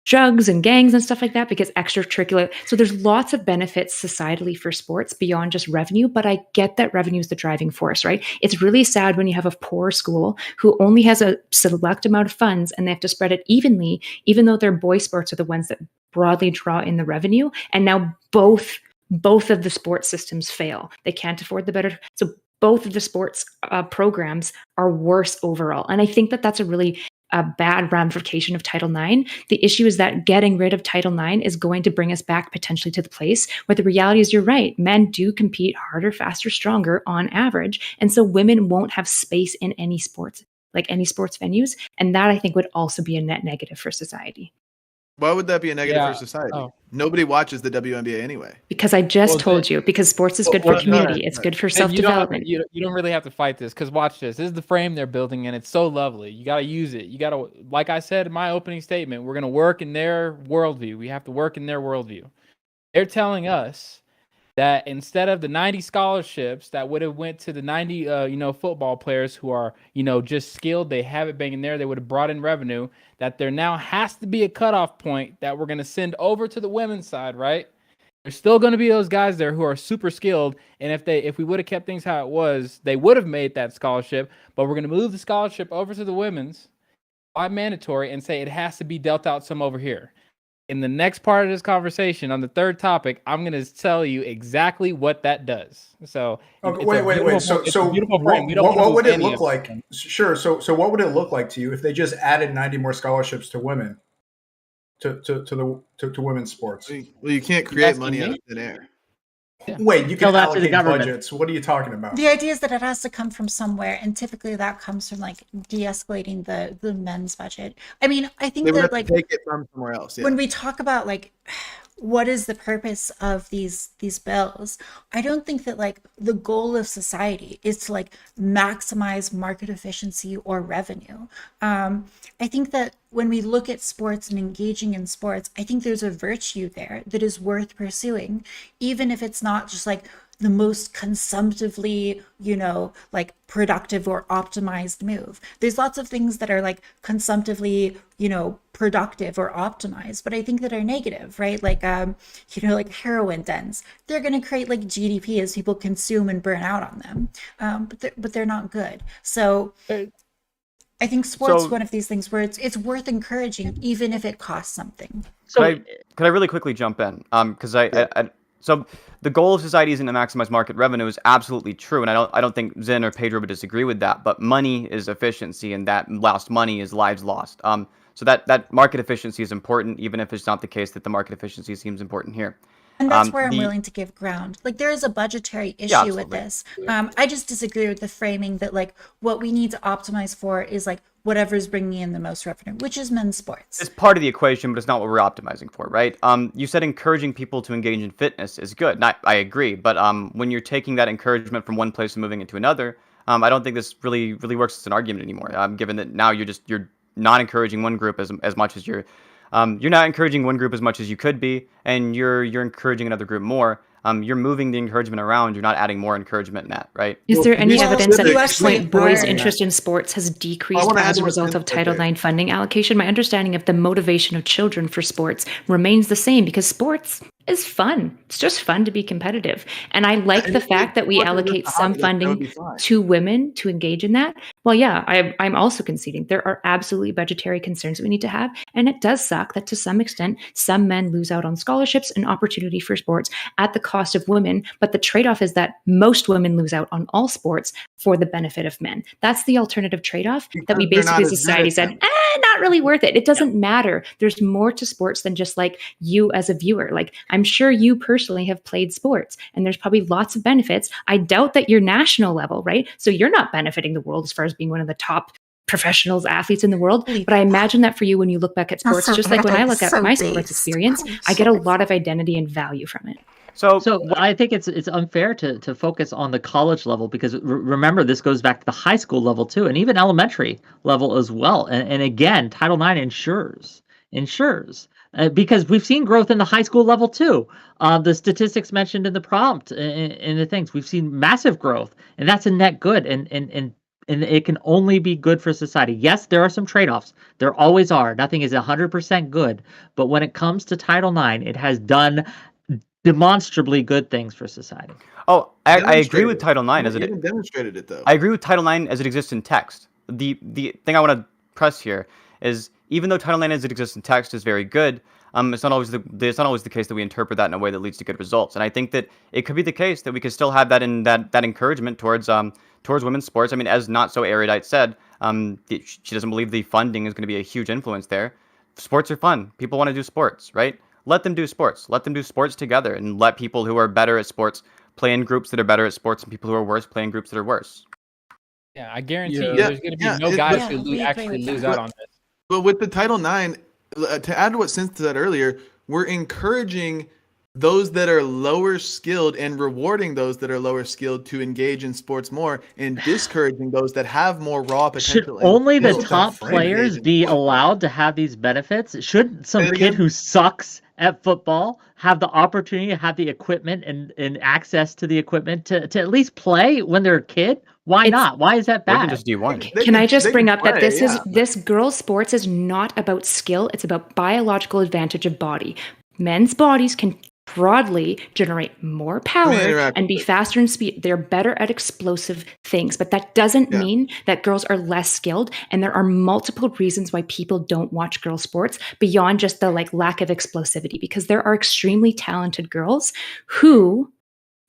drugs and gangs and stuff like that, because extracurricular. So there's lots of benefits societally for sports beyond just revenue, but I get that revenue is the driving force, right? It's really sad when you have a poor school who only has a select amount of funds and they have to spread it evenly, even though their boy sports are the ones that broadly draw in the revenue. And now both of the sports systems fail. They can't afford the better. So both of the sports programs are worse overall. And I think that that's a really bad ramification of Title IX. The issue is that getting rid of Title IX is going to bring us back potentially to the place where the reality is, you're right, men do compete harder, faster, stronger on average. And so women won't have space in any sports, like any sports venues. And that I think would also be a net negative for society. Why would that be a negative Yeah. for society? Oh. Nobody watches the WNBA anyway. Because I just Well, told you, because sports is good for well, community. no, It's good for And you don't have to- self-development. You don't really have to fight this, because watch this. This is the frame they're building, and it's so lovely. You got to use it. You got to, like I said in my opening statement, we're going to work in their worldview. We have to work in their worldview. They're telling us that instead of the 90 scholarships that would have went to the 90 football players who are just skilled, they have it banging there, they would have brought in revenue, that there now has to be a cutoff point that we're going to send over to the women's side, right? There's still going to be those guys there who are super skilled, and if we would have kept things how it was, they would have made that scholarship, but we're going to move the scholarship over to the women's by mandatory and say it has to be dealt out some over here. In the next part of this conversation, on the third topic, I'm going to tell you exactly what that does. So, Okay, it's a wait. beautiful- So, it's a beautiful frame. We don't what wanna would lose it any look of like? them. Sure. So, what would it look like to you if they just added 90 more scholarships to women, to women's sports? Well, you can't create asking money out me? of thin air. Yeah. Wait, you Tell can that to the allocate government. budgets. What are you talking about? The idea is that it has to come from somewhere, and typically that comes from like de-escalating the men's budget. I mean, I think They would that have like to take it from somewhere else. Yeah. when we talk about like what is the purpose of these bills, I don't think that like the goal of society is to like maximize market efficiency or revenue. I think that when we look at sports and engaging in sports, I think there's a virtue there that is worth pursuing, even if it's not just like the most consumptively, like productive or optimized move. There's lots of things that are like consumptively, productive or optimized, but I think that are negative, right? Like, like heroin dens, they're going to create like GDP as people consume and burn out on them. But they're not good. So I think sports is one of these things where it's worth encouraging, even if it costs something. So could I really quickly jump in? Because so the goal of society isn't to maximize market revenue is absolutely true, and I don't think Zen or Pedro would disagree with that. But money is efficiency, and that lost money is lives lost. So that market efficiency is important, even if it's not the case that the market efficiency seems important here. And that's where I'm willing to give ground. Like, there is a budgetary issue with this. I just disagree with the framing that, like, what we need to optimize for is, like, whatever's bringing in the most revenue, which is men's sports. It's part of the equation, but it's not what we're optimizing for, right? You said encouraging people to engage in fitness is good. I agree. But when you're taking that encouragement from one place and moving it to another, I don't think this really works as an argument anymore. Given that now you're not encouraging one group as much as you're not encouraging one group as much as you could be, and you're encouraging another group more. You're moving the encouragement around. You're not adding more encouragement in that, right? Is there any evidence that actually boys' are. interest in sports has decreased wanna as add a result one of Title IX funding allocation? My understanding of the motivation of children for sports remains the same because sports is fun. It's just fun to be competitive. And I like the fact that we allocate some funding to women to engage in that. Well, yeah, I'm also conceding there are absolutely budgetary concerns that we need to have. And it does suck that to some extent, some men lose out on scholarships and opportunity for sports at the cost of women. But the trade-off is that most women lose out on all sports for the benefit of men. That's the alternative trade-off that we Because they're basically, not as a society, as good said, not really worth it. It doesn't matter. There's more to sports than just like you as a viewer. Like, I'm sure you personally have played sports and there's probably lots of benefits. I doubt that you're national level, right? So you're not benefiting the world as far as being one of the top professionals, athletes in the world. But I imagine that for you, when you look back at sports, just like when I look at my sports experience, I get a lot of identity and value from it. So I think it's unfair to focus on the college level because remember, this goes back to the high school level too, and even elementary level as well. And again, Title IX ensures because we've seen growth in the high school level too. The statistics mentioned in the prompt and the things, we've seen massive growth, and that's a net good. And it can only be good for society. Yes, there are some trade-offs. There always are. Nothing is 100% good. But when it comes to Title IX, it has done demonstrably good things for society. Oh, I agree with Title IX as it demonstrated it though. I agree with Title IX as it exists in text. The thing I want to press here is even though Title IX as it exists in text is very good, it's not always the case that we interpret that in a way that leads to good results. And I think that it could be the case that we could still have that in that encouragement towards women's sports. I mean, as Not So Erudite said, she doesn't believe the funding is going to be a huge influence there. Sports are fun. People want to do sports, right? Let them do sports. Let them do sports together, and let people who are better at sports play in groups that are better at sports, and people who are worse play in groups that are worse. Yeah, I guarantee you, there's going to be no guys who actually lose out on this. But with the Title IX, to add to what Cynthia said earlier, we're encouraging those that are lower skilled and rewarding those that are lower skilled to engage in sports more, and discouraging those that have more raw potential. Should only the top players be allowed to have these benefits? Should some kid who sucks at football have the opportunity to have the equipment and access to the equipment to at least play when they're a kid? Why not? Why is that bad? Just D1. Can I just bring up that this girls' sports is not about skill. It's about biological advantage of body. Men's bodies can broadly generate more power and be faster in speed. They're better at explosive things, but that doesn't mean that girls are less skilled. And there are multiple reasons why people don't watch girl sports beyond just the lack of explosivity, because there are extremely talented girls who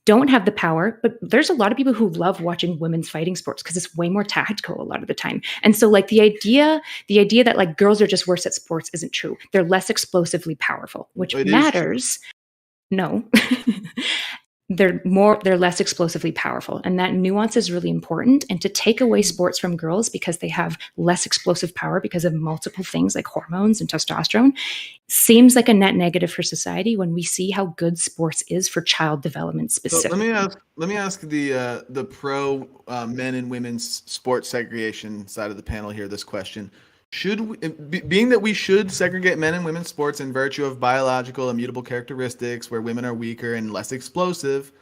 don't have the power, but there's a lot of people who love watching women's fighting sports because it's way more tactical a lot of the time. And so the idea that girls are just worse at sports isn't true. They're less explosively powerful, which matters. No, they're less explosively powerful. And that nuance is really important. And to take away sports from girls because they have less explosive power because of multiple things like hormones and testosterone seems like a net negative for society when we see how good sports is for child development specifically. So let me ask the pro men and women's sports segregation side of the panel here this question. Should we, being that we should segregate men and women's sports in virtue of biological immutable characteristics where women are weaker and less explosive,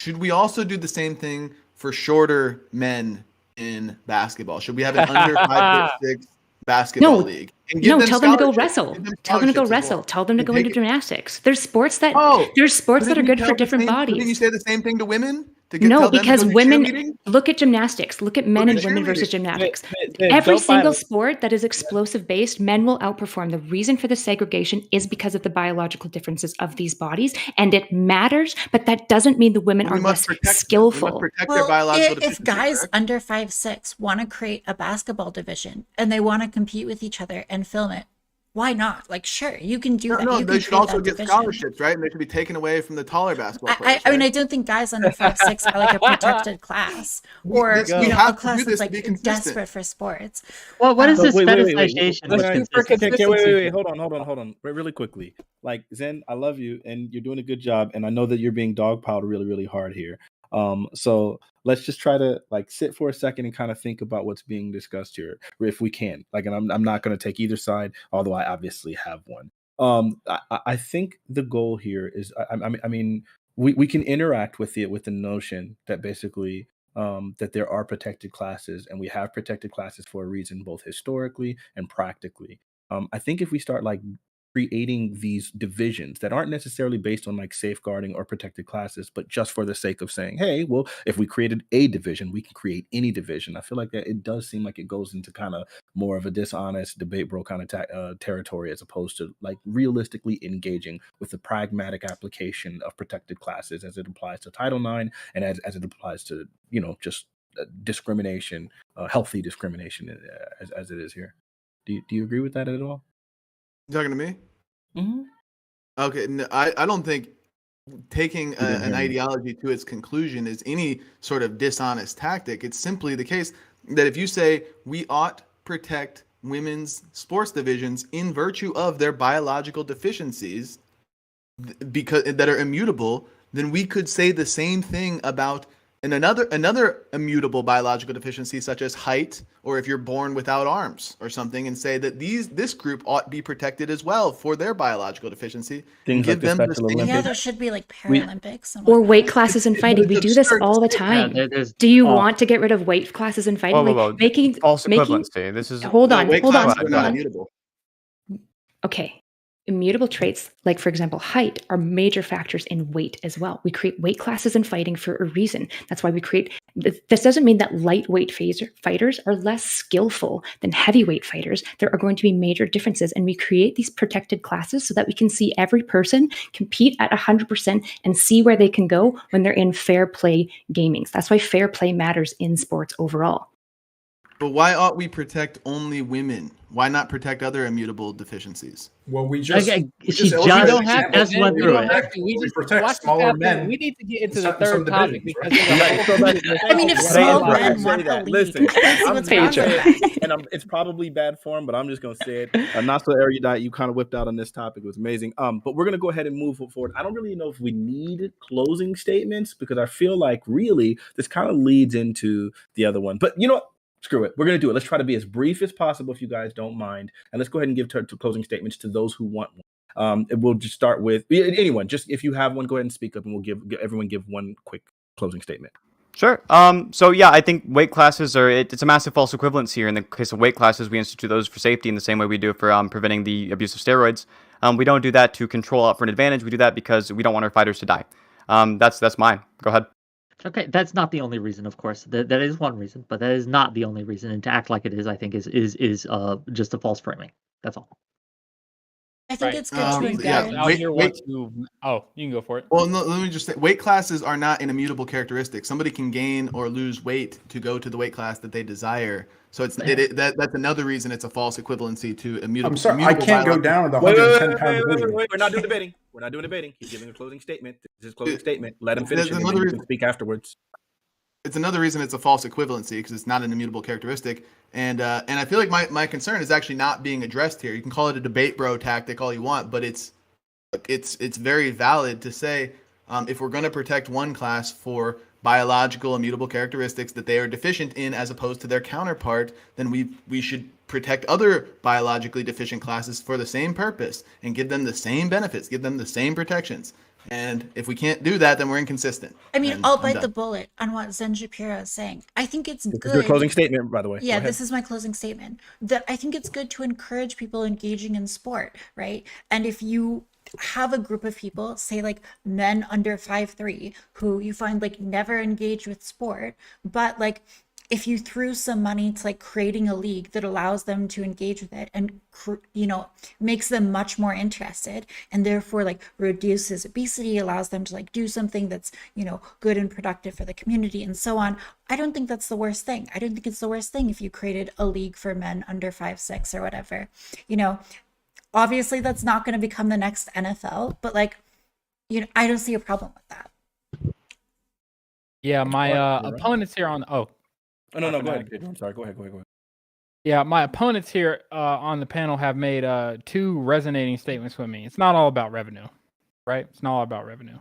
should we also do the same thing for shorter men in basketball? Should we have an under 5'6" basketball No, league? And give no, them tell them to go scholarships. wrestle. Give them Tell them to go scholarships as wrestle. well. Tell them to And go take into it- gymnastics. There's sports that Oh, there's sports that are Couldn't good you for tell the different same- Couldn't you bodies. say the same thing to women? No, tell them to because go do women cheerleading? look at gymnastics. Look at men Look and at women versus cheerleading. gymnastics. Don't Every buy- single sport that is explosive based, men will outperform. The reason for the segregation is because of the biological differences of these bodies, and it matters. But that doesn't mean the women We are must less protect them. We must skillful. protect their Well, biological if deficiencies, guys correct? under 5'6" want to create a basketball division and they want to compete with each other and film it, why not? Like, sure, you can do that. No, You they can should create also that get division. scholarships, right? And they should be taken away from the taller basketball I players. mean, I right? don't think guys under 5'6" are like a protected class, or we you know, have a to class do this that's to be like consistent. desperate for sports. Well, what is But this wait. fetishization? Let's of do for consistency? Wait. Hold on. Really quickly. Like, Zen, I love you and you're doing a good job. And I know that you're being dogpiled really, really hard here. So let's just try to like sit for a second and kind of think about what's being discussed here, if we can. Like, and I'm not going to take either side, although I obviously have one. I think the goal here is, I mean, we can interact with the notion that basically that there are protected classes, and we have protected classes for a reason, both historically and practically. I think if we start like creating these divisions that aren't necessarily based on like safeguarding or protected classes, but just for the sake of saying, hey, well, if we created a division, we can create any division. I feel like that it does seem like it goes into kind of more of a dishonest debate bro kind of territory, as opposed to like realistically engaging with the pragmatic application of protected classes as it applies to Title IX and as it applies to, you know, just discrimination, healthy discrimination as it is here. Do you agree with that at all? You talking to me? Mhm. Okay, no, I don't think taking didn't an hear me. ideology to its conclusion is any sort of dishonest tactic. It's simply the case that if you say we ought protect women's sports divisions in virtue of their biological deficiencies because that are immutable, then we could say the same thing about another immutable biological deficiency, such as height, or if you're born without arms or something, and say that this group ought be protected as well for their biological deficiency. Things and give like the them the Special same. Yeah, Olympics. there should be like Paralympics and Or whatnot. weight classes in fighting. We it's do this absurd to all the say time. there's Do you uh, want to get rid of weight classes in fighting? Like making false making equivalency. This is hold on, weight hold on, classes are hold not on. immutable. Okay. Immutable traits, like for example, height, are major factors in weight as well. We create weight classes in fighting for a reason. That's why we create. This doesn't mean that lightweight fighters are less skillful than heavyweight fighters. There are going to be major differences, and we create these protected classes so that we can see every person compete at 100% and see where they can go when they're in fair play gamings. That's why fair play matters in sports overall. But why ought we protect only women? Why not protect other immutable deficiencies? Well, we just Okay, we she illustrated just- an don't have example. to. just went We through don't it. have to. We We just protect watch this smaller happen. men We need to get into in the some third topic divisions, because right? there's a whole I mean, if Right. small Right. men want a league, Listen, I see I'm what's saying wrong with that. and it's probably bad form, but I'm just gonna say it. Not so erudite. You kind of whipped out on this topic. It was amazing. But we're gonna go ahead and move forward. I don't really know if we need closing statements, because I feel like really this kind of leads into the other one. But you know what? Screw it. We're gonna do it. Let's try to be as brief as possible, if you guys don't mind, and let's go ahead and give to closing statements to those who want one. We'll just start with anyone. Just if you have one, go ahead and speak up, and we'll give everyone one quick closing statement. Sure. So yeah, I think weight classes it's a massive false equivalency here. In the case of weight classes, we institute those for safety in the same way we do for preventing the abuse of steroids. We don't do that to control out for an advantage. We do that because we don't want our fighters to die. That's mine. Go ahead. Okay, that's not the only reason, of course. That is one reason, but that is not the only reason. And to act like it is, I think, is just a false framing. That's all. I think Right. it's good Yeah, to These guys encourage. out wait- here want to. Oh, you can go for it. Well, no, let me just say, weight classes are not an immutable characteristic. Somebody can gain or lose weight to go to the weight class that they desire. So that's another reason it's a false equivalency to immutable. I'm sorry, I immutable can't go biological- down to the Wait, 110-pound division. We're not doing debating. We're not doing debating. He's giving a closing statement. This is his closing statement. Let him finish, There's and then another you can speak afterwards. It's another reason it's a false equivalency, because it's not an immutable characteristic. And I feel like my concern is actually not being addressed here. You can call it a debate bro tactic all you want, but it's very valid to say if we're going to protect one class for biological immutable characteristics that they are deficient in as opposed to their counterpart, then we should protect other biologically deficient classes for the same purpose and give them the same benefits, give them the same protections. And if we can't do that, then we're inconsistent. I mean, And I'll I'm bite done. the bullet on what Zen Shapiro is saying. I think it's This is your good. closing statement, by the way. Go Yeah, ahead. this is my closing statement. That I think it's good to encourage people engaging in sport, right? And if you have a group of people, say like men under 5'3", who you find like never engage with sport, but like if you threw some money to like creating a league that allows them to engage with it and makes them much more interested, and therefore like reduces obesity, allows them to like do something that's good and productive for the community and so on, I don't think that's the worst thing. I don't think it's the worst thing if you created a league for men under 5'6" or whatever. Obviously that's not going to become the next NFL, but like I don't see a problem with that. Yeah, my Right. opponents here on Oh, no, Go go ahead. ahead. I'm sorry. Go ahead. Yeah, my opponents here on the panel have made two resonating statements with me. It's not all about revenue, right? It's not all about revenue.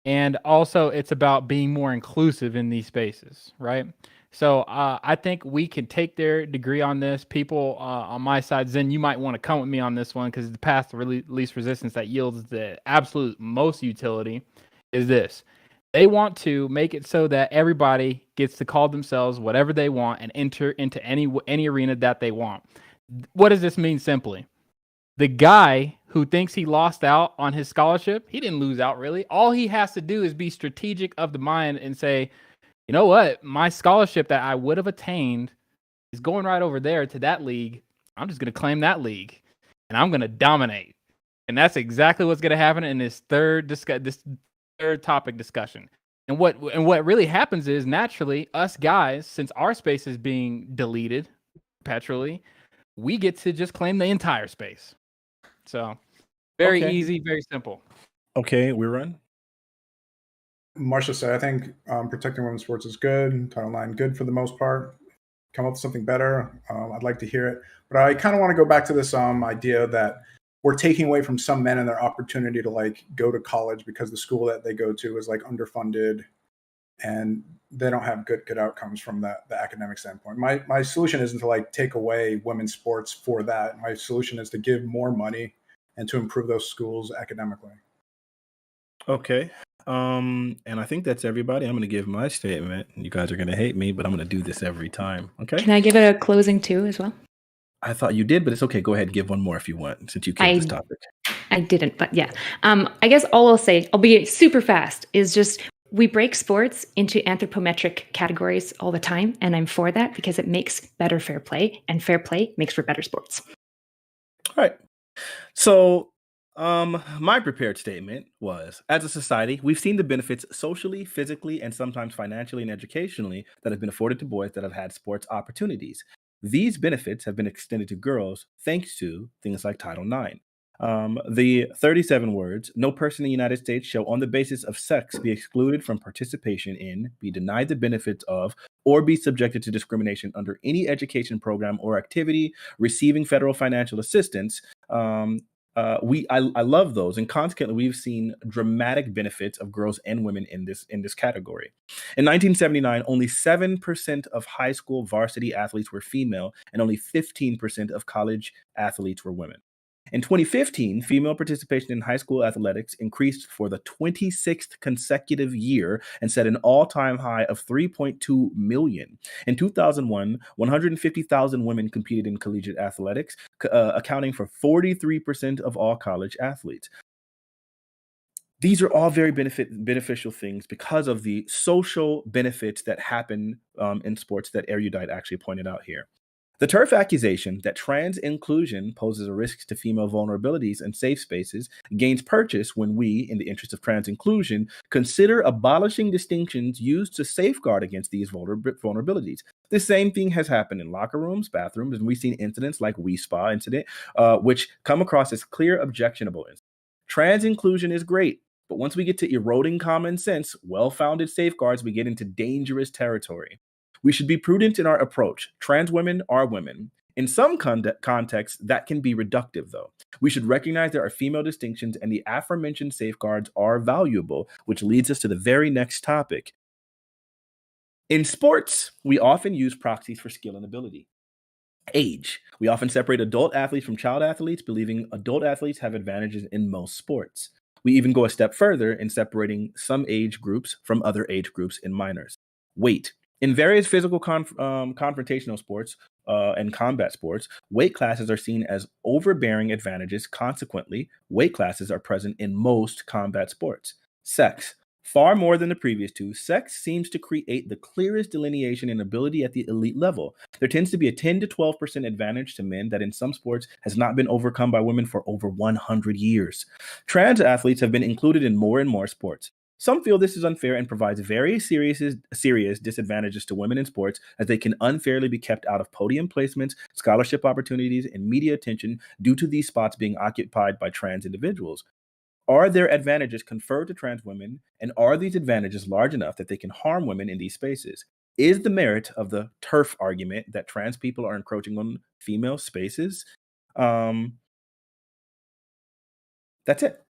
And also it's about being more inclusive in these spaces, right? So I think we can take their degree on this. People on my side, Zen, you might want to come with me on this one, because the path to least resistance that yields the absolute most utility is this. They want to make it so that everybody gets to call themselves whatever they want and enter into any arena that they want. What does this mean simply? The guy who thinks he lost out on his scholarship, he didn't lose out really. All he has to do is be strategic of the mind and say, you know what? My scholarship that I would have attained is going right over there to that league. I'm just going to claim that league and I'm going to dominate. And that's exactly what's going to happen in this third topic discussion. And what really happens is, naturally, us guys, since our space is being deleted perpetually, we get to just claim the entire space. So very easy, very simple. Okay, we run. Marsha said, I think protecting women's sports is good. Title IX, good for the most part. Come up with something better. I'd like to hear it. But I kind of want to go back to this idea that we're taking away from some men and their opportunity to like go to college because the school that they go to is like underfunded and they don't have good outcomes from the academic standpoint. My solution isn't to like take away women's sports for that. My solution is to give more money and to improve those schools academically. Okay. And I think that's everybody. I'm going to give my statement. You guys are going to hate me, but I'm going to do this every time. Okay. Can I give it a closing too as well? I thought you did, but it's okay. Go ahead and give one more if you want, since you killed this topic. I didn't, but yeah. I guess all I'll say, I'll be super fast, is just we break sports into anthropometric categories all the time, and I'm for that because it makes better fair play, and fair play makes for better sports. All right. So my prepared statement was, as a society, we've seen the benefits socially, physically, and sometimes financially and educationally that have been afforded to boys that have had sports opportunities. These benefits have been extended to girls thanks to things like Title IX. The 37 words, no person in the United States shall on the basis of sex be excluded from participation in, be denied the benefits of, or be subjected to discrimination under any education program or activity receiving federal financial assistance. I love those, and consequently, we've seen dramatic benefits of girls and women in this category. In 1979, only 7% of high school varsity athletes were female, and only 15% of college athletes were women. In 2015, female participation in high school athletics increased for the 26th consecutive year and set an all-time high of 3.2 million. In 2001, 150,000 women competed in collegiate athletics, accounting for 43% of all college athletes. These are all very beneficial things because of the social benefits that happen in sports that Erudite actually pointed out here. The turf accusation that trans inclusion poses a risk to female vulnerabilities and safe spaces gains purchase when we, in the interest of trans inclusion, consider abolishing distinctions used to safeguard against these vulnerabilities. The same thing has happened in locker rooms, bathrooms, and we've seen incidents like We Spa incident, which come across as clear objectionable incidents. Trans inclusion is great, but once we get to eroding common sense, well-founded safeguards, we get into dangerous territory. We should be prudent in our approach. Trans women are women. In some contexts, that can be reductive, though. We should recognize there are female distinctions, and the aforementioned safeguards are valuable, which leads us to the very next topic. In sports, we often use proxies for skill and ability. Age. We often separate adult athletes from child athletes, believing adult athletes have advantages in most sports. We even go a step further in separating some age groups from other age groups in minors. Weight. In various physical confrontational sports and combat sports, weight classes are seen as overbearing advantages. Consequently, weight classes are present in most combat sports. Sex. Far more than the previous two, sex seems to create the clearest delineation and ability at the elite level. There tends to be a 10 to 12% advantage to men that in some sports has not been overcome by women for over 100 years. Trans athletes have been included in more and more sports. Some feel this is unfair and provides very serious disadvantages to women in sports, as they can unfairly be kept out of podium placements, scholarship opportunities, and media attention due to these spots being occupied by trans individuals. Are there advantages conferred to trans women, and are these advantages large enough that they can harm women in these spaces? Is the merit of the turf argument that trans people are encroaching on female spaces? That's it.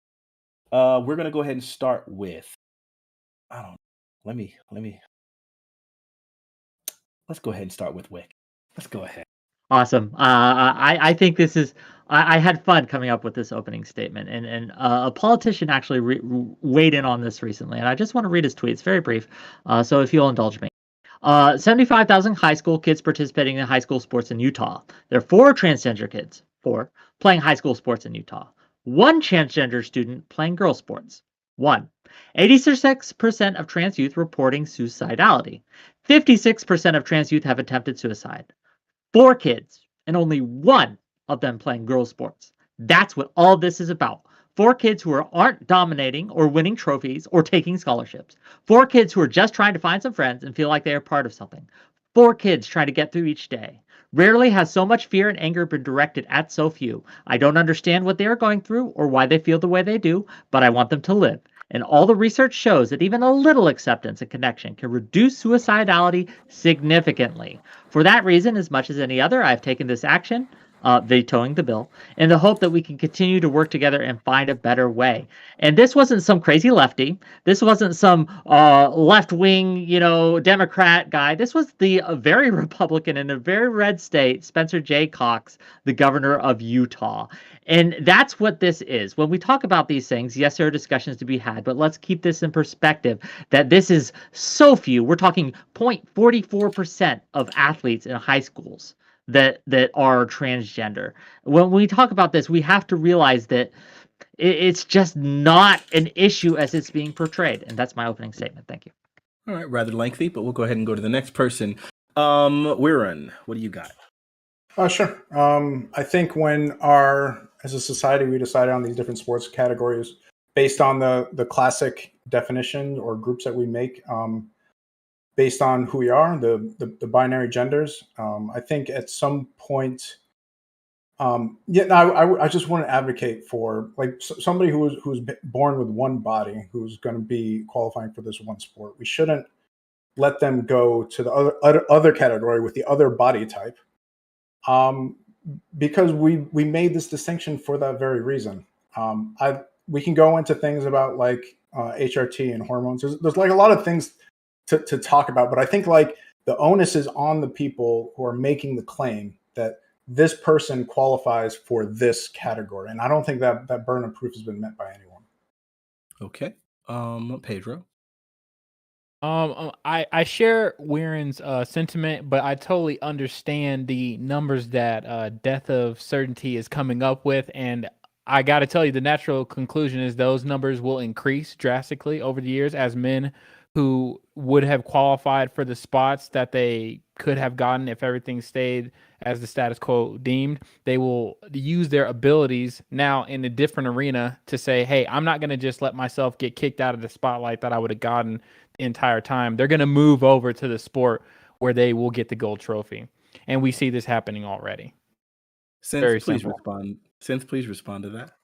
We're gonna go ahead and start with. I don't. Let's go ahead and start with Wick. Let's go ahead. Awesome. I think this is. I had fun coming up with this opening statement, and a politician actually weighed in on this recently, and I just want to read his tweet. It's very brief, so if you'll indulge me. 75,000 high school kids participating in high school sports in Utah. There are 4 transgender kids, 4, playing high school sports in Utah. 1 transgender student playing girls' sports. 1. 86% of trans youth reporting suicidality. 56% of trans youth have attempted suicide. 4 kids, and only 1 of them playing girls' sports. That's what all this is about. 4 kids who aren't dominating or winning trophies or taking scholarships. 4 kids who are just trying to find some friends and feel like they are part of something. 4 kids trying to get through each day. Rarely has so much fear and anger been directed at so few. I don't understand what they are going through or why they feel the way they do, but I want them to live. And all the research shows that even a little acceptance and connection can reduce suicidality significantly. For that reason, as much as any other, I've taken this action, vetoing the bill, in the hope that we can continue to work together and find a better way. And this wasn't some crazy lefty. This wasn't some left-wing, Democrat guy. This was the very Republican in a very red state, Spencer J. Cox, the governor of Utah. And that's what this is. When we talk about these things, yes, there are discussions to be had, but let's keep this in perspective that this is so few. We're talking 0.44% of athletes in high schools that are transgender. When we talk about this, we have to realize that it's just not an issue as it's being portrayed. And that's my opening statement. Thank you. All right, rather lengthy, but we'll go ahead and go to the next person. Wirren, what do you got? Sure. I think when as a society, we decided on these different sports categories based on the classic definition or groups that we make, based on who we are, the binary genders. I think at some point, I just want to advocate for somebody who's born with one body, who's going to be qualifying for this one sport. We shouldn't let them go to the other category with the other body type. Because we made this distinction for that very reason. We can go into things about HRT and hormones. There's a lot of things to talk about, but I think the onus is on the people who are making the claim that this person qualifies for this category, and I don't think that burden of proof has been met by anyone. Okay, Pedro. I share Wirren's sentiment, but I totally understand the numbers that Death of Certainty is coming up with, and I got to tell you, the natural conclusion is those numbers will increase drastically over the years as men who would have qualified for the spots that they could have gotten if everything stayed as the status quo deemed. They will use their abilities now in a different arena to say, hey, I'm not going to just let myself get kicked out of the spotlight that I would have gotten the entire time. They're going to move over to the sport where they will get the gold trophy. And we see this happening already. Please respond to that.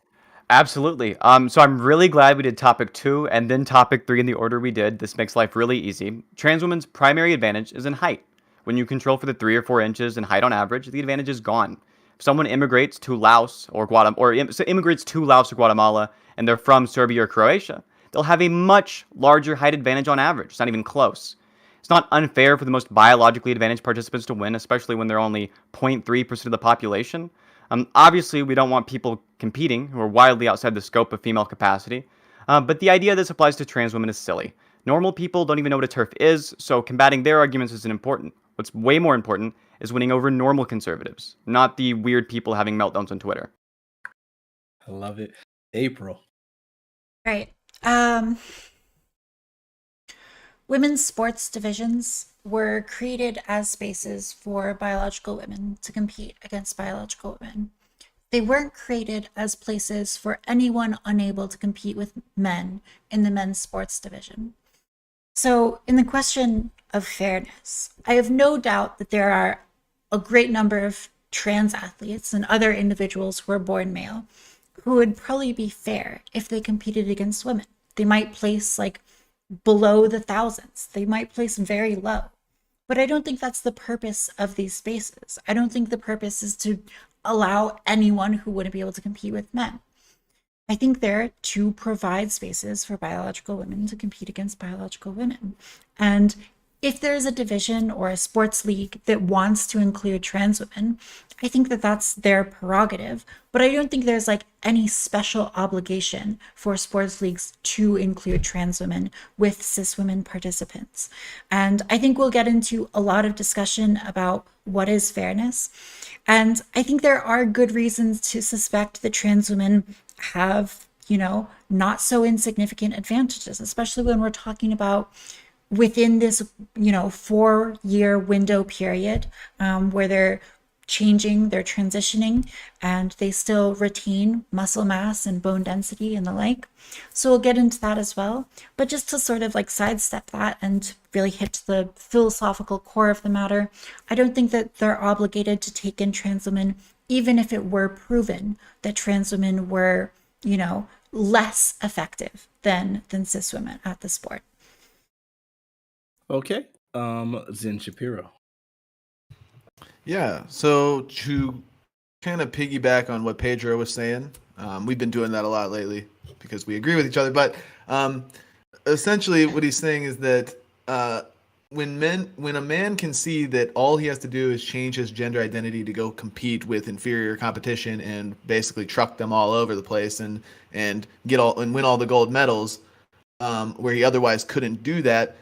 Absolutely. So I'm really glad we did topic 2 and then topic 3 in the order we did. This makes life really easy. Trans women's primary advantage is in height. When you control for the 3 or 4 inches in height on average, the advantage is gone. If someone immigrates to Laos or Guatemala, and they're from Serbia or Croatia, they'll have a much larger height advantage on average. It's not even close. It's not unfair for the most biologically advantaged participants to win, especially when they're only 0.3% of the population. Obviously, we don't want people competing who are wildly outside the scope of female capacity, but the idea this applies to trans women is silly. Normal people don't even know what a TERF is, so combating their arguments isn't important. What's way more important is winning over normal conservatives, not the weird people having meltdowns on Twitter. I love it. April. Right. Women's sports divisions were created as spaces for biological women to compete against biological women. They weren't created as places for anyone unable to compete with men in the men's sports division. So, in the question of fairness, I have no doubt that there are a great number of trans athletes and other individuals who are born male who would probably be fair if they competed against women. They might place like below the thousands, they might place very low. But I don't think that's the purpose of these spaces. I don't think the purpose is to allow anyone who wouldn't be able to compete with men. I think they're to provide spaces for biological women to compete against biological women. And if there's a division or a sports league that wants to include trans women, I think that that's their prerogative. But I don't think there's like any special obligation for sports leagues to include trans women with cis women participants. And I think we'll get into a lot of discussion about what is fairness. And I think there are good reasons to suspect that trans women have, not so insignificant advantages, especially when we're talking about within this, 4-year window period where they're changing, they're transitioning, and they still retain muscle mass and bone density and the like. So we'll get into that as well. But just to sort of like sidestep that and really hit the philosophical core of the matter, I don't think that they're obligated to take in trans women, even if it were proven that trans women were, less effective than cis women at the sport. Okay. Zen Shapiro. Yeah. So to kind of piggyback on what Pedro was saying, we've been doing that a lot lately because we agree with each other. But essentially, what he's saying is that when a man can see that all he has to do is change his gender identity to go compete with inferior competition and basically truck them all over the place and win all the gold medals, where he otherwise couldn't do that.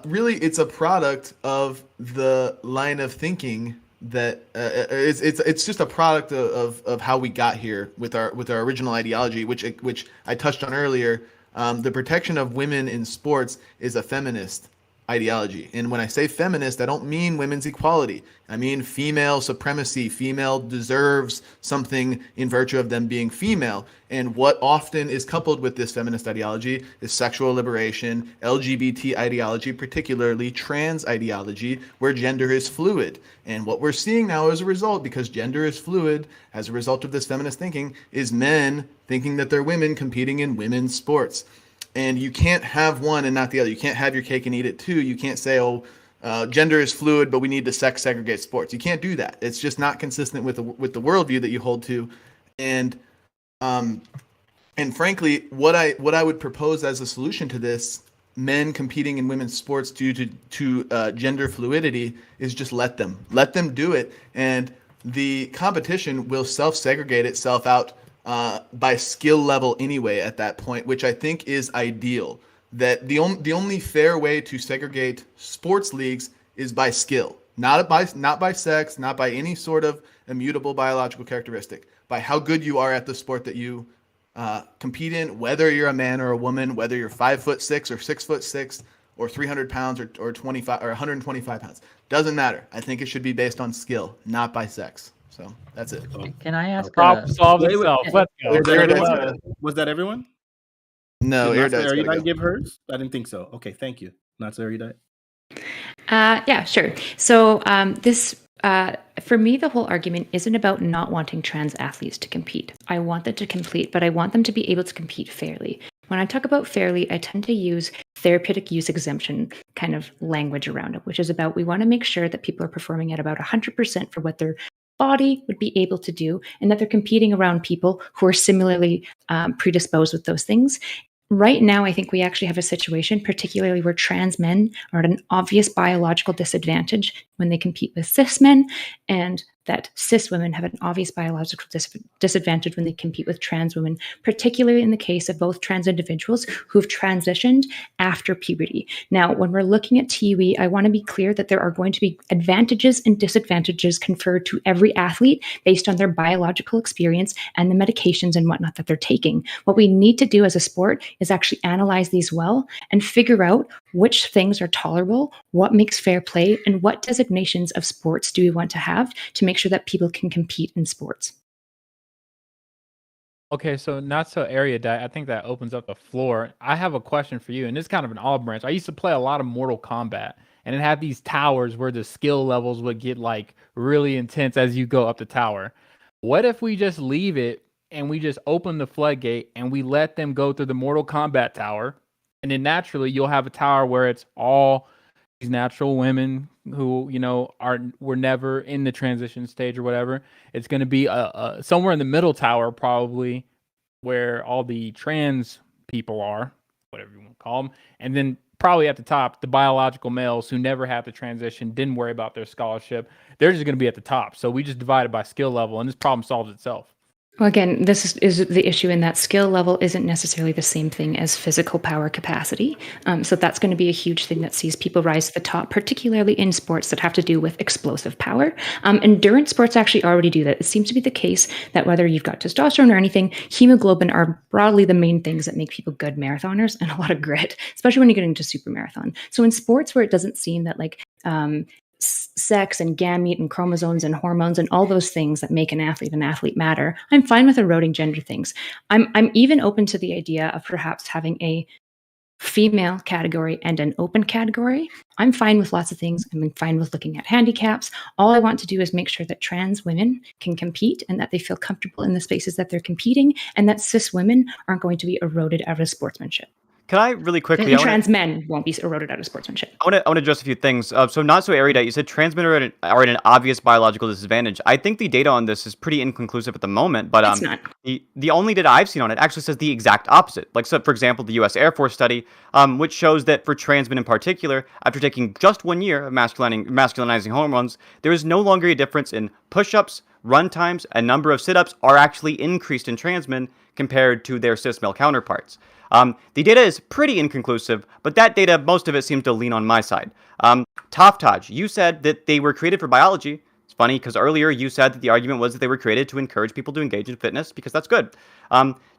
Really, it's a product of the line of thinking that it's just a product of how we got here with our original ideology, which I touched on earlier. The protection of women in sports is a feminist ideology. And when I say feminist, I don't mean women's equality. I mean female supremacy. Female deserves something in virtue of them being female. And what often is coupled with this feminist ideology is sexual liberation, LGBT ideology, particularly trans ideology, where gender is fluid. And what we're seeing now as a result, because gender is fluid, as a result of this feminist thinking, is men thinking that they're women competing in women's sports. And you can't have one and not the other. You can't have your cake and eat it too. You can't say, gender is fluid, but we need to sex segregate sports. You can't do that. It's just not consistent with the worldview that you hold to. And frankly, what I would propose as a solution to this, men competing in women's sports due to gender fluidity, is just let them do it, and the competition will self-segregate itself out by skill level anyway at that point, which I think is ideal. That the only fair way to segregate sports leagues is by skill, not by sex, not by any sort of immutable biological characteristic, by how good you are at the sport that you compete in, whether you're a man or a woman, whether you're 5'6" or 6'6" or 300 pounds or 25 or 125 pounds. Doesn't matter. I think it should be based on skill, not by sex. So that's it. Can I ask? Problem solved Wait, itself. Let's go. Was that everyone? No, Did Natsa Erudite's gotta Erudite go. give hers? I didn't think so. Okay, thank you. Natsa Erudite. Yeah, sure. So this, for me, the whole argument isn't about not wanting trans athletes to compete. I want them to compete, but I want them to be able to compete fairly. When I talk about fairly, I tend to use therapeutic use exemption kind of language around it, which is about we want to make sure that people are performing at about 100% for what their body would be able to do, and that they're competing around people who are similarly predisposed with those things. Right now, I think we actually have a situation, particularly where trans men are at an obvious biological disadvantage when they compete with cis men, and that cis women have an obvious biological disadvantage when they compete with trans women, particularly in the case of both trans individuals who've transitioned after puberty. Now, when we're looking at TUE, I want to be clear that there are going to be advantages and disadvantages conferred to every athlete based on their biological experience and the medications and whatnot that they're taking. What we need to do as a sport is actually analyze these well and figure out which things are tolerable, what makes fair play, and what designations of sports do we want to have to make sure that people can compete in sports. Okay, so not so erudite. I think that opens up the floor. I have a question for you, and it's kind of an olive branch. I used to play a lot of Mortal Kombat, and it had these towers where the skill levels would get like really intense as you go up the tower. What if we just leave it and we just open the floodgate and we let them go through the Mortal Kombat tower, and then naturally you'll have a tower where it's all these natural women who were never in the transition stage or whatever. It's going to be somewhere in the middle tower, probably, where all the trans people are, whatever you want to call them, and then probably at the top, the biological males who never had to transition, didn't worry about their scholarship. They're just going to be at the top. So we just divide it by skill level, and this problem solves itself. Well, again, this is the issue in that skill level isn't necessarily the same thing as physical power capacity. So that's going to be a huge thing that sees people rise to the top, particularly in sports that have to do with explosive power. Endurance sports actually already do that. It seems to be the case that whether you've got testosterone or anything, hemoglobin are broadly the main things that make people good marathoners, and a lot of grit, especially when you get into super marathon. So in sports where it doesn't seem that like sex and gamete and chromosomes and hormones and all those things that make an athlete matter, I'm fine with eroding gender things. I'm even open to the idea of perhaps having a female category and an open category. I'm fine with lots of things. I'm fine with looking at handicaps. All I want to do is make sure that trans women can compete and that they feel comfortable in the spaces that they're competing, and that cis women aren't going to be eroded out of sportsmanship. Can I really quickly? And trans men won't be eroded out of sportsmanship. I want to address a few things. So not so erudite. You said trans men are at an obvious biological disadvantage. I think the data on this is pretty inconclusive at the moment. But It's not. The only data I've seen on it actually says the exact opposite. Like, so for example, the U.S. Air Force study, which shows that for trans men in particular, after taking just 1 year of masculinizing hormones, there is no longer a difference in push-ups, run times, and number of sit-ups are actually increased in trans men compared to their cis male counterparts. The data is pretty inconclusive, but that data, most of it seems to lean on my side. Toftaj, you said that they were created for biology. It's funny because earlier you said that the argument was that they were created to encourage people to engage in fitness because that's good.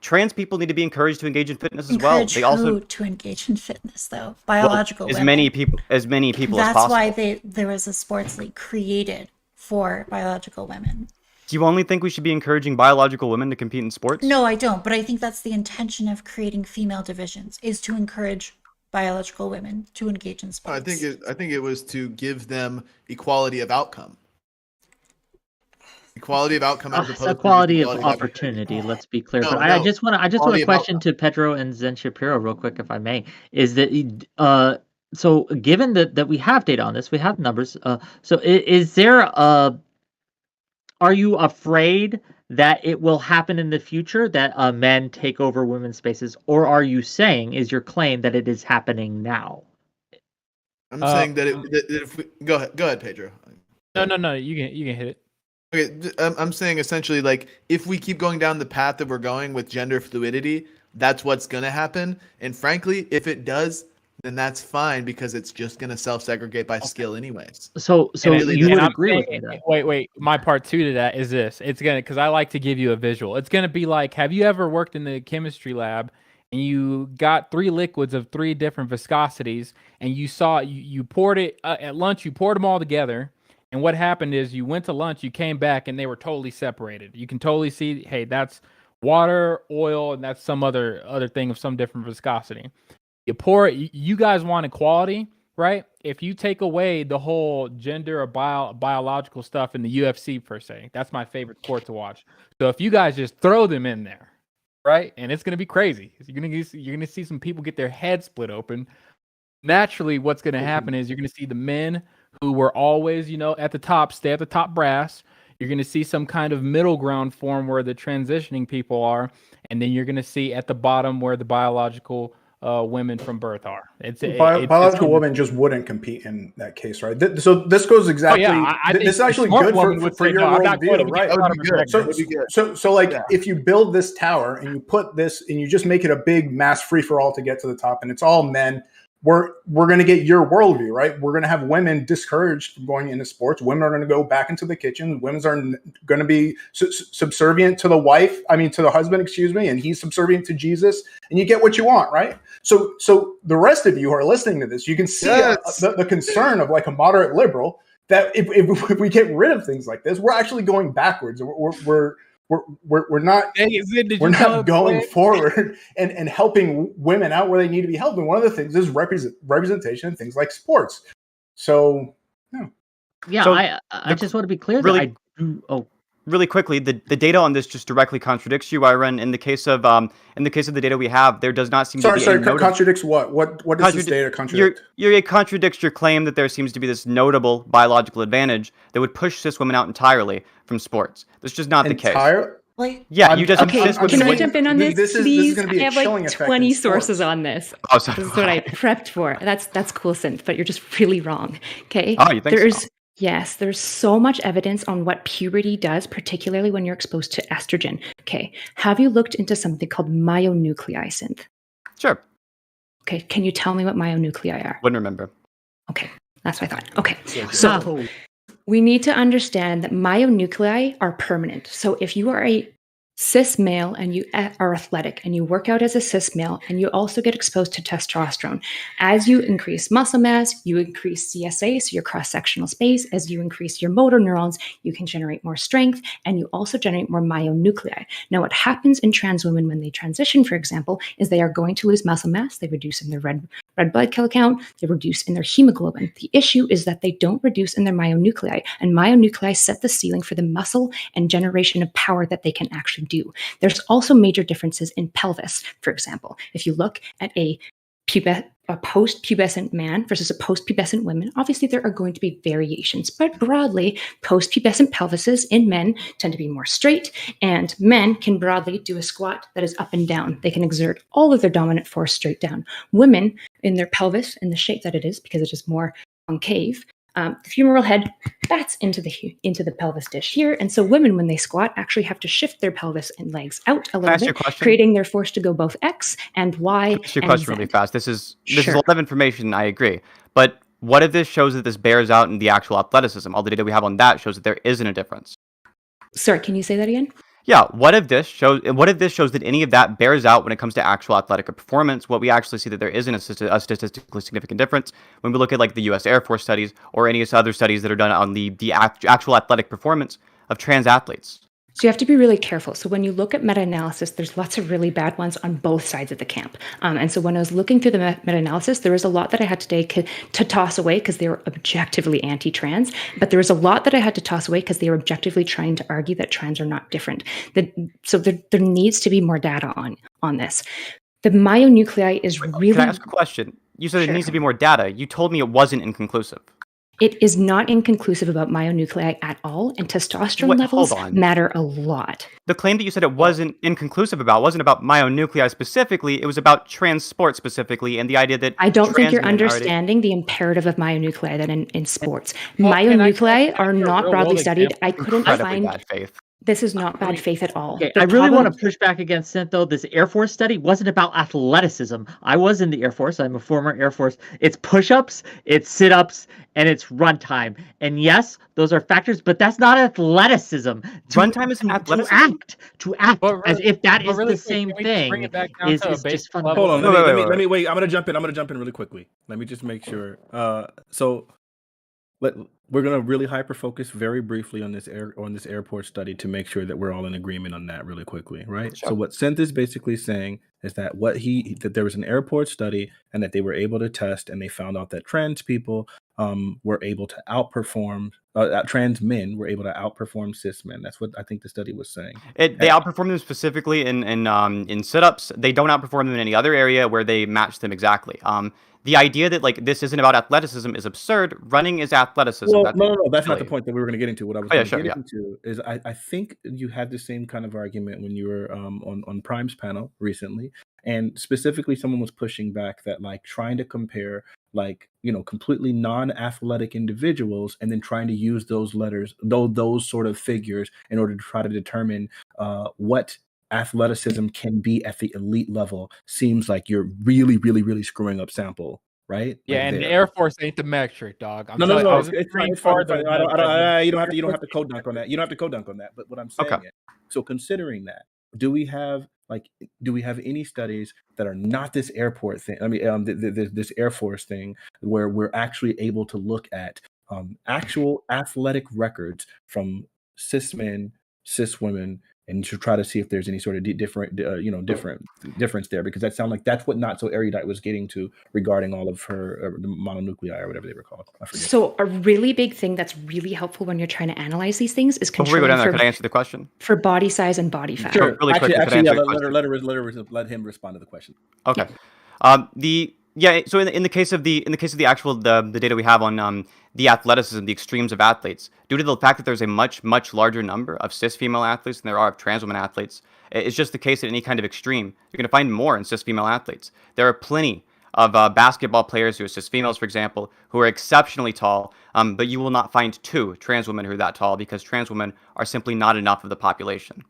Trans people need to be encouraged to engage in fitness as well. They also to engage in fitness, though. Biological as women. many people as possible. That's why there was a sports league created for biological women. Do you only think we should be encouraging biological women to compete in sports? No, I don't. But I think that's the intention of creating female divisions, is to encourage biological women to engage in sports. I think it was to give them equality of outcome. Equality of outcome as opposed to equality of opportunity. Let's be clear. No, but no. I just want to question outcome. to Pedro and Zen Shapiro real quick, if I may, is that so given that we have data on this, we have numbers. So is there are you afraid that it will happen in the future that men take over women's spaces, or are you saying, is your claim that it is happening now? I'm saying that if we go ahead, Pedro. No, you can hit it. Okay, I'm saying essentially, like, if we keep going down the path that we're going with gender fluidity, that's what's gonna happen. And frankly, if it does, then that's fine because it's just gonna self-segregate by skill anyways. So you would agree with me then? Wait. My part two to that is this. It's gonna, because I like to give you a visual. It's gonna be like, have you ever worked in the chemistry lab and you got 3 liquids of 3 different viscosities, and you saw you poured it at lunch, you poured them all together, and what happened is you went to lunch, you came back, and they were totally separated. You can totally see, hey, that's water, oil, and that's some other thing of some different viscosity. You pour it. You guys want equality, right? If you take away the whole gender or biological stuff in the UFC per se, that's my favorite sport to watch. So if you guys just throw them in there, right, and it's gonna be crazy. You're gonna see some people get their heads split open. Naturally, what's gonna happen is you're gonna see the men who were always, at the top, stay at the top brass. You're going to see some kind of middle ground form where the transitioning people are. And then you're going to see at the bottom where the biological women from birth are. It's Biological gonna- women just wouldn't compete in that case, right? So this goes exactly. I think this is actually smart good woman would for say, your "No, I'm not going worldview, to right? get That would be good. So, That would be good. so like Yeah. if you build this tower and you put this and you just make it a big mass free for all to get to the top, and it's all men, we're going to get your worldview, right? We're going to have women discouraged from going into sports. Women are going to go back into the kitchen. Women are going to be subservient to the wife. I mean, to the husband, excuse me, and he's subservient to Jesus. And you get what you want, right? So the rest of you who are listening to this, you can see Yes. the concern of like a moderate liberal that if we get rid of things like this, we're actually going backwards. We're not we're not going forward and helping women out where they need to be helped. And one of the things is representation in things like sports. So Yeah, So I just want to be clear really- that I do. Oh, Really quickly, the data on this just directly contradicts you, Iron. In the case of the data we have, there does not seem to be sorry, a notable... contradicts what? What does this data contradict? It contradicts your claim that there seems to be this notable biological advantage that would push cis women out entirely from sports. That's just not the case. Like, Yeah, you just Okay, insist with can the I way- jump in on this, This is please? gonna be I a have chilling like effect 20 in sports. sources on this. Oh, sorry. This is what I prepped for. That's cool, Synth, but you're just really wrong. Okay. Oh, you think so? Yes, there's so much evidence on what puberty does, particularly when you're exposed to estrogen. Okay. Have you looked into something called myonuclei, Synth? Sure. Okay. Can you tell me what myonuclei are? Wouldn't remember. Okay. That's what I thought. Okay. So we need to understand that myonuclei are permanent. So if you are a cis male and you are athletic and you work out as a cis male and you also get exposed to testosterone, as you increase muscle mass, you increase CSA, so your cross-sectional space. As you increase your motor neurons, you can generate more strength and you also generate more myonuclei. Now, what happens in trans women when they transition, for example, is they are going to lose muscle mass. They reduce in their red blood cell count, they reduce in their hemoglobin. The issue is that they don't reduce in their myonuclei, and myonuclei set the ceiling for the muscle and generation of power that they can actually do. There's also major differences in pelvis. For example, if you look at a post-pubescent man versus a post-pubescent woman, obviously there are going to be variations, but broadly, post-pubescent pelvises in men tend to be more straight, and men can broadly do a squat that is up and down. They can exert all of their dominant force straight down. Women, in their pelvis, in the shape that it is, because it is more concave, the femoral head bats into the pelvis dish here, and so women, when they squat, actually have to shift their pelvis and legs out a little ask you bit, a question? creating their force to go both X and Y. Ask your and question Z. really fast. This is Sure. a lot of information. I agree, but what if this shows that this bears out in the actual athleticism? All the data we have on that shows that there isn't a difference. Sorry, can you say that again? Yeah, what if this shows that any of that bears out when it comes to actual athletic performance? What we actually see that there isn't a statistically significant difference when we look at like the U.S. Air Force studies or any other studies that are done on the actual athletic performance of trans athletes. So you have to be really careful. So when you look at meta-analysis, there's lots of really bad ones on both sides of the camp. And so when I was looking through the meta-analysis, there was a lot that I had to toss away because they were objectively anti-trans. But there was a lot that I had to toss away because they were objectively trying to argue that trans are not different. So there needs to be more data on this. The myonuclei is really... Can I ask a question? You said Sure. it needs to be more data. You told me it wasn't inconclusive. It is not inconclusive about myonuclei at all, and testosterone levels hold on. matter a lot. The claim that you said it wasn't inconclusive about wasn't about myonuclei specifically. It was about trans sport specifically, and the idea that I don't think trans you're men already- understanding the imperative of myonuclei that in sports. Well, can I Myonuclei are give a not real broadly world studied. example? I couldn't Incredibly find... bad faith. This is not bad faith at all. Okay, The I really problem- want to push back against Synth, though. This Air Force study wasn't about athleticism. I was in the Air Force. I'm a former Air Force. It's push-ups, it's sit-ups, and it's runtime. And yes, those are factors, but that's not athleticism. Runtime is athleticism? To act But as if that but is really the quick, same can we just bring thing it back down is to a just basic fun. level? Hold on, Wait, let wait. me wait. I'm gonna jump in really quickly. Let me just make sure. We're gonna really hyper focus very briefly on this airport study to make sure that we're all in agreement on that really quickly, right? Sure. So what Synth is basically saying is that that there was an airport study and that they were able to test and they found out that trans people were able to outperform trans men were able to outperform cis men. That's what I think the study was saying. They outperform them specifically in sit-ups. They don't outperform them in any other area where they match them exactly. The idea that like this isn't about athleticism is absurd. Running is athleticism. Well, no, that's not the silly. point that we were going to get into. What I was Oh, yeah, going to sure, get yeah. into is I think you had the same kind of argument when you were on Prime's panel recently, and specifically someone was pushing back that like trying to compare like completely non-athletic individuals and then trying to use those letters, those sort of figures in order to try to determine what athleticism can be at the elite level seems like you're really, really, really screwing up sample, right? Yeah, Like and the there. Air Force ain't the metric, dog. I'm No, telling you, I was it's fine. It's fine. It's fine. You don't have to code dunk on that. You don't have to code dunk on that. But what I'm saying Okay. is, so considering that, do we have any studies that are not this airport thing? I mean, this Air Force thing where we're actually able to look at actual athletic records from cis men, cis women, and to try to see if there's any sort of difference there, because that sounds like that's what Not So Erudite was getting to regarding all of her the mononuclei or whatever they were called. I forget. So a really big thing that's really helpful when you're trying to analyze these things is Before we go controlling down there, could I answer the question? for body size and body fat. Sure. Really quickly, could I Actually, answer yeah. your question? Let him respond to the question. Okay. So in the case of the actual the data we have on the athleticism, the extremes of athletes, due to the fact that there's a much larger number of cis female athletes than there are of trans women athletes, it's just the case that any kind of extreme, you're going to find more in cis female athletes. There are plenty of basketball players who are cis females, for example, who are exceptionally tall, but you will not find 2 trans women who are that tall because trans women are simply not enough of the population.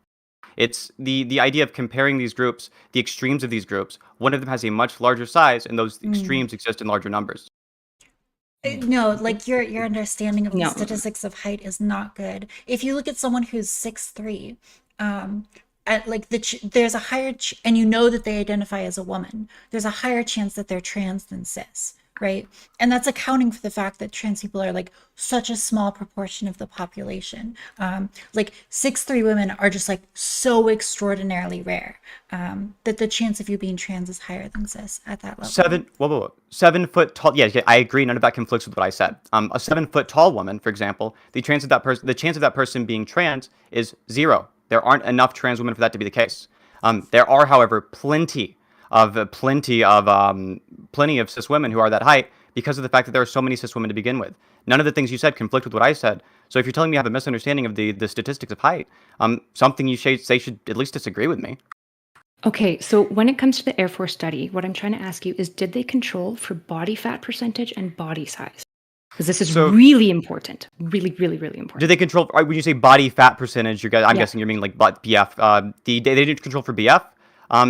It's the idea of comparing these groups, the extremes of these groups. One of them has a much larger size, and those extremes exist in larger numbers. No, like your understanding of the No. statistics of height is not good. If you look at someone who's 6'3", at like there's a higher and you know that they identify as a woman, there's a higher chance that they're trans than cis, right? And that's accounting for the fact that trans people are like such a small proportion of the population. Like 6'3" women are just like so extraordinarily rare that the chance of you being trans is higher than cis at that level. 7 foot tall. Yeah, I agree. None of that conflicts with what I said. A 7 foot tall woman, for example, the chance of that person being trans is 0. There aren't enough trans women for that to be the case. There are, however, plenty of cis women who are that height because of the fact that there are so many cis women to begin with. None of the things you said conflict with what I said. So if you're telling me you have a misunderstanding of the statistics of height, something you say should at least disagree with me. Okay, so when it comes to the Air Force study, what I'm trying to ask you is, did they control for body fat percentage and body size? Because this is really important. Really, really, really important. Did they control, when you say body fat percentage, I'm guessing you're meaning like BF. They didn't control for BF.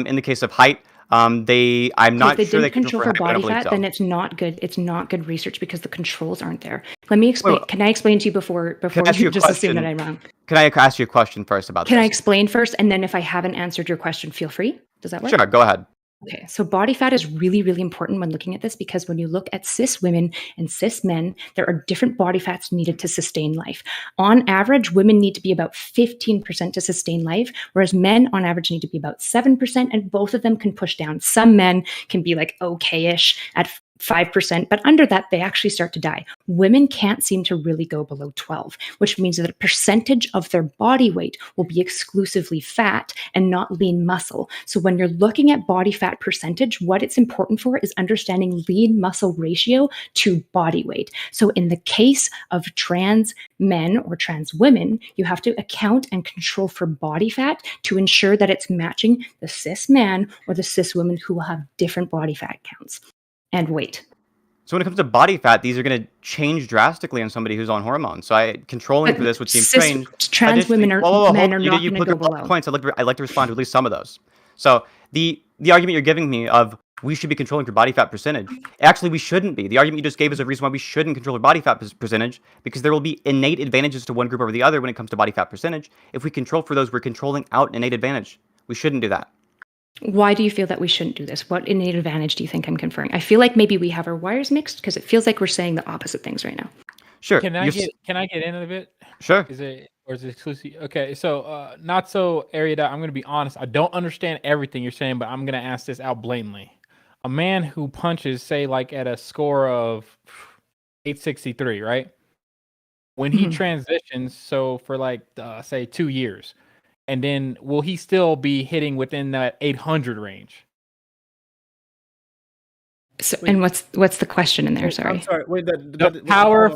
In the case of height, I'm not sure. If sure they didn't control for body fat, then it's not good. It's not good research because the controls aren't there. Let me explain. Can I explain to you before you just assume that I'm wrong? Can I ask you a question first about this? Can I explain first, and then if I haven't answered your question, feel free. Does that work? Sure, go ahead. Okay, so body fat is really, really important when looking at this because when you look at cis women and cis men, there are different body fats needed to sustain life. On average, women need to be about 15% to sustain life, whereas men on average need to be about 7%, and both of them can push down. Some men can be like okay-ish at 5%, but under that, they actually start to die. Women can't seem to really go below 12, which means that a percentage of their body weight will be exclusively fat and not lean muscle. So when you're looking at body fat percentage, what it's important for is understanding lean muscle ratio to body weight. So in the case of trans men or trans women, you have to account and control for body fat to ensure that it's matching the cis man or the cis woman who will have different body fat counts and weight. So when it comes to body fat, these are going to change drastically on somebody who's on hormones. So controlling for this would seem strange. Trans women or men are not going to go below. Points. I'd like to respond to at least some of those. So the argument you're giving me of we should be controlling for body fat percentage, actually we shouldn't be. The argument you just gave is a reason why we shouldn't control for body fat percentage, because there will be innate advantages to one group over the other when it comes to body fat percentage. If we control for those, we're controlling out an innate advantage. We shouldn't do that. Why do you feel that we shouldn't do this? What innate advantage do you think I'm conferring? I feel like maybe we have our wires mixed because it feels like we're saying the opposite things right now. Sure. Can I get in a bit? Sure. Is it exclusive? Okay, so Not So Erudite, I'm going to be honest. I don't understand everything you're saying, but I'm going to ask this out blatantly. A man who punches, say, like at a score of 863, right? When he Mhm. transitions, so for like say 2 years, and then will he still be hitting within that 800 range? So, Wait. and what's the question in there? I'm Sorry. sorry. Wait, The power of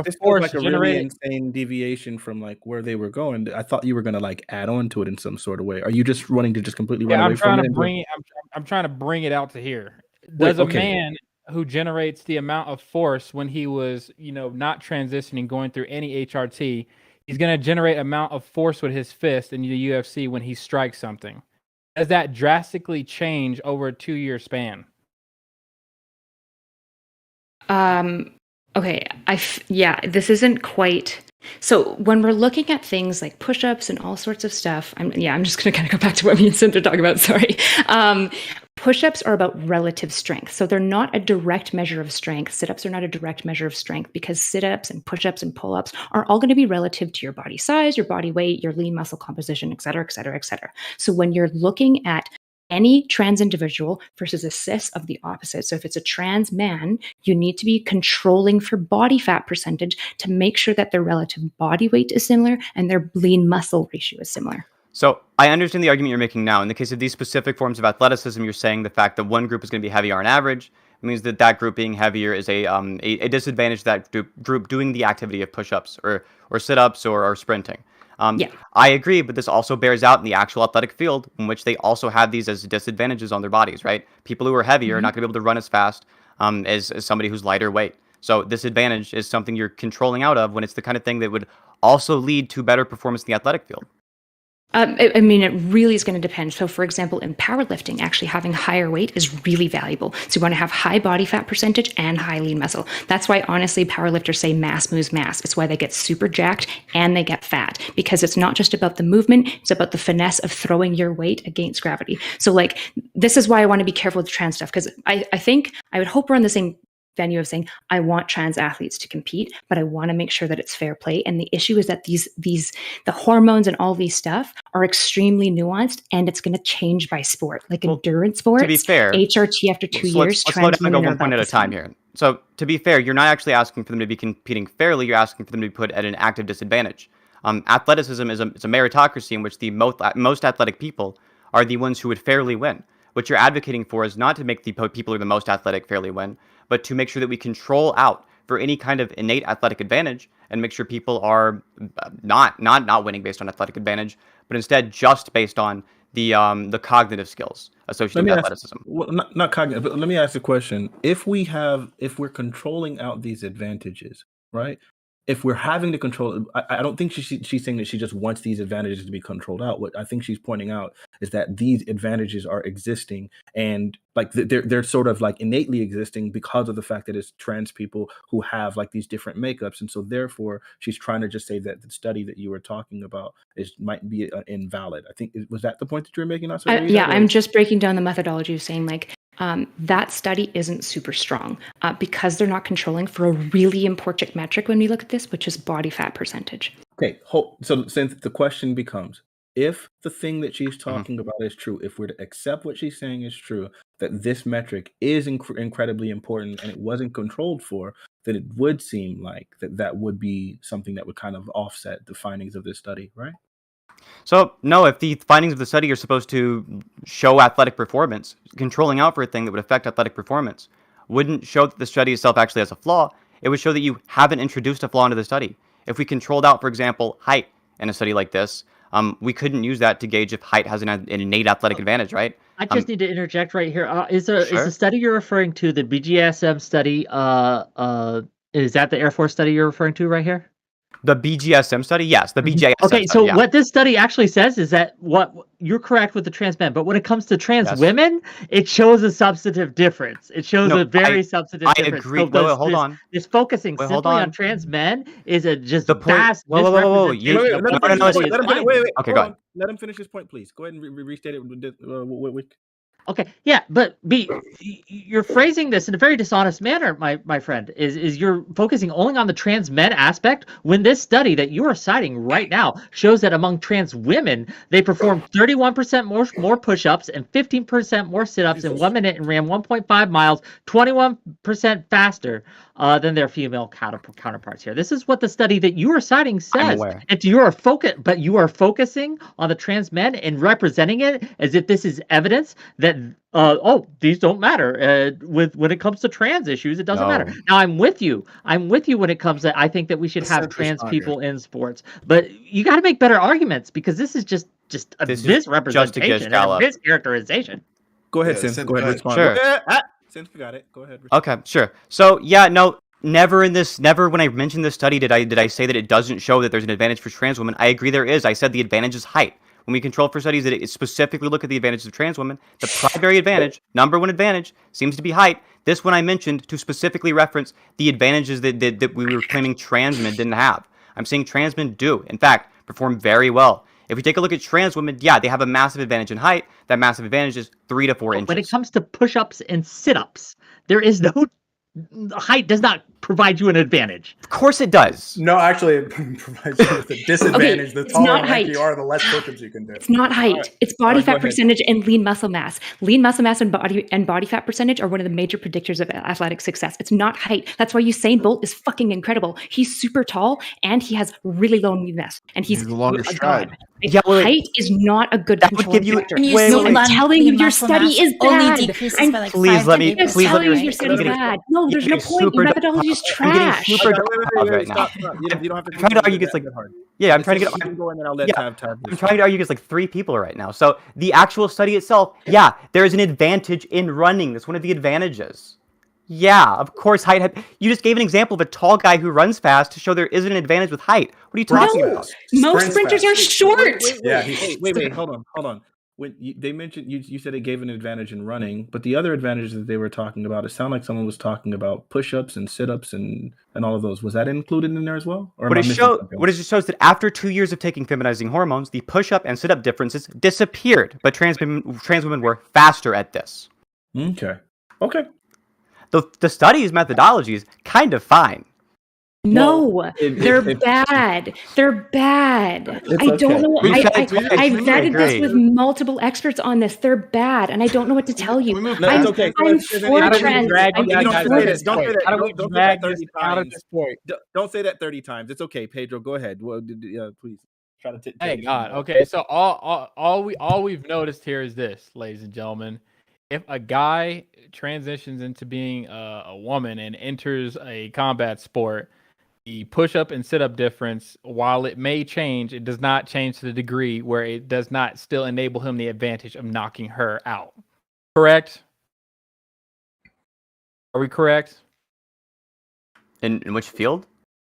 this feels force like a really generated. insane deviation from like where they were going. I thought you were gonna like add on to it in some sort of way. Are you just wanting to just completely run Yeah, away I'm from trying it? to and go- bring it. I'm trying to bring it out to here. Wait, Does a okay. man who generates the amount of force when he was, not transitioning, going through any HRT, he's going to generate amount of force with his fist in the UFC when he strikes something. Does that drastically change over a 2-year span? Okay. Yeah, this isn't quite. So when we're looking at things like push-ups and all sorts of stuff, I'm just going to kind of go back to what me and Cinta are talking about. Sorry. Push-ups are about relative strength. So they're not a direct measure of strength. Sit-ups are not a direct measure of strength because sit-ups and push-ups and pull-ups are all going to be relative to your body size, your body weight, your lean muscle composition, et cetera, et cetera, et cetera. So when you're looking at any trans individual versus a cis of the opposite. So if it's a trans man, you need to be controlling for body fat percentage to make sure that their relative body weight is similar and their lean muscle ratio is similar. So I understand the argument you're making now. In the case of these specific forms of athleticism, you're saying the fact that one group is going to be heavier on average means that that group being heavier is a disadvantage to that group doing the activity of push-ups or sit-ups or sprinting. Yeah. I agree, but this also bears out in the actual athletic field in which they also have these as disadvantages on their bodies, right? People who are heavier are not going to be able to run as fast as somebody who's lighter weight. So this advantage is something you're controlling out of when it's the kind of thing that would also lead to better performance in the athletic field. I mean, it really is going to depend. So, for example, in powerlifting, actually having higher weight is really valuable. So, you want to have high body fat percentage and high lean muscle. That's why, honestly, powerlifters say mass moves mass. It's why they get super jacked and they get fat because it's not just about the movement, it's about the finesse of throwing your weight against gravity. So, like, this is why I want to be careful with trans stuff because I think I would hope we're on the same venue of saying I want trans athletes to compete, but I want to make sure that it's fair play. And the issue is that the hormones and all these stuff are extremely nuanced, and it's going to change by sport. Like endurance sports, to be fair, HRT after 2 years, let's slow down and trans go women are one point about at a the time same. here. So to be fair, you're not actually asking for them to be competing fairly. You're asking for them to be put at an active disadvantage. Athleticism is a meritocracy in which the most athletic people are the ones who would fairly win. What you're advocating for is not to make the people who are the most athletic fairly win, but to make sure that we control out for any kind of innate athletic advantage and make sure people are not winning based on athletic advantage, but instead just based on the cognitive skills associated with athleticism. Not cognitive, but let me ask a question. If we're controlling out these advantages, right? If we're having to control, I don't think she's saying that she just wants these advantages to be controlled out. What I think she's pointing out is that these advantages are existing, and like they're sort of like innately existing because of the fact that it's trans people who have like these different makeups, and so therefore she's trying to just say that the study that you were talking about might be invalid. I think was that the point that you were making? I'm just breaking down the methodology of saying like that study isn't super strong because they're not controlling for a really important metric when we look at this, which is body fat percentage. Okay, so since the question becomes, if the thing that she's talking about is true, if we're to accept what she's saying is true, that this metric is incredibly important and it wasn't controlled for, then it would seem like that would be something that would kind of offset the findings of this study, right? So, no, if the findings of the study are supposed to show athletic performance, controlling out for a thing that would affect athletic performance wouldn't show that the study itself actually has a flaw. It would show that you haven't introduced a flaw into the study. If we controlled out, for example, height in a study like this, we couldn't use that to gauge if height has an innate athletic advantage, right? I just need to interject right here. Is Sure. the study you're referring to, the BGSM study, is that the Air Force study you're referring to right here? The BGSM study? Yes, the BGSM Okay, study, so yeah. what this study actually says is that you're correct with the trans men, but when it comes to trans women, it shows a substantive difference. It shows a very substantive difference. I agree. So hold on. This focusing simply on trans men is a just vast misrepresentation. Wait. Okay, Hold go on. ahead. Let him finish his point, please. Go ahead and restate it. Okay, yeah, but you're phrasing this in a very dishonest manner, my friend. Is you're focusing only on the trans men aspect when this study that you are citing right now shows that among trans women they performed 31% more push-ups and 15% more sit-ups in 1 minute and ran 1.5 miles, 21% faster than their female counterparts here. This is what the study that you are citing says. I'm aware. And you are focusing on the trans men and representing it as if this is evidence that these don't matter when it comes to trans issues. It doesn't matter. No. Now I'm with you when it comes to I think that we should have Percent trans stronger. people in sports, but you got to make better arguments because this is just a This is just a misrepresentation and a gallop. mischaracterization. Go ahead, Yeah, Sim. Sim, Go ahead, go ahead. respond. Sure. Since we got it, go ahead. Okay, sure. So yeah, no, never when I mentioned this study did I say that it doesn't show that there's an advantage for trans women. I agree there is. I said the advantage is height. When we control for studies that specifically look at the advantages of trans women, the primary advantage, number one advantage, seems to be height. This one I mentioned to specifically reference the advantages that we were claiming trans men didn't have. I'm saying trans men do, in fact, perform very well. If we take a look at trans women, yeah, they have a massive advantage in height. That massive advantage is 3 to 4 inches. When it comes to push-ups and sit-ups, there is no height does not provide you an advantage. Of course it does. No, actually, it provides you with a disadvantage. The it's taller not and lanky height. you are, the less push-ups you can do. It's not height. right. It's All body right, go fat ahead. percentage and lean muscle mass. Lean muscle mass and body fat percentage are one of the major predictors of athletic success. It's not height. That's why Usain Bolt is fucking incredible. He's super tall and he has really low lean mass. And he's a longer a stride. god. Yeah, well, height is not a good that would controlling give you- factor. And you Wait, see wait, wait. I'm telling you, lean your muscle study mass is only bad. decreases I'm by like Please 5 let to me- 8%. just please let me telling you your respond. study's You're getting- bad. No, there's you're no point. super Your methodology is I'm getting trash. super right now. Stop. You don't have to. I'm trying to argue against like hard. yeah, I'm trying to get. You can go in and I'll let Yeah, Tav I'm trying to argue against like 3 people right now. So the actual study itself, yeah, there is an advantage in running. That's one of the advantages. Yeah, of course, height. You just gave an example of a tall guy who runs fast to show there isn't an advantage with height. What are you talking No. about? Most sprinters are short. Yeah, Wait. Hold on. When they mentioned you said it gave an advantage in running, but the other advantages that they were talking about, it sounded like someone was talking about push-ups and sit-ups and all of those. Was that included in there as well? Or am What I it, missing show, something? what it just shows that after 2 years of taking feminizing hormones, the push-up and sit-up differences disappeared, but trans women were faster at this. Okay. The study's methodology is kind of fine. No, If- they're if- bad. They're bad. It's I don't okay. know. We I agree. vetted this with multiple experts on this. They're bad, and I don't know what to tell you. No, No, I'm, it's okay. I'm If- for How do we trans. drag I'm you you guys don't for say out that. of this. this point? How do we Don't say drag that 30 this out of times. this point? Don't say that 30 times. It's okay, Pedro. Go ahead. Well, please try to take. Thank God. Okay, so all we've noticed here is this, ladies and gentlemen. If a guy transitions into being a woman and enters a combat sport, the push-up and sit-up difference, while it may change, it does not change to the degree where it does not still enable him the advantage of knocking her out. Correct? Are we correct? In which field?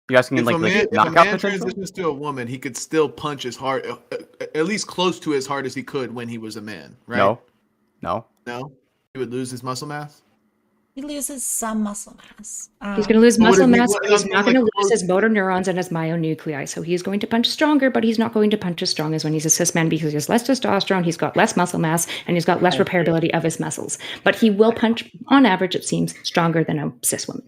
You're asking in If like a man, if a knockout man potential? transitions to a woman, he could still punch as hard, at least close to as hard as he could when he was a man, right? No. No? He would lose his muscle mass? He loses some muscle mass. He's going to lose What would muscle it be? mass, What- but he's I'm not going to like, lose his motor neurons and his myonuclei. So he's going to punch stronger, but he's not going to punch as strong as when he's a cis man because he has less testosterone, he's got less muscle mass, and he's got less repairability of his muscles. But he will punch, on average, it seems, stronger than a cis woman.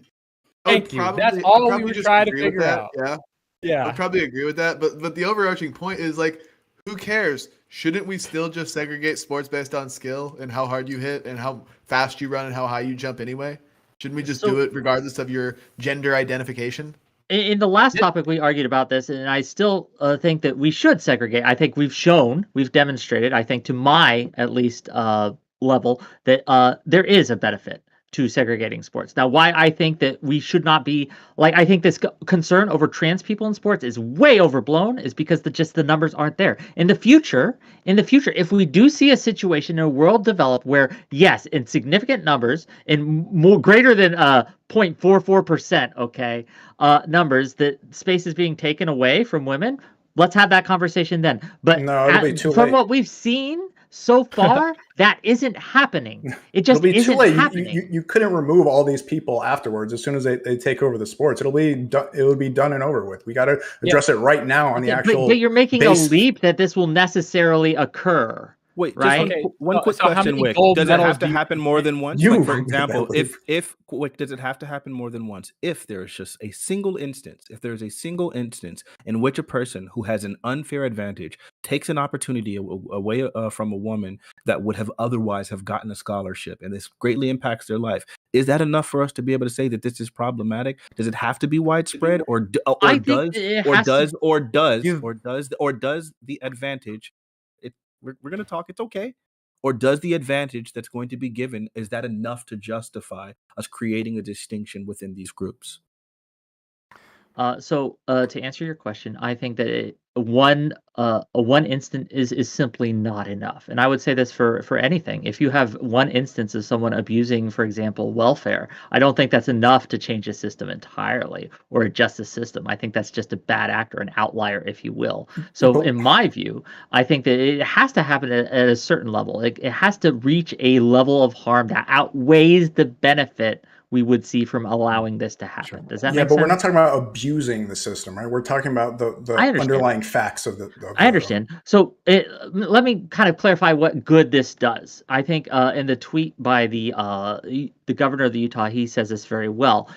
I would Thank you. That's I'd all we probably were just trying to agree with figure that, out. Yeah. Yeah. I'd probably agree with that, but the overarching point is like, who cares? Shouldn't we still just segregate sports based on skill and how hard you hit and how fast you run and how high you jump anyway? Shouldn't we just do it regardless of your gender identification? In the last topic, we argued about this, and I still think that we should segregate. I think we've demonstrated, I think to my, at least, level, that there is a benefit to segregating sports. Now, why I think that we should not be, like, I think this concern over trans people in sports is way overblown is because the numbers aren't there. In the future, if we do see a situation in a world develop where, yes, in significant numbers, in more greater than 0.44%, okay, numbers, that space is being taken away from women, let's have that conversation then. But No, it'll be too from late. what we've seen so far, that isn't happening. It just It'll be isn't too late. happening. You couldn't remove all these people afterwards as soon as they take over the sports. It would be done and over with. We got to address it right now on the Okay, actual. but you're making base. a leap that this will necessarily occur. Wait, just right? one quick so how question, many Wick. gold Does it medals have to do you happen more than once? You Like, for rang the example, bell, if Wick, does it have to happen more than once? If there's just a single instance, if there's a single instance in which a person who has an unfair advantage takes an opportunity away from a woman that would have otherwise have gotten a scholarship, and this greatly impacts their life, is that enough for us to be able to say that this is problematic? Does it have to be widespread, or I think it has does the advantage? We're going to talk. It's okay. Or does the advantage that's going to be given, is that enough to justify us creating a distinction within these groups? So to answer your question, I think that one instant is simply not enough, and I would say this for anything. If you have one instance of someone abusing, for example, welfare, I don't think that's enough to change a system entirely or adjust the system. I think that's just a bad actor, an outlier, if you will. So, But- in my view, I think that it has to happen at a certain level. It has to reach a level of harm that outweighs the benefit we would see from allowing this to happen. Sure. Does that yeah, make but sense? we're not talking about abusing the system, right? We're talking about the I understand. underlying facts of the. I understand. So let me kind of clarify what good this does. I think in the tweet by the governor of the Utah, he says this very well.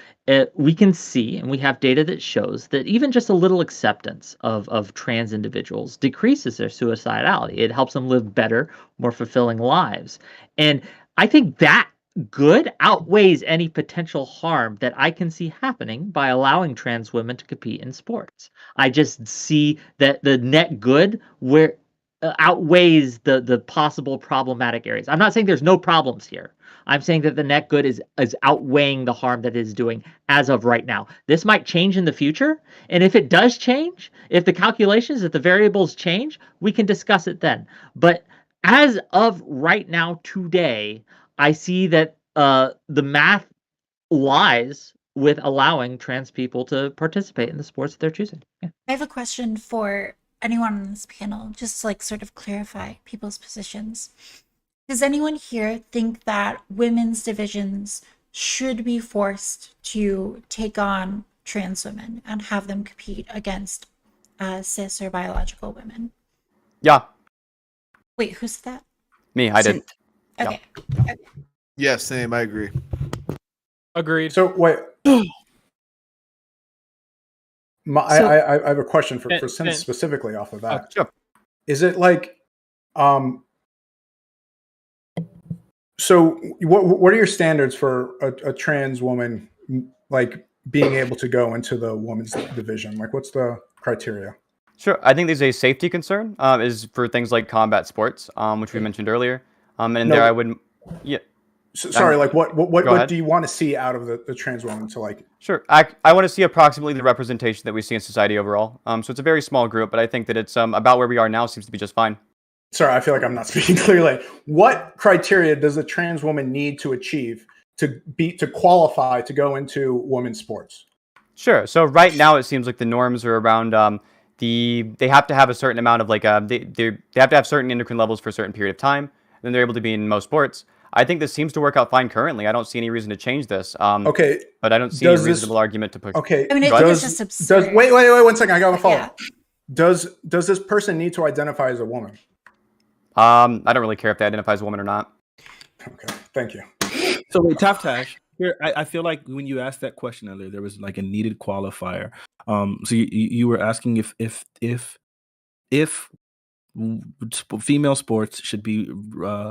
We can see, and we have data that shows that even just a little acceptance of trans individuals decreases their suicidality. It helps them live better, more fulfilling lives. And I think that good outweighs any potential harm that I can see happening by allowing trans women to compete in sports. I just see that the net good where outweighs the possible problematic areas. I'm not saying there's no problems here. I'm saying that the net good is outweighing the harm that it is doing as of right now. This might change in the future, and if it does change, if the calculations, if the variables change, we can discuss it then. But as of right now, today, I see that the math lies with allowing trans people to participate in the sports that they're choosing. Yeah. I have a question for anyone on this panel, just to like sort of clarify people's positions. Does anyone here think that women's divisions should be forced to take on trans women and have them compete against cis or biological women? Yeah, Wait, who said that? me, I did. Okay. Yes, same. I agree. Agreed. So wait. I have a question for Sin and- specifically off of that. Sure. Is it like, so what are your standards for a trans woman like being able to go into the women's division? Like, what's the criteria? Sure. I think there's a safety concern is for things like combat sports, which we mentioned earlier. And No, there I wouldn't. Yeah. So, sorry, like Go what ahead. do you want to see out of the trans woman to like? Sure. I want to see approximately the representation that we see in society overall. So it's a very small group, but I think that it's about where we are now seems to be just fine. Sorry, I feel like I'm not speaking clearly. What criteria does a trans woman need to achieve to qualify to go into women's sports? Sure. So right now it seems like the norms are around they have to have a certain amount of like they have to have certain endocrine levels for a certain period of time, and then they're able to be in most sports. I think this seems to work out fine currently. I don't see any reason to change this. Okay, but I don't see any reasonable argument to push. Okay, I mean, I think it's just absurd. wait 1 second. I got a follow. Yeah. Does this person need to identify as a woman? I don't really care if they identify as a woman or not. Okay, thank you. So wait, Taftash, here I feel like when you asked that question earlier, there was like a needed qualifier. So you were asking if female sports should be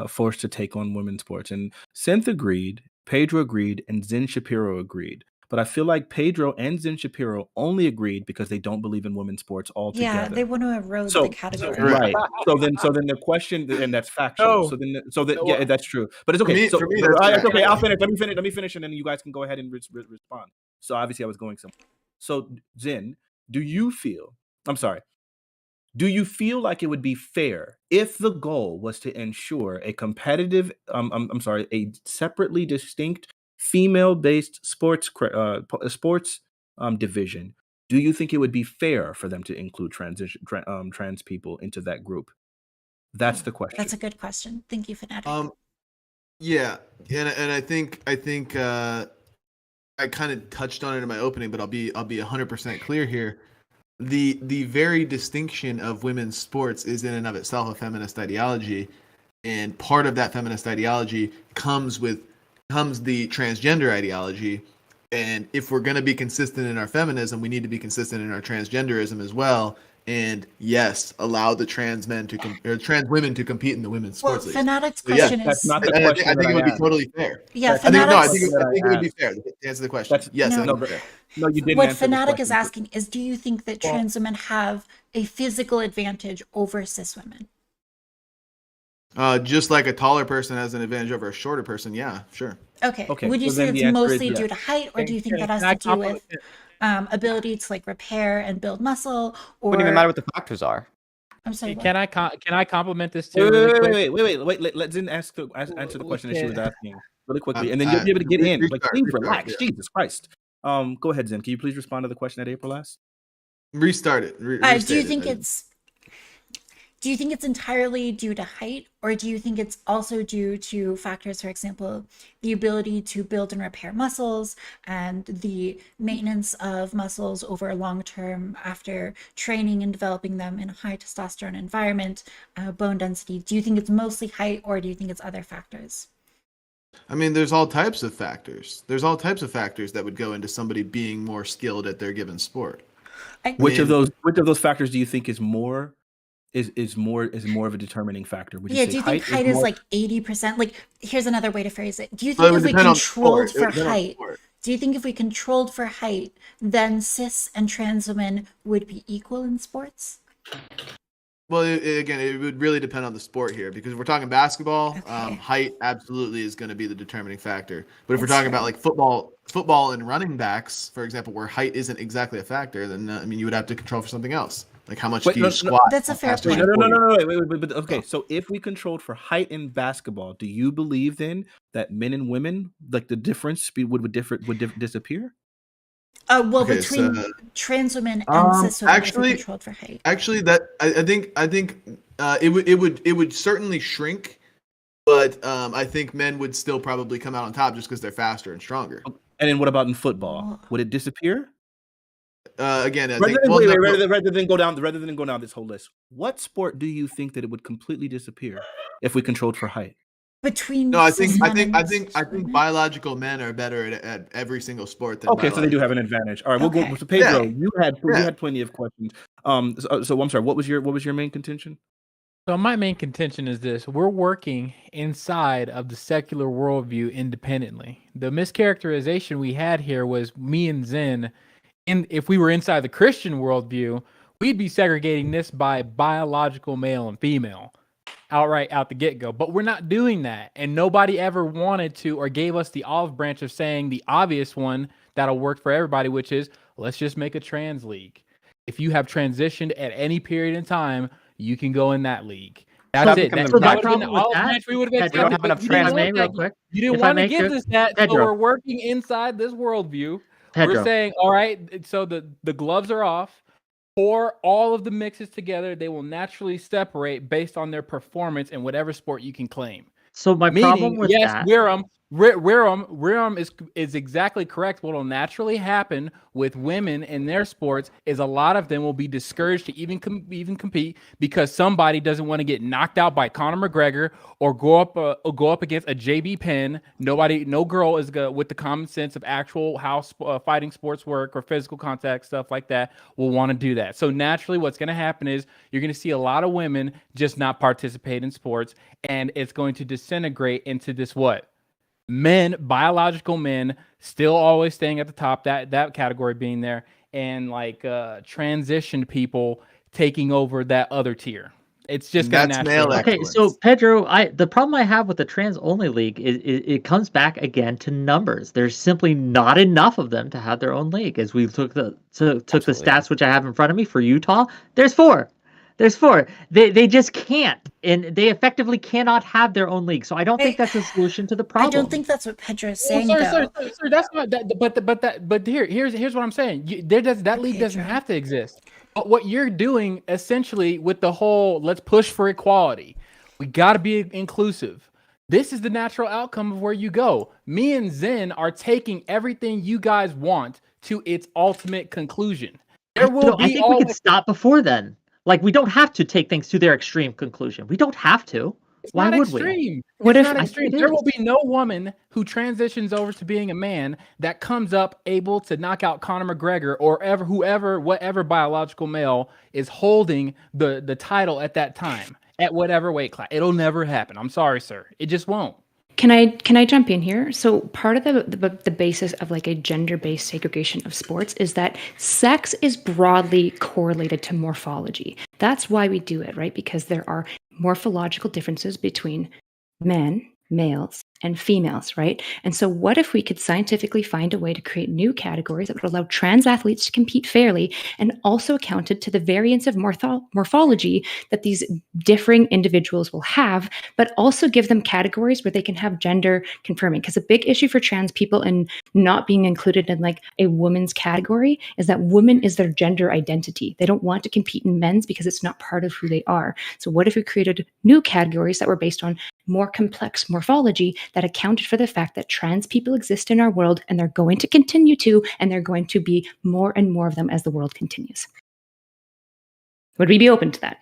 forced to take on women's sports, and Synth agreed, Pedro agreed, and Zen Shapiro agreed. But I feel like Pedro and Zen Shapiro only agreed because they don't believe in women's sports altogether. Yeah, they want to erode So- the category. Right. So then the question, and that's factual. No. Yeah, that's true. But it's okay. For me, that's It's okay. factual. I'll finish. Let me finish, and then you guys can go ahead and respond. So obviously, I was going somewhere. So Zen, do you feel like it would be fair if the goal was to ensure a competitive, a separately distinct female-based sports division? Do you think it would be fair for them to include trans people into that group? That's the question. That's a good question. Thank you, Fanatic. Yeah, and I think I kind of touched on it in my opening, but I'll be 100% clear here. The very distinction of women's sports is in and of itself a feminist ideology, and part of that feminist ideology comes the transgender ideology. And if we're going to be consistent in our feminism, we need to be consistent in our transgenderism as well. And yes, allow the trans women to compete in the women's Well, sports leagues. Fanatic's So, yeah, question That's is not the I question think that it would I be asked. totally fair. yeah. That's not the I Fanatic's think question it would be that I fair to answer the question. That's- Yes, No. it No, would be but fair. no, you didn't what answer the Fanatic is question. asking is, do you think that trans women have a physical advantage over cis women? Just like a taller person has an advantage over a shorter person. Yeah, sure. Okay. Okay, Would you so say then it's the answer is mostly yes. due to height, or do you think that Can has I to do with compliment- ability to like repair and build muscle? Or Wouldn't even matter what the factors are. I'm sorry. Can What? I compliment this too really quick? Wait. Let Zin answer the question that she was asking really quickly, and then you'll be able to get in. Like, Restart, please restart, relax. yeah. Jesus Christ. Go ahead, Zin. Can you please respond to the question that April asked? Restart it. Do you think it's entirely due to height, or do you think it's also due to factors, for example, the ability to build and repair muscles and the maintenance of muscles over long term after training and developing them in a high testosterone environment, bone density? Do you think it's mostly height, or do you think it's other factors? I mean, there's all types of factors. There's all types of factors that would go into somebody being more skilled at their given sport. Which of mean- those factors do you think is more of a determining factor? Would you Yeah, say do you think height is more- like 80%? Like, here's another way to phrase it. Do you Well, it think if would we depend on the controlled sport. It would for depend on the height, sport. do you think if we controlled for height, then cis and trans women would be equal in sports? Well, again, it would really depend on the sport here, because if we're talking basketball, Okay. height absolutely is going to be the determining factor. But if we're That's talking about fair. like football and running backs, for example, where height isn't exactly a factor, then I mean, you would have to control for something else. Like how much Wait, do you no, squat? That's a fair past point. your No, 40? wait, but okay. So if we controlled for height in basketball, do you believe then that men and women, like the difference would disappear? Well, Okay, between so- trans women and cis women, if we actually- controlled for height. Actually, that I think it would certainly shrink, but I think men would still probably come out on top just because they're faster and stronger. And then what about in football? Would it disappear? Again, I Rather think than, well, no, rather than go down this whole list, what sport do you think that it would completely disappear if we controlled for height? Between no, I cis think men and cis women? biological men are better at every single sport than Okay, so they do biological. have an advantage. All right, we'll Okay. go. So Pedro, Yeah. you had plenty of questions. So I'm sorry. What was your main contention? So my main contention is this: we're working inside of the secular worldview independently. The mischaracterization we had here was me and Zen. If we were inside the Christian worldview, we'd be segregating this by biological male and female, outright out the get-go. But we're not doing that, and nobody ever wanted to or gave us the olive branch of saying the obvious one that'll work for everybody, which is let's just make a trans league. If you have transitioned at any period in time, you can go in that league. That's Stop it. becoming That the would have problem been the with olive that, branch we would have Pedro, accepted. we don't have But you didn't enough want trans- that. real quick. You didn't If I want to may, give us that, so Pedro. we're working inside this worldview. Pedro. We're saying, all right, so the gloves are off. Pour all of the mixes together. They will naturally separate based on their performance in whatever sport you can claim. So my problem Meaning, with yes, that, Wiram is exactly correct. What will naturally happen with women in their sports is a lot of them will be discouraged to even compete because somebody doesn't want to get knocked out by Conor McGregor or go up against a JB Penn. No girl is with the common sense of actual how fighting sports work or physical contact stuff like that will want to do that. So naturally, what's going to happen is you're going to see a lot of women just not participate in sports, and it's going to disintegrate into this what? Biological men still always staying at the top, that category being there, and like transitioned people taking over that other tier. It's just gonna That's naturally male happen. okay, so Pedro, the problem I have with the trans only league is it comes back again to numbers. There's simply not enough of them to have their own league. As we took the stats, which I have in front of me for Utah, there's 4. There's 4. They just can't, and they effectively cannot have their own league. So I don't think that's a solution to the problem. I don't think that's what Pedro is Well, saying, sir, though. that's not that. But here's what I'm saying. That league doesn't Pedro. have to exist. But what you're doing essentially with the whole let's push for equality, we got to be inclusive. This is the natural outcome of where you go. Me and Zen are taking everything you guys want to its ultimate conclusion. There will I be think we could stop before then. Like, we don't have to take things to their extreme conclusion. We don't have to. It's Why not would we? extreme. What It's if- not I extreme? think it There will is. be no woman who transitions over to being a man that comes up able to knock out Conor McGregor or whatever biological male is holding the title at that time at whatever weight class. It'll never happen. I'm sorry, sir. It just won't. Can I jump in here? So part of the basis of like a gender-based segregation of sports is that sex is broadly correlated to morphology. That's why we do it, right? Because there are morphological differences between men, males, and females, right? And so what if we could scientifically find a way to create new categories that would allow trans athletes to compete fairly and also accounted to the variance of morphology that these differing individuals will have, but also give them categories where they can have gender confirming? Because a big issue for trans people and not being included in like a woman's category is that woman is their gender identity. They don't want to compete in men's because it's not part of who they are. So what if we created new categories that were based on more complex morphology that accounted for the fact that trans people exist in our world and they're going to continue to, and they're going to be more and more of them as the world continues? Would we be open to that?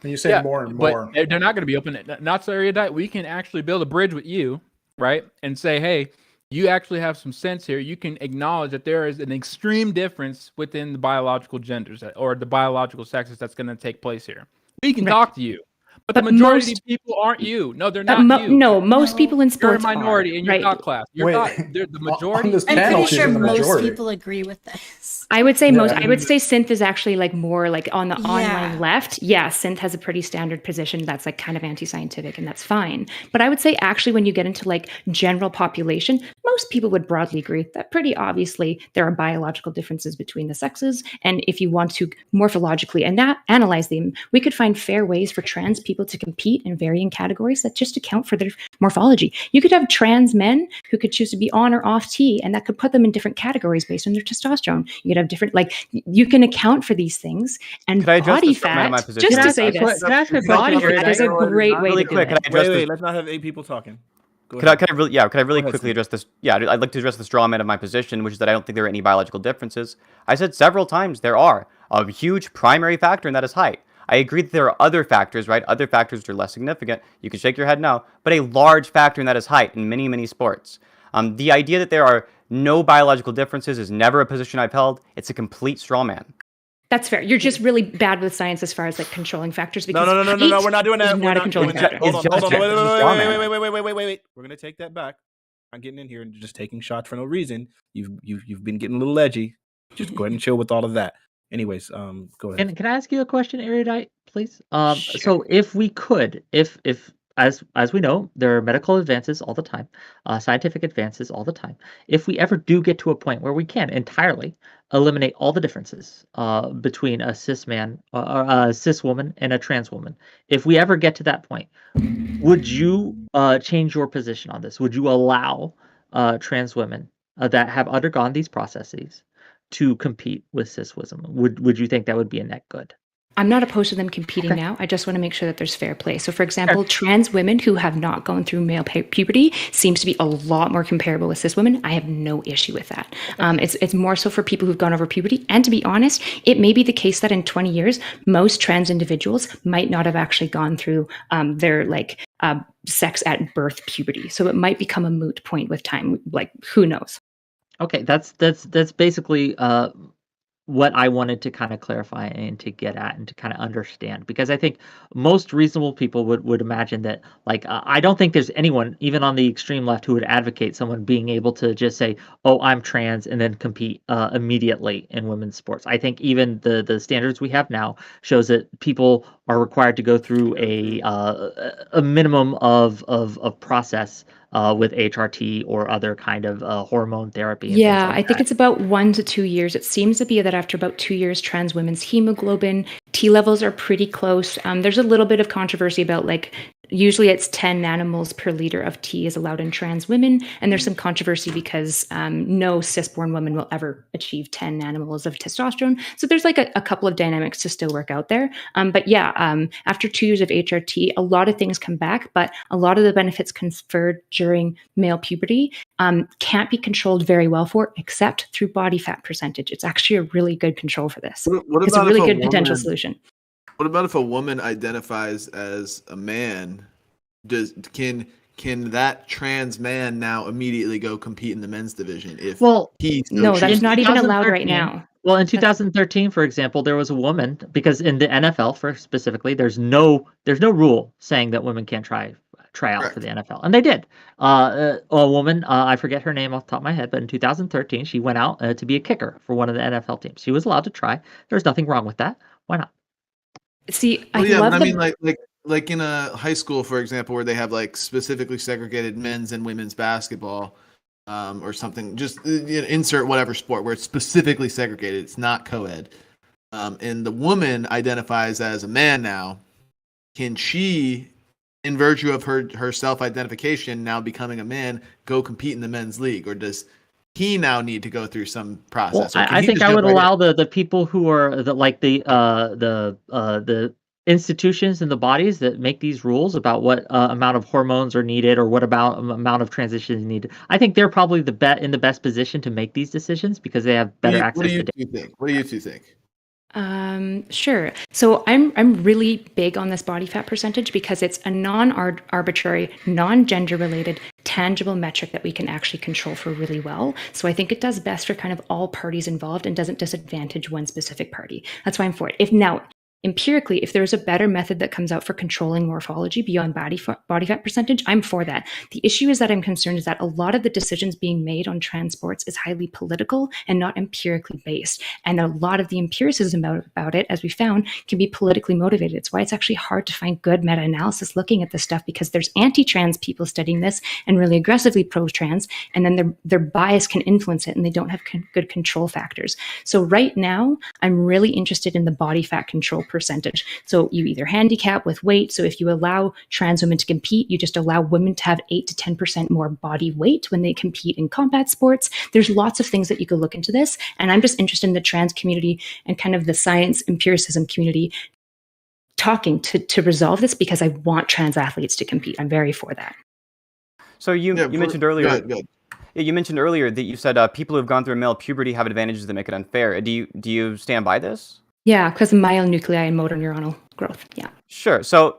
When you say more and more, But they're not going to be open. Not so erudite. We can actually build a bridge with you, right? And say, hey, you actually have some sense here. You can acknowledge that there is an extreme difference within the biological genders or the biological sexes that's going to take place here. We can Right. talk to you. But the But majority most- of people aren't you. No, they're not you. No, most No. people in You're a sports minority are, in your right? thought class. Wait, The majority. on this I'm panel, pretty she's sure in the most majority. people agree with this. I would say Yeah, most. I I would mean- say synth is actually like more like on the Yeah. online left. Yeah, synth has a pretty standard position that's like kind of anti-scientific, and that's fine. But I would say actually, when you get into like general population, most people would broadly agree that pretty obviously there are biological differences between the sexes, and if you want to morphologically analyze them, we could find fair ways for trans people to compete in varying categories that just account for their morphology. You could have trans men who could choose to be on or off T, and that could put them in different categories based on their testosterone. You could have different, like, you can account for these things. And Could I address body the strong man of my fat, position? just Can to I say ask- this, Can I ask a body question? fat is a great way Really to do quick, it. can I address this? Let's not have 8 people talking. Go Could I ahead. really Go ahead, quickly Steve. address this? Yeah, I'd like to address the straw man of my position, which is that I don't think there are any biological differences. I said several times there are. A huge primary factor, and that is height. I agree that there are other factors, right? Other factors which are less significant. You can shake your head no, but a large factor, and that is height in many, many sports. The idea that there are no biological differences is never a position I've held. It's a complete straw man. That's fair. You're just really bad with science as far as like controlling factors. No, Because no, we're not doing height that. is We're not a not controlling doing that. factor. Hold on, It's hold on. just a straw man. Wait. We're gonna take that back. I'm getting in here and just taking shots for no reason. You've been getting a little edgy. Just go ahead and chill with all of that. Anyways, go ahead. Can I ask you a question, Erudite, please? Sure. So if we could, if as we know, there are medical advances all the time, scientific advances all the time. If we ever do get to a point where we can entirely eliminate all the differences between a cis man, or a cis woman, and a trans woman, if we ever get to that point, would you change your position on this? Would you allow trans women that have undergone these processes to compete with cis women? Would you think that would be a net good? I'm not opposed to them competing Okay. now. I just want to make sure that there's fair play. So, for example, trans women who have not gone through male puberty seems to be a lot more comparable with cis women. I have no issue with that. It's more so for people who've gone over puberty. And to be honest, it may be the case that in 20 years, most trans individuals might not have actually gone through their sex at birth puberty. So it might become a moot point with time. Like, who knows? Okay, that's basically what I wanted to kind of clarify and to get at and to kind of understand, because I think most reasonable people would imagine that, like, I don't think there's anyone, even on the extreme left, who would advocate someone being able to just say, oh, I'm trans, and then compete immediately in women's sports. I think even the standards we have now shows that people are required to go through a minimum of process with HRT or other kind of hormone therapy. And Yeah, things like I think that. it's about 1 to 2 years. It seems to be that after about 2 years, trans women's hemoglobin T levels are pretty close. There's a little bit of controversy about, like, usually it's 10 nanomoles per liter of T is allowed in trans women. And there's some controversy because no cis-born woman will ever achieve 10 nanomoles of testosterone. So there's like a couple of dynamics to still work out there. But yeah, after 2 years of HRT, a lot of things come back, but a lot of the benefits conferred during male puberty can't be controlled very well for, except through body fat percentage. It's actually a really good control for this. What It's a about really if good potential solution. What about if a woman identifies as a man Can that trans man now immediately go compete in the men's division if Well, he so No, that's chooses? not even allowed right 2013 now. Well, in 2013, for example, there was a woman, because in the NFL, for specifically, there's no rule saying that women can't try out for the NFL, and they did. A woman, I forget her name off the top of my head, but in 2013, she went out to be a kicker for one of the NFL teams. She was allowed to try. There's nothing wrong with that. Why not? See, I Well, yeah, love but I the mean, like in a high school, for example, where they have like specifically segregated men's and women's basketball, or something. Just insert whatever sport where it's specifically segregated. It's not co-ed, and the woman identifies as a man now. Can she, in virtue of her self-identification, now becoming a man, go compete in the men's league, or does he now need to go through some Well, process? Or can I he think just I jump would right in? allow the people who are the institutions and the bodies that make these rules about what amount of hormones are needed or what about amount of transition is needed. I think they're probably in the best position to make these decisions because they have better What access do to you data. two think? What do you two think? Sure. So I'm really big on this body fat percentage because it's a non-arbitrary, non-gender related, tangible metric that we can actually control for really well. So I think it does best for kind of all parties involved and doesn't disadvantage one specific party. That's why I'm for it. If now, empirically, if there's a better method that comes out for controlling morphology beyond body fat percentage, I'm for that. The issue is that I'm concerned is that a lot of the decisions being made on trans sports is highly political and not empirically based. And a lot of the empiricism about it, as we found, can be politically motivated. It's why it's actually hard to find good meta-analysis looking at this stuff, because there's anti-trans people studying this and really aggressively pro-trans, and then their bias can influence it and they don't have good control factors. So right now, I'm really interested in the body fat control percentage. So you either handicap with weight. So if you allow trans women to compete, you just allow women to have 8 to 10% more body weight when they compete in combat sports. There's lots of things that you could look into this. And I'm just interested in the trans community and kind of the science empiricism community talking to resolve this, because I want trans athletes to compete. I'm very for that. So you mentioned earlier. Go ahead. Yeah, you mentioned earlier that you said people who have gone through male puberty have advantages that make it unfair. Do you stand by this? Yeah, because of myonuclei and motor neuronal growth. Yeah. Sure. So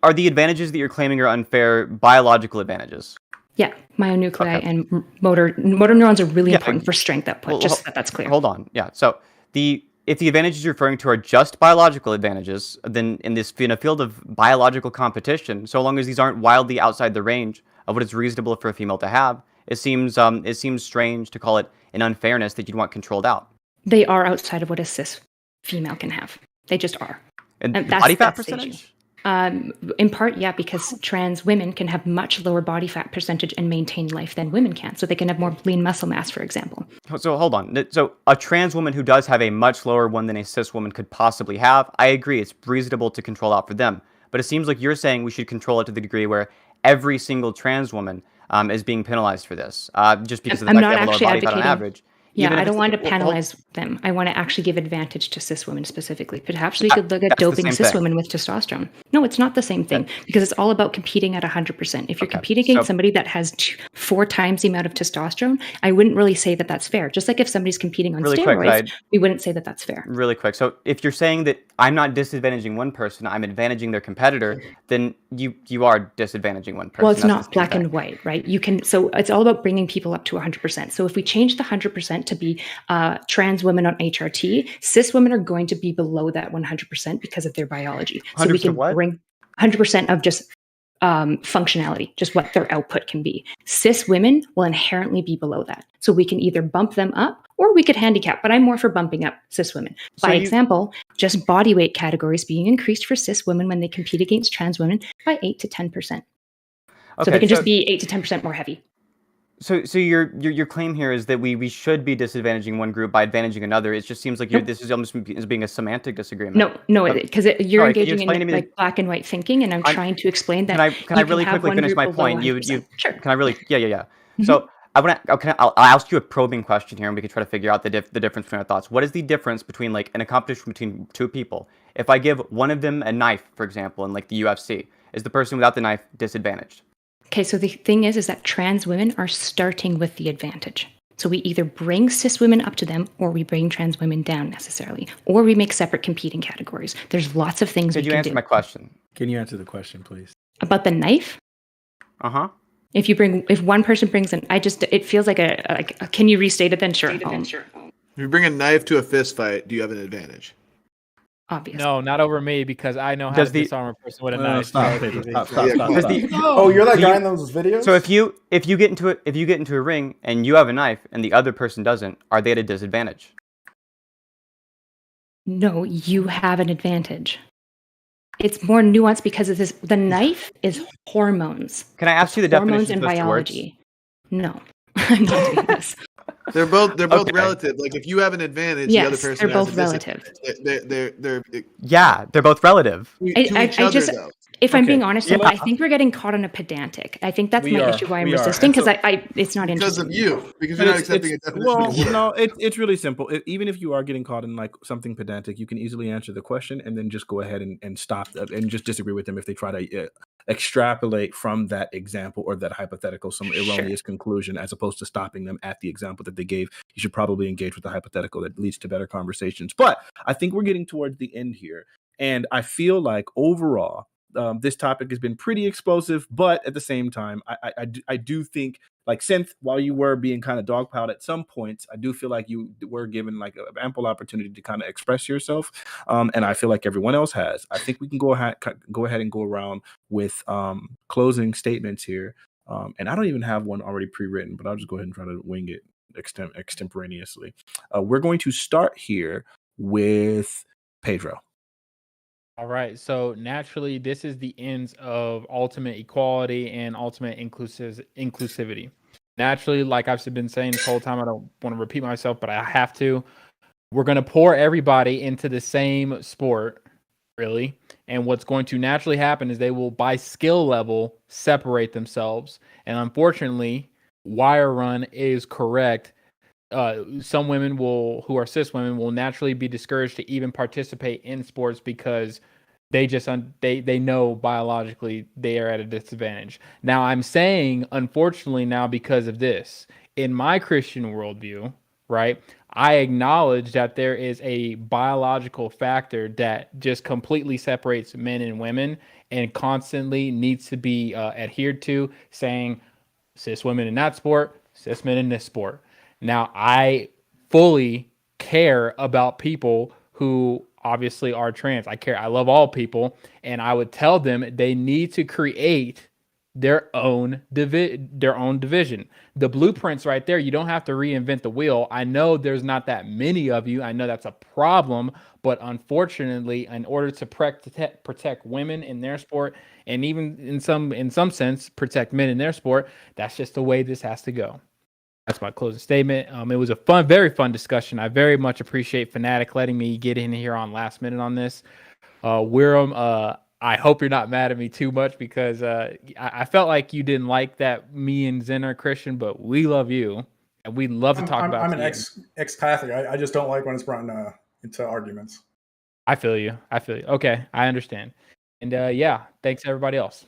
are the advantages that you're claiming are unfair biological advantages? Yeah, myonuclei and motor neurons are really important for strength output. Well, just so that's clear. Hold on. Yeah. So if the advantages you're referring to are just biological advantages, then in a field of biological competition, so long as these aren't wildly outside the range of what is reasonable for a female to have, it seems strange to call it an unfairness that you'd want controlled out. They are outside of what a cis female can have. They just are. And that's, body fat that's the issue. percentage? In part, yeah, because trans women can have much lower body fat percentage and maintain life than women can. So they can have more lean muscle mass, for example. So hold on. So a trans woman who does have a much lower one than a cis woman could possibly have, I agree, it's reasonable to control out for them. But it seems like you're saying we should control it to the degree where every single trans woman is being penalized for this, just because of the fact they have a lower body fat on average. Yeah, I don't want to penalize them. I want to actually give advantage to cis women specifically. Perhaps we could look at doping cis women with testosterone. No, it's not the same thing, because it's all about competing at 100%. If you're competing against somebody that has 4 times the amount of testosterone, I wouldn't really say that that's fair. Just like if somebody's competing on steroids, we wouldn't say that that's fair. Really quick. So if you're saying that I'm not disadvantaging one person, I'm advantaging their competitor, then you are disadvantaging one person. Well, it's not black and white, right? So it's all about bringing people up to 100%. So if we change the 100% to be trans women on HRT, cis women are going to be below that 100% because of their biology. So we can bring 100% of just functionality, just what their output can be. Cis women will inherently be below that. So we can either bump them up or we could handicap, but I'm more for bumping up cis women. By example, just body weight categories being increased for cis women when they compete against trans women by 8 to 10%. So they can just be 8 to 10% more heavy. So your claim here is that we should be disadvantaging one group by advantaging another. It just seems like this is almost as being a semantic disagreement. No, because you're engaging in like black and white thinking, and I'm trying to explain that. Can I really quickly finish my point? Sure. Can I really? Yeah. Mm-hmm. So I'll ask you a probing question here, and we can try to figure out the difference between our thoughts. What is the difference between like in a competition between two people? If I give one of them a knife, for example, in like the UFC, is the person without the knife disadvantaged? Okay, so the thing is that trans women are starting with the advantage. So we either bring cis women up to them, or we bring trans women down necessarily, or we make separate competing categories. There's lots of things we can do. Could you answer my question? Can you answer the question, please? About the knife? If one person brings in, it feels like can you restate it then? Sure. If you bring a knife to a fist fight, do you have an advantage? Obviously. No, not over me, because I know how to disarm a person with a knife. Stop, So it's Pedro, easy. stop. Oh, you're that guy in those videos? So if you get into a ring and you have a knife and the other person doesn't, are they at a disadvantage? No, you have an advantage. It's more nuanced because of this. The knife is hormones. Can I ask you the Hormones definition and of those two words? biology. No, I'm not doing this. They're both Okay. relative. Like if you have an advantage, the other Yes, person they're has both a relative. disadvantage. They're Yeah, they're both relative. to each other though. If I'm Okay. being honest, I think we're getting caught on a pedantic. I think that's my issue why I'm resisting, because it's not Because interesting. of you, because But you're not accepting a definition of word. no, it's really simple. Even if you are getting caught in like something pedantic, you can easily answer the question and then just go ahead and stop and just disagree with them if they try to extrapolate from that example or that hypothetical some erroneous conclusion, as opposed to stopping them at the example that they gave. You should probably engage with the hypothetical that leads to better conversations. But I think we're getting towards the end here, and I feel like overall, this topic has been pretty explosive, but at the same time, I do think, like Synth, while you were being kind of dogpiled at some points, I do feel like you were given like an ample opportunity to kind of express yourself, and I feel like everyone else has. I think we can go ahead and go around with closing statements here, and I don't even have one already pre-written, but I'll just go ahead and try to wing it extemporaneously. We're going to start here with Pedro. All right. So naturally, this is the ends of ultimate equality and ultimate inclusivity. Naturally, like I've been saying this whole time, I don't want to repeat myself, but I have to. We're going to pour everybody into the same sport, really. And what's going to naturally happen is they will, by skill level, separate themselves. And unfortunately, Wire Run is correct. Some women who are cis women will naturally be discouraged to even participate in sports because they just they know biologically they are at a disadvantage. Now I'm saying, unfortunately, now because of this, in my Christian worldview, right, I acknowledge that there is a biological factor that just completely separates men and women and constantly needs to be adhered to, saying cis women in that sport, cis men in this sport. Now, I fully care about people who obviously are trans. I love all people, and I would tell them they need to create their own division. The blueprint's right there. You don't have to reinvent the wheel. I know there's not that many of you. I know that's a problem, but unfortunately, in order to protect women in their sport, and even in some sense protect men in their sport, that's just the way this has to go. That's my closing statement. It was a very fun discussion. I very much appreciate Fanatic letting me get in here on last minute on this. Wiram, I hope you're not mad at me too much, because I felt like you didn't like that me and Zen are Christian, but we love you and we'd love to talk about. I'm an ex-Catholic. I just don't like when it's brought into arguments. I feel you. Okay, I understand. And yeah, thanks everybody else.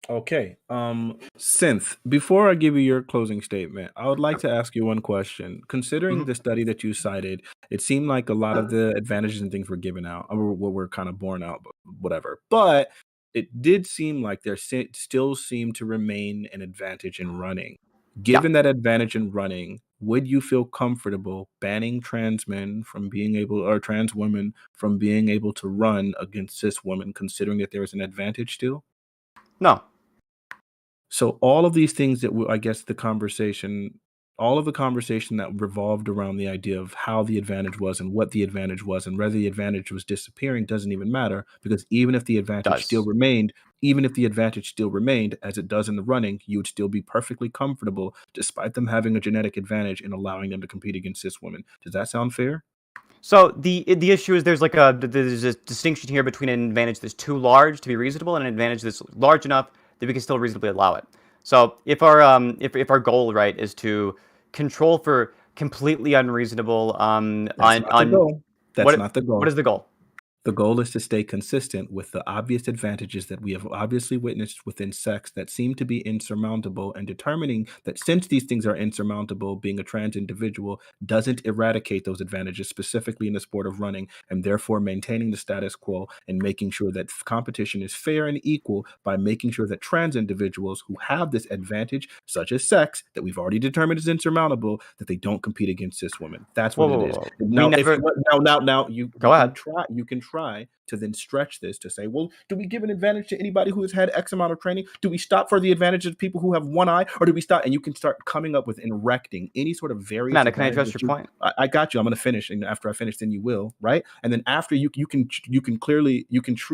Okay. Synth, before I give you your closing statement, I would like to ask you one question. Considering the study that you cited, it seemed like a lot of the advantages and things were given out, or were kind of borne out, whatever. But it did seem like there still seemed to remain an advantage in running. Given that advantage in running, would you feel comfortable banning trans men from being able, or trans women from being able to run against cis women, considering that there is an advantage still? No. So all of these things that I guess all of the conversation that revolved around the idea of how the advantage was and what the advantage was and whether the advantage was disappearing doesn't even matter, because even if the advantage still remained, as it does in the running, you would still be perfectly comfortable, despite them having a genetic advantage, in allowing them to compete against cis women. Does that sound fair? So the issue is there's a distinction here between an advantage that's too large to be reasonable and an advantage that's large enough that we can still reasonably allow it. So if our goal, right, is to control for completely unreasonable That's not the goal. What is the goal? The goal is to stay consistent with the obvious advantages that we have obviously witnessed within sex that seem to be insurmountable, and determining that since these things are insurmountable, being a trans individual doesn't eradicate those advantages, specifically in the sport of running, and therefore maintaining the status quo and making sure that competition is fair and equal by making sure that trans individuals who have this advantage, such as sex, that we've already determined is insurmountable, that they don't compete against cis women. That's Whoa, what whoa, it is. whoa. Now, We never. you Go ahead. you can try to then stretch this to say, well, do we give an advantage to anybody who has had X amount of training? Do we stop for the advantage of people who have one eye, or do we stop? And you can start coming up with and erecting any sort of various. Matt, can I address advantages your point? I got you. I'm going to finish, and after I finish, then you will, right? And then after you can clearly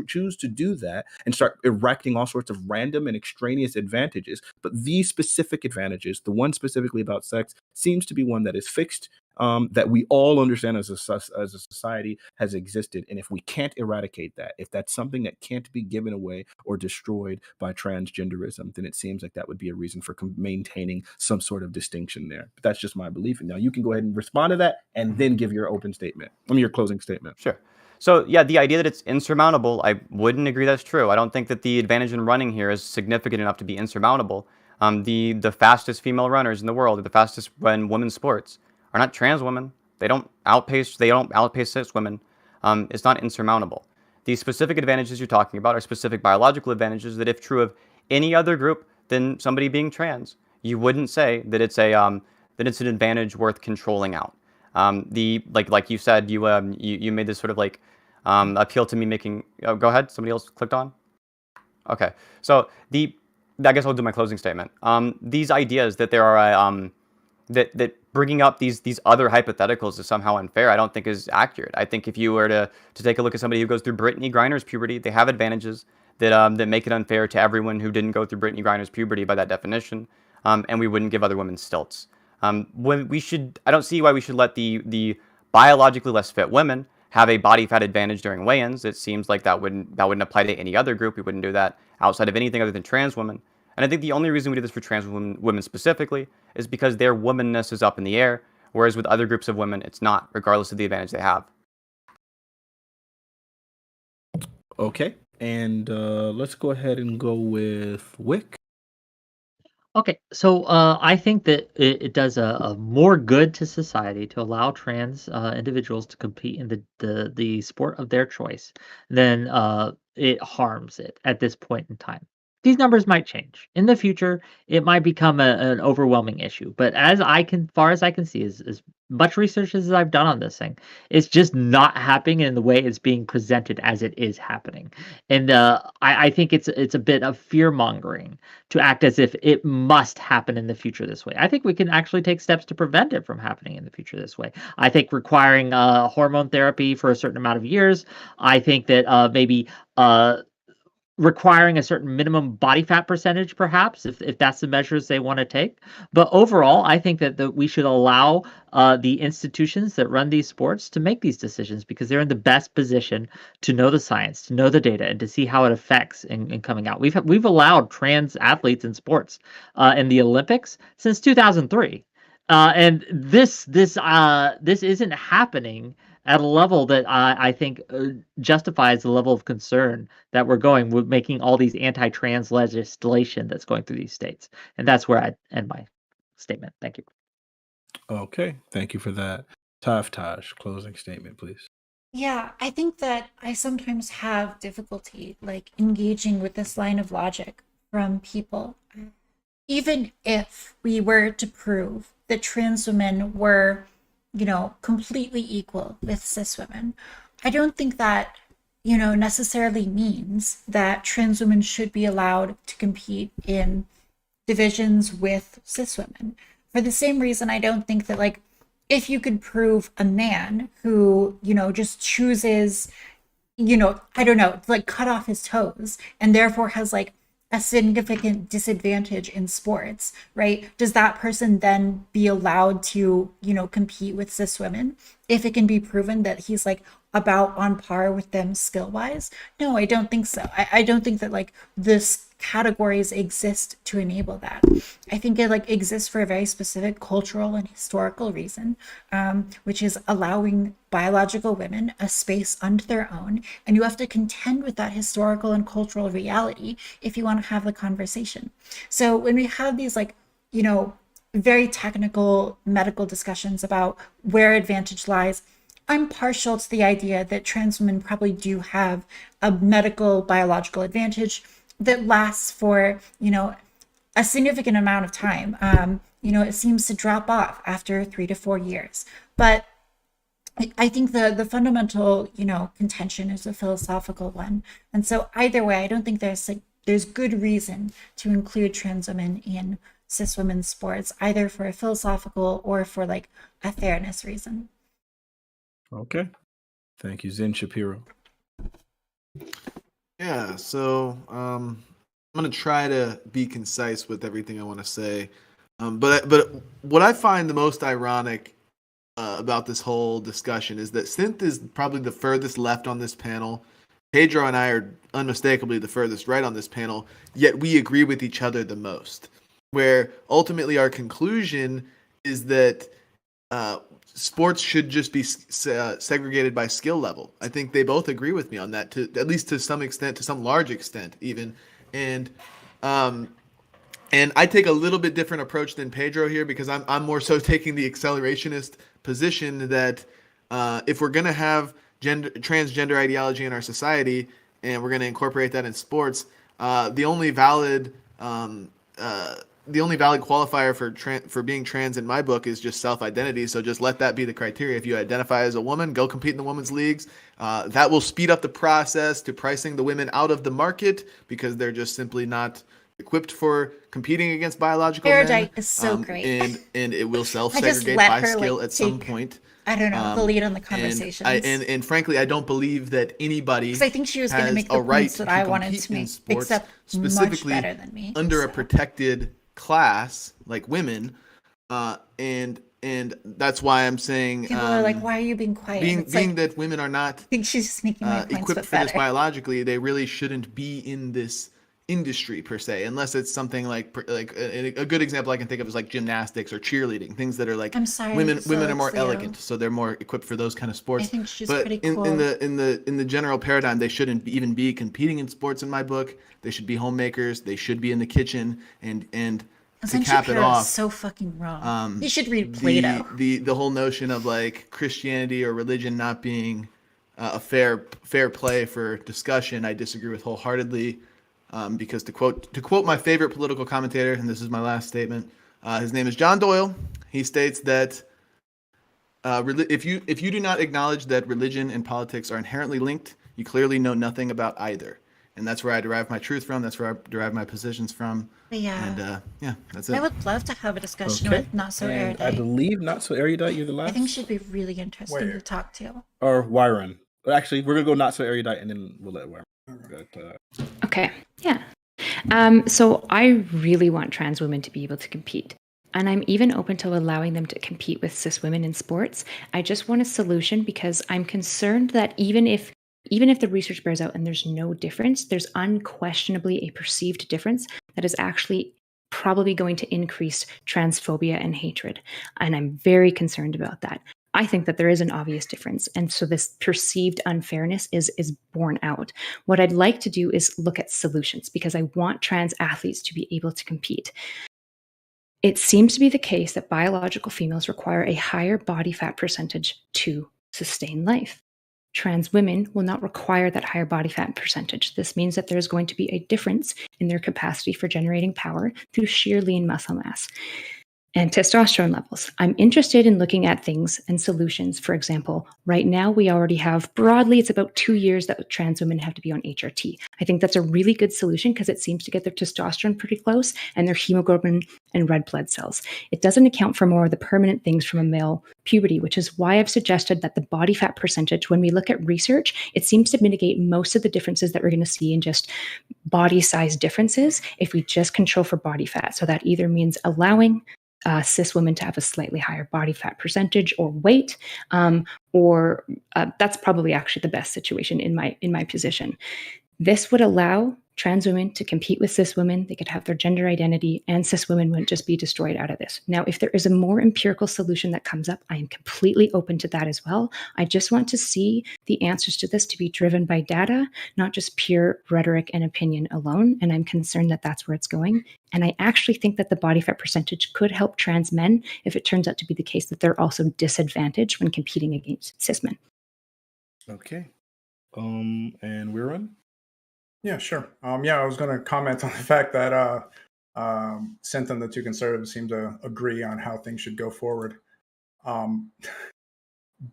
choose to do that and start erecting all sorts of random and extraneous advantages. But these specific advantages, the one specifically about sex, seems to be one that is fixed, that we all understand as a society has existed. And if we can't eradicate that, if that's something that can't be given away or destroyed by transgenderism, then it seems like that would be a reason for maintaining some sort of distinction there. But that's just my belief. And now you can go ahead and respond to that and then give your open statement. Your closing statement. Sure. So yeah, the idea that it's insurmountable, I wouldn't agree that's true. I don't think that the advantage in running here is significant enough to be insurmountable. The fastest female runners in the world, or the fastest in women's sports, are not trans women. They don't outpace cis women. It's not insurmountable. The specific advantages you're talking about are specific biological advantages that, if true of any other group than somebody being trans, you wouldn't say that it's an advantage worth controlling out. Like you said, you made this sort of like appeal to me making. Oh, go ahead. Somebody else clicked on. Okay. So I guess I'll do my closing statement. These ideas that there are that bringing up these other hypotheticals is somehow unfair, I don't think is accurate. I think if you were to take a look at somebody who goes through Brittany Griner's puberty, they have advantages that make it unfair to everyone who didn't go through Brittany Griner's puberty by that definition, and we wouldn't give other women stilts. I don't see why we should let the biologically less fit women have a body fat advantage during weigh-ins. It seems like that wouldn't apply to any other group. We wouldn't do that outside of anything other than trans women. And I think the only reason we do this for trans women specifically is because their womanness is up in the air, whereas with other groups of women, it's not, regardless of the advantage they have. Okay, and let's go ahead and go with Wick. Okay, so I think that it does a more good to society to allow trans individuals to compete in the sport of their choice than it harms it at this point in time. These numbers might change in the future. It might become an overwhelming issue, but far as I can see, as much research as I've done on this thing, it's just not happening in the way it's being presented as it is happening. And I think it's a bit of fear mongering to act as if it must happen in the future this way. I think we can actually take steps to prevent it from happening in the future this way. I think requiring hormone therapy for a certain amount of years. I think that maybe requiring a certain minimum body fat percentage, perhaps, if that's the measures they want to take. But overall, I think that we should allow the institutions that run these sports to make these decisions, because they're in the best position to know the science, to know the data, and to see how it affects in coming out. We've allowed trans athletes in sports in the Olympics since 2003. And this isn't happening at a level that I think justifies the level of concern that we're going with making all these anti-trans legislation that's going through these states. And that's where I end my statement. Thank you. Okay, thank you for that. Taj, closing statement, please. Yeah, I think that I sometimes have difficulty like engaging with this line of logic from people. Even if we were to prove that trans women were, completely equal with cis women, I don't think that, necessarily means that trans women should be allowed to compete in divisions with cis women. For the same reason, I don't think that, like, if you could prove a man who, just chooses, I don't know, like cut off his toes and therefore has like a significant disadvantage in sports, right? Does that person then be allowed to, compete with cis women if it can be proven that he's like about on par with them skill wise? No, I don't think so. I don't think that like this categories exist to enable that. I think it like exists for a very specific cultural and historical reason, which is allowing biological women a space unto their own, and you have to contend with that historical and cultural reality if you want to have the conversation. So when we have these like, you know, very technical medical discussions about where advantage lies, I'm partial to the idea that trans women probably do have a medical biological advantage that lasts for, you know, a significant amount of time. You know, it seems to drop off after 3 to 4 years. But I think the fundamental, you know, contention is a philosophical one. And so either way, I don't think there's good reason to include trans women in cis women's sports, either for a philosophical or for like a fairness reason. Okay. Thank you, Zen Shapiro. Yeah, so I'm gonna try to be concise with everything I want to say, but what I find the most ironic about this whole discussion is that Synth is probably the furthest left on this panel. Pedro and I are unmistakably the furthest right on this panel, yet we agree with each other the most. Where ultimately our conclusion is that sports should just be segregated by skill level. I think they both agree with me on that, at least to some extent, to some large extent, even. And I take a little bit different approach than Pedro here, because I'm more so taking the accelerationist position that if we're gonna have transgender ideology in our society and we're gonna incorporate that in sports, the only valid qualifier for being trans in my book is just self-identity. So just let that be the criteria. If you identify as a woman, go compete in the women's leagues. That will speed up the process to pricing the women out of the market, because they're just simply not equipped for competing against biological Erudite men. is so great. And it will self-segregate by skill at some point. I don't know, the lead on the conversations. And frankly, I don't believe that anybody because I think she was going to make the points that I wanted to make, except much better than me. Under a protected class like women, and that's why I'm saying people are like, why are you being quiet? Being that women are not, I think she's just making my points equipped for this biologically, they really shouldn't be in this industry per se, unless it's something like a good example I can think of is like gymnastics or cheerleading, things that are like, I'm sorry, women are more elegant, so they're more equipped for those kind of sports. I think she's but pretty cool. in the general paradigm, they shouldn't even be competing in sports in my book. They should be homemakers. They should be in the kitchen, and to cap it off, so fucking wrong. You should read Plato. The whole notion of like Christianity or religion not being a fair play for discussion, I disagree with wholeheartedly. Because to quote my favorite political commentator, and this is my last statement, his name is John Doyle. He states that if you do not acknowledge that religion and politics are inherently linked, you clearly know nothing about either. And that's where I derive my truth from. That's where I derive my positions from. Yeah. And that's it. I would love to have a discussion with Not So Erudite. I believe Not So Erudite, you're the last. I think she'd be really interesting to talk to. Or Wyron. Actually, we're gonna go Not So Erudite, and then we'll let Wyron. Okay. Yeah. So I really want trans women to be able to compete. And I'm even open to allowing them to compete with cis women in sports. I just want a solution, because I'm concerned that even if the research bears out and there's no difference, there's unquestionably a perceived difference that is actually probably going to increase transphobia and hatred. And I'm very concerned about that. I think that there is an obvious difference. And so this perceived unfairness is borne out. What I'd like to do is look at solutions, because I want trans athletes to be able to compete. It seems to be the case that biological females require a higher body fat percentage to sustain life. Trans women will not require that higher body fat percentage. This means that there's going to be a difference in their capacity for generating power through sheer lean muscle mass and testosterone levels. I'm interested in looking at things and solutions. For example, right now we already have, broadly, it's about 2 years that trans women have to be on HRT. I think that's a really good solution, because it seems to get their testosterone pretty close and their hemoglobin and red blood cells. It doesn't account for more of the permanent things from a male puberty, which is why I've suggested that the body fat percentage, when we look at research, it seems to mitigate most of the differences that we're going to see in just body size differences if we just control for body fat. So that either means allowing cis women to have a slightly higher body fat percentage or weight, or that's probably actually the best situation in my position. This would allow trans women to compete with cis women. They could have their gender identity, and cis women wouldn't just be destroyed out of this. Now, if there is a more empirical solution that comes up, I am completely open to that as well. I just want to see the answers to this to be driven by data, not just pure rhetoric and opinion alone. And I'm concerned that that's where it's going. And I actually think that the body fat percentage could help trans men if it turns out to be the case that they're also disadvantaged when competing against cis men. Okay. And we're on. Yeah, sure. Yeah, I was going to comment on the fact that Synth and the two conservatives seem to agree on how things should go forward.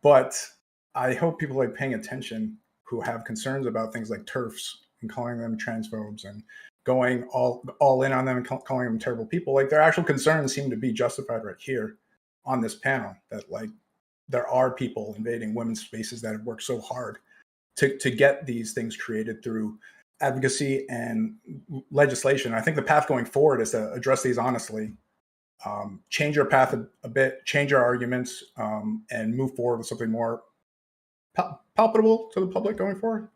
But I hope people like paying attention who have concerns about things like TERFs and calling them transphobes and going all in on them and calling them terrible people. Like their actual concerns seem to be justified right here on this panel, that like there are people invading women's spaces that have worked so hard to get these things created through advocacy and legislation. I think the path going forward is to address these honestly, change our path a bit, change our arguments, and move forward with something more palpable to the public going forward.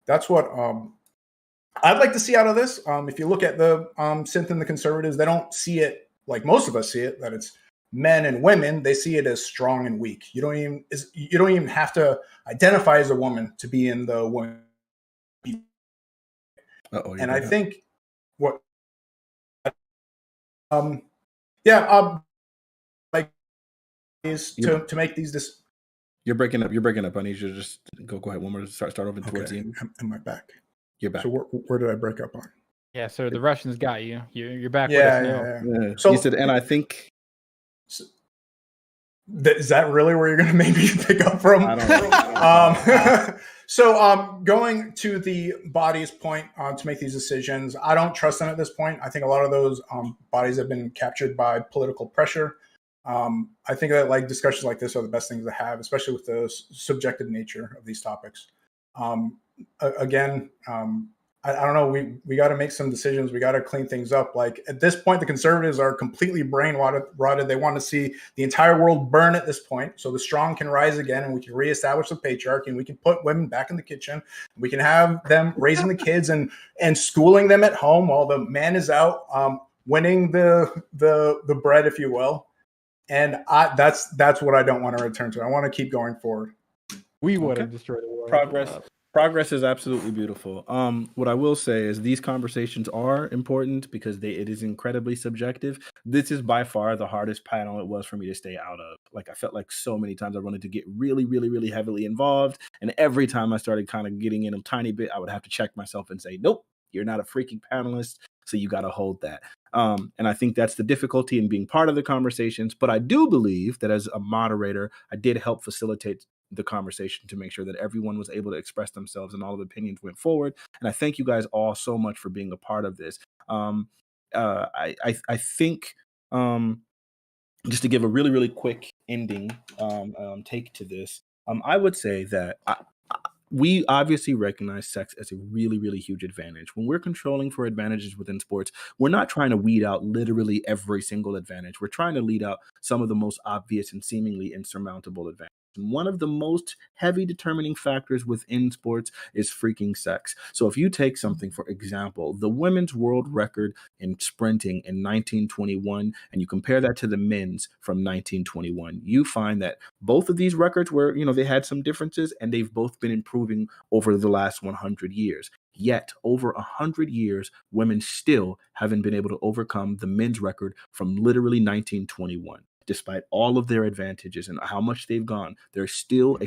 That's what I'd like to see out of this. If you look at the Synth and the conservatives, they don't see it like most of us see it, that it's men and women. They see it as strong and weak. You don't even have to identify as a woman to be in the woman. And I think what, like is to make these. You're breaking up. I need you to just go ahead. One more. Start over towards the end. Am I back? You're back. So where did I break up on? Yeah, sir. The Russians got you. You're back Yeah, with us now. Yeah. So you said, and I think. Is that really where you're going to maybe pick up from? I don't know. So going to the body's point to make these decisions, I don't trust them at this point. I think a lot of those bodies have been captured by political pressure. I think that like discussions like this are the best things to have, especially with the subjective nature of these topics. I don't know. We got to make some decisions. We got to clean things up. Like at this point, the conservatives are completely brain-rotted. They want to see the entire world burn at this point, so the strong can rise again, and we can reestablish the patriarchy, and we can put women back in the kitchen. We can have them raising the kids and schooling them at home while the man is out winning the bread, if you will. And that's what I don't want to return to. I want to keep going forward. We would have destroyed the world. Progress is absolutely beautiful. What I will say is these conversations are important because it is incredibly subjective. This is by far the hardest panel it was for me to stay out of. Like I felt like so many times I wanted to get really, really, really heavily involved. And every time I started kind of getting in a tiny bit, I would have to check myself and say, nope, you're not a freaking panelist. So you got to hold that. And I think that's the difficulty in being part of the conversations. But I do believe that as a moderator, I did help facilitate the conversation to make sure that everyone was able to express themselves and all of the opinions went forward. And I thank you guys all so much for being a part of this. I think just to give a really, really quick ending take to this, I would say that we obviously recognize sex as a really, really huge advantage. When we're controlling for advantages within sports, we're not trying to weed out literally every single advantage. We're trying to lead out some of the most obvious and seemingly insurmountable advantages. And one of the most heavy determining factors within sports is freaking sex. So if you take something, for example, the women's world record in sprinting in 1921, and you compare that to the men's from 1921, you find that both of these records were, they had some differences and they've both been improving over the last 100 years. Yet, over 100 years, women still haven't been able to overcome the men's record from literally 1921. Despite all of their advantages and how much they've gone, there's still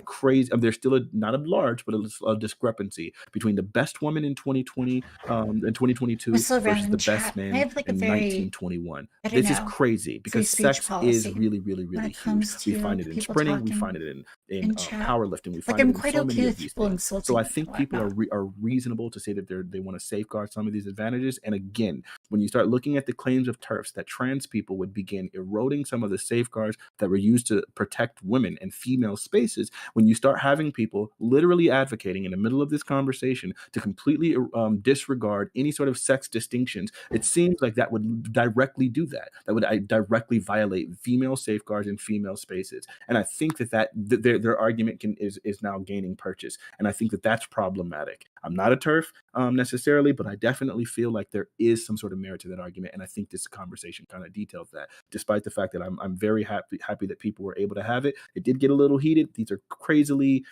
not a large, but a discrepancy between the best woman in 2020 and 2022 versus the best man in 1921. This is crazy because sex is really, really, really huge. We find it in sprinting, we find it in chat. powerlifting. We Like, find I'm it in quite so okay many of with these people things. insulting So I me think and people whatnot. are reasonable to say that they want to safeguard some of these advantages. And again, when you start looking at the claims of TERFs that trans people would begin eroding some of the safeguards that were used to protect women and female spaces, when you start having people literally advocating in the middle of this conversation to completely disregard any sort of sex distinctions, it seems like that would directly do that. That would directly violate female safeguards in female spaces. And I think that their argument is now gaining purchase. And I think that that's problematic. I'm not a TERF necessarily, but I definitely feel like there is some sort of merit to that argument. And I think this conversation kind of details that, despite the fact that I'm very happy that people were able to have it. It did get a little heated. These are crazily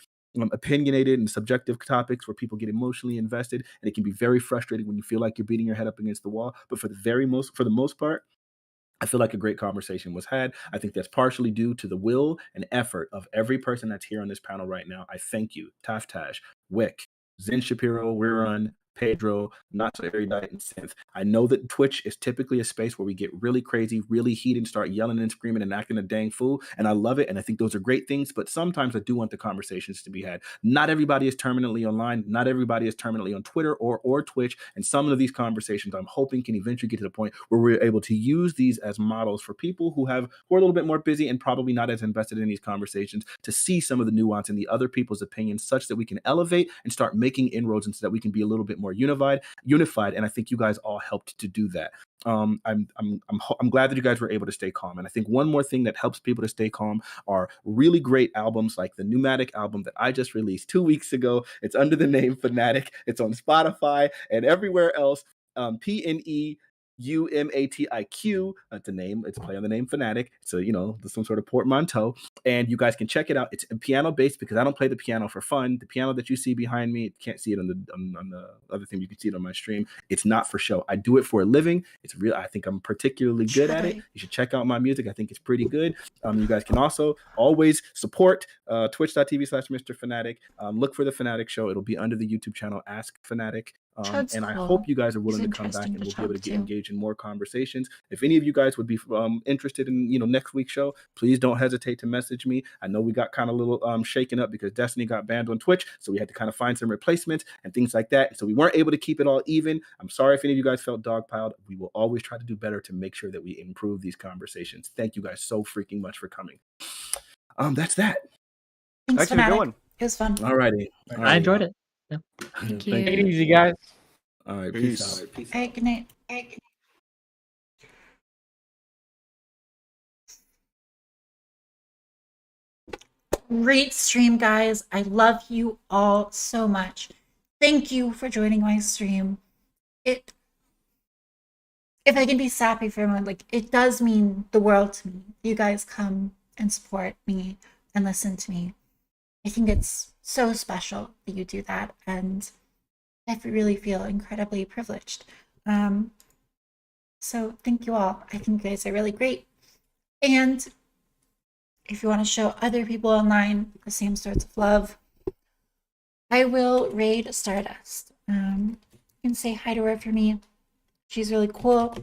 opinionated and subjective topics where people get emotionally invested, and it can be very frustrating when you feel like you're beating your head up against the wall. But for the most part, I feel like a great conversation was had. I think that's partially due to the will and effort of every person that's here on this panel right now. I thank you, Taftash, Wick, Zen Shapiro, Wirun, Pedro, Not So Erudite, and Synth. I know that Twitch is typically a space where we get really crazy, really heated, and start yelling and screaming and acting a dang fool. And I love it. And I think those are great things. But sometimes I do want the conversations to be had. Not everybody is terminally online. Not everybody is terminally on Twitter or Twitch. And some of these conversations I'm hoping can eventually get to the point where we're able to use these as models for people who are a little bit more busy and probably not as invested in these conversations, to see some of the nuance in the other people's opinions, such that we can elevate and start making inroads, and so that we can be a little bit more unified. And I think you guys all helped to do that. I'm glad that you guys were able to stay calm. And I think one more thing that helps people to stay calm are really great albums like the Pneumatic album that I just released 2 weeks ago. It's under the name Fanatic. It's on Spotify and everywhere else. PNEUMATIQ. That's the name. It's a play on the name Fanatic. So, some sort of portmanteau. And you guys can check it out. It's piano based because I don't play the piano for fun. The piano that you see behind me, you can't see it on the other thing. You can see it on my stream. It's not for show. I do it for a living. It's real. I think I'm particularly good at it. You should check out my music. I think it's pretty good. You guys can also always support twitch.tv/Mr. Fanatic. Look for the Fanatic Show. It'll be under the YouTube channel Ask Fanatic. And I hope you guys are willing to come back, and we'll be able to get engaged in more conversations. If any of you guys would be interested in next week's show, please don't hesitate to message me. I know we got kind of a little shaken up because Destiny got banned on Twitch, so we had to kind of find some replacements and things like that. So we weren't able to keep it all even. I'm sorry if any of you guys felt dogpiled. We will always try to do better to make sure that we improve these conversations. Thank you guys so freaking much for coming. That's that. Thanks for good one. It was fun. Alrighty. I enjoyed it. Yeah. Thank you. Take it easy, guys. All right, Peace. peace out. All right, good night. Great stream, guys. I love you all so much. Thank you for joining my stream. If I can be sappy for a moment, it does mean the world to me. You guys come and support me and listen to me. I think it's so special that you do that, and I really feel incredibly privileged. So thank you all. I think you guys are really great. And if you want to show other people online the same sorts of love, I will raid Stardust. You can say hi to her for me. She's really cool.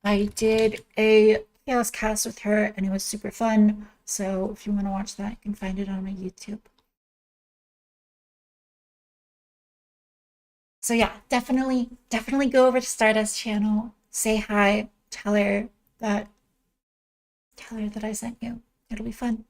I did a Chaos Cast with her, and it was super fun. So if you want to watch that, you can find it on my YouTube. So yeah, definitely go over to Stardust channel, say hi, tell her that I sent you. It'll be fun.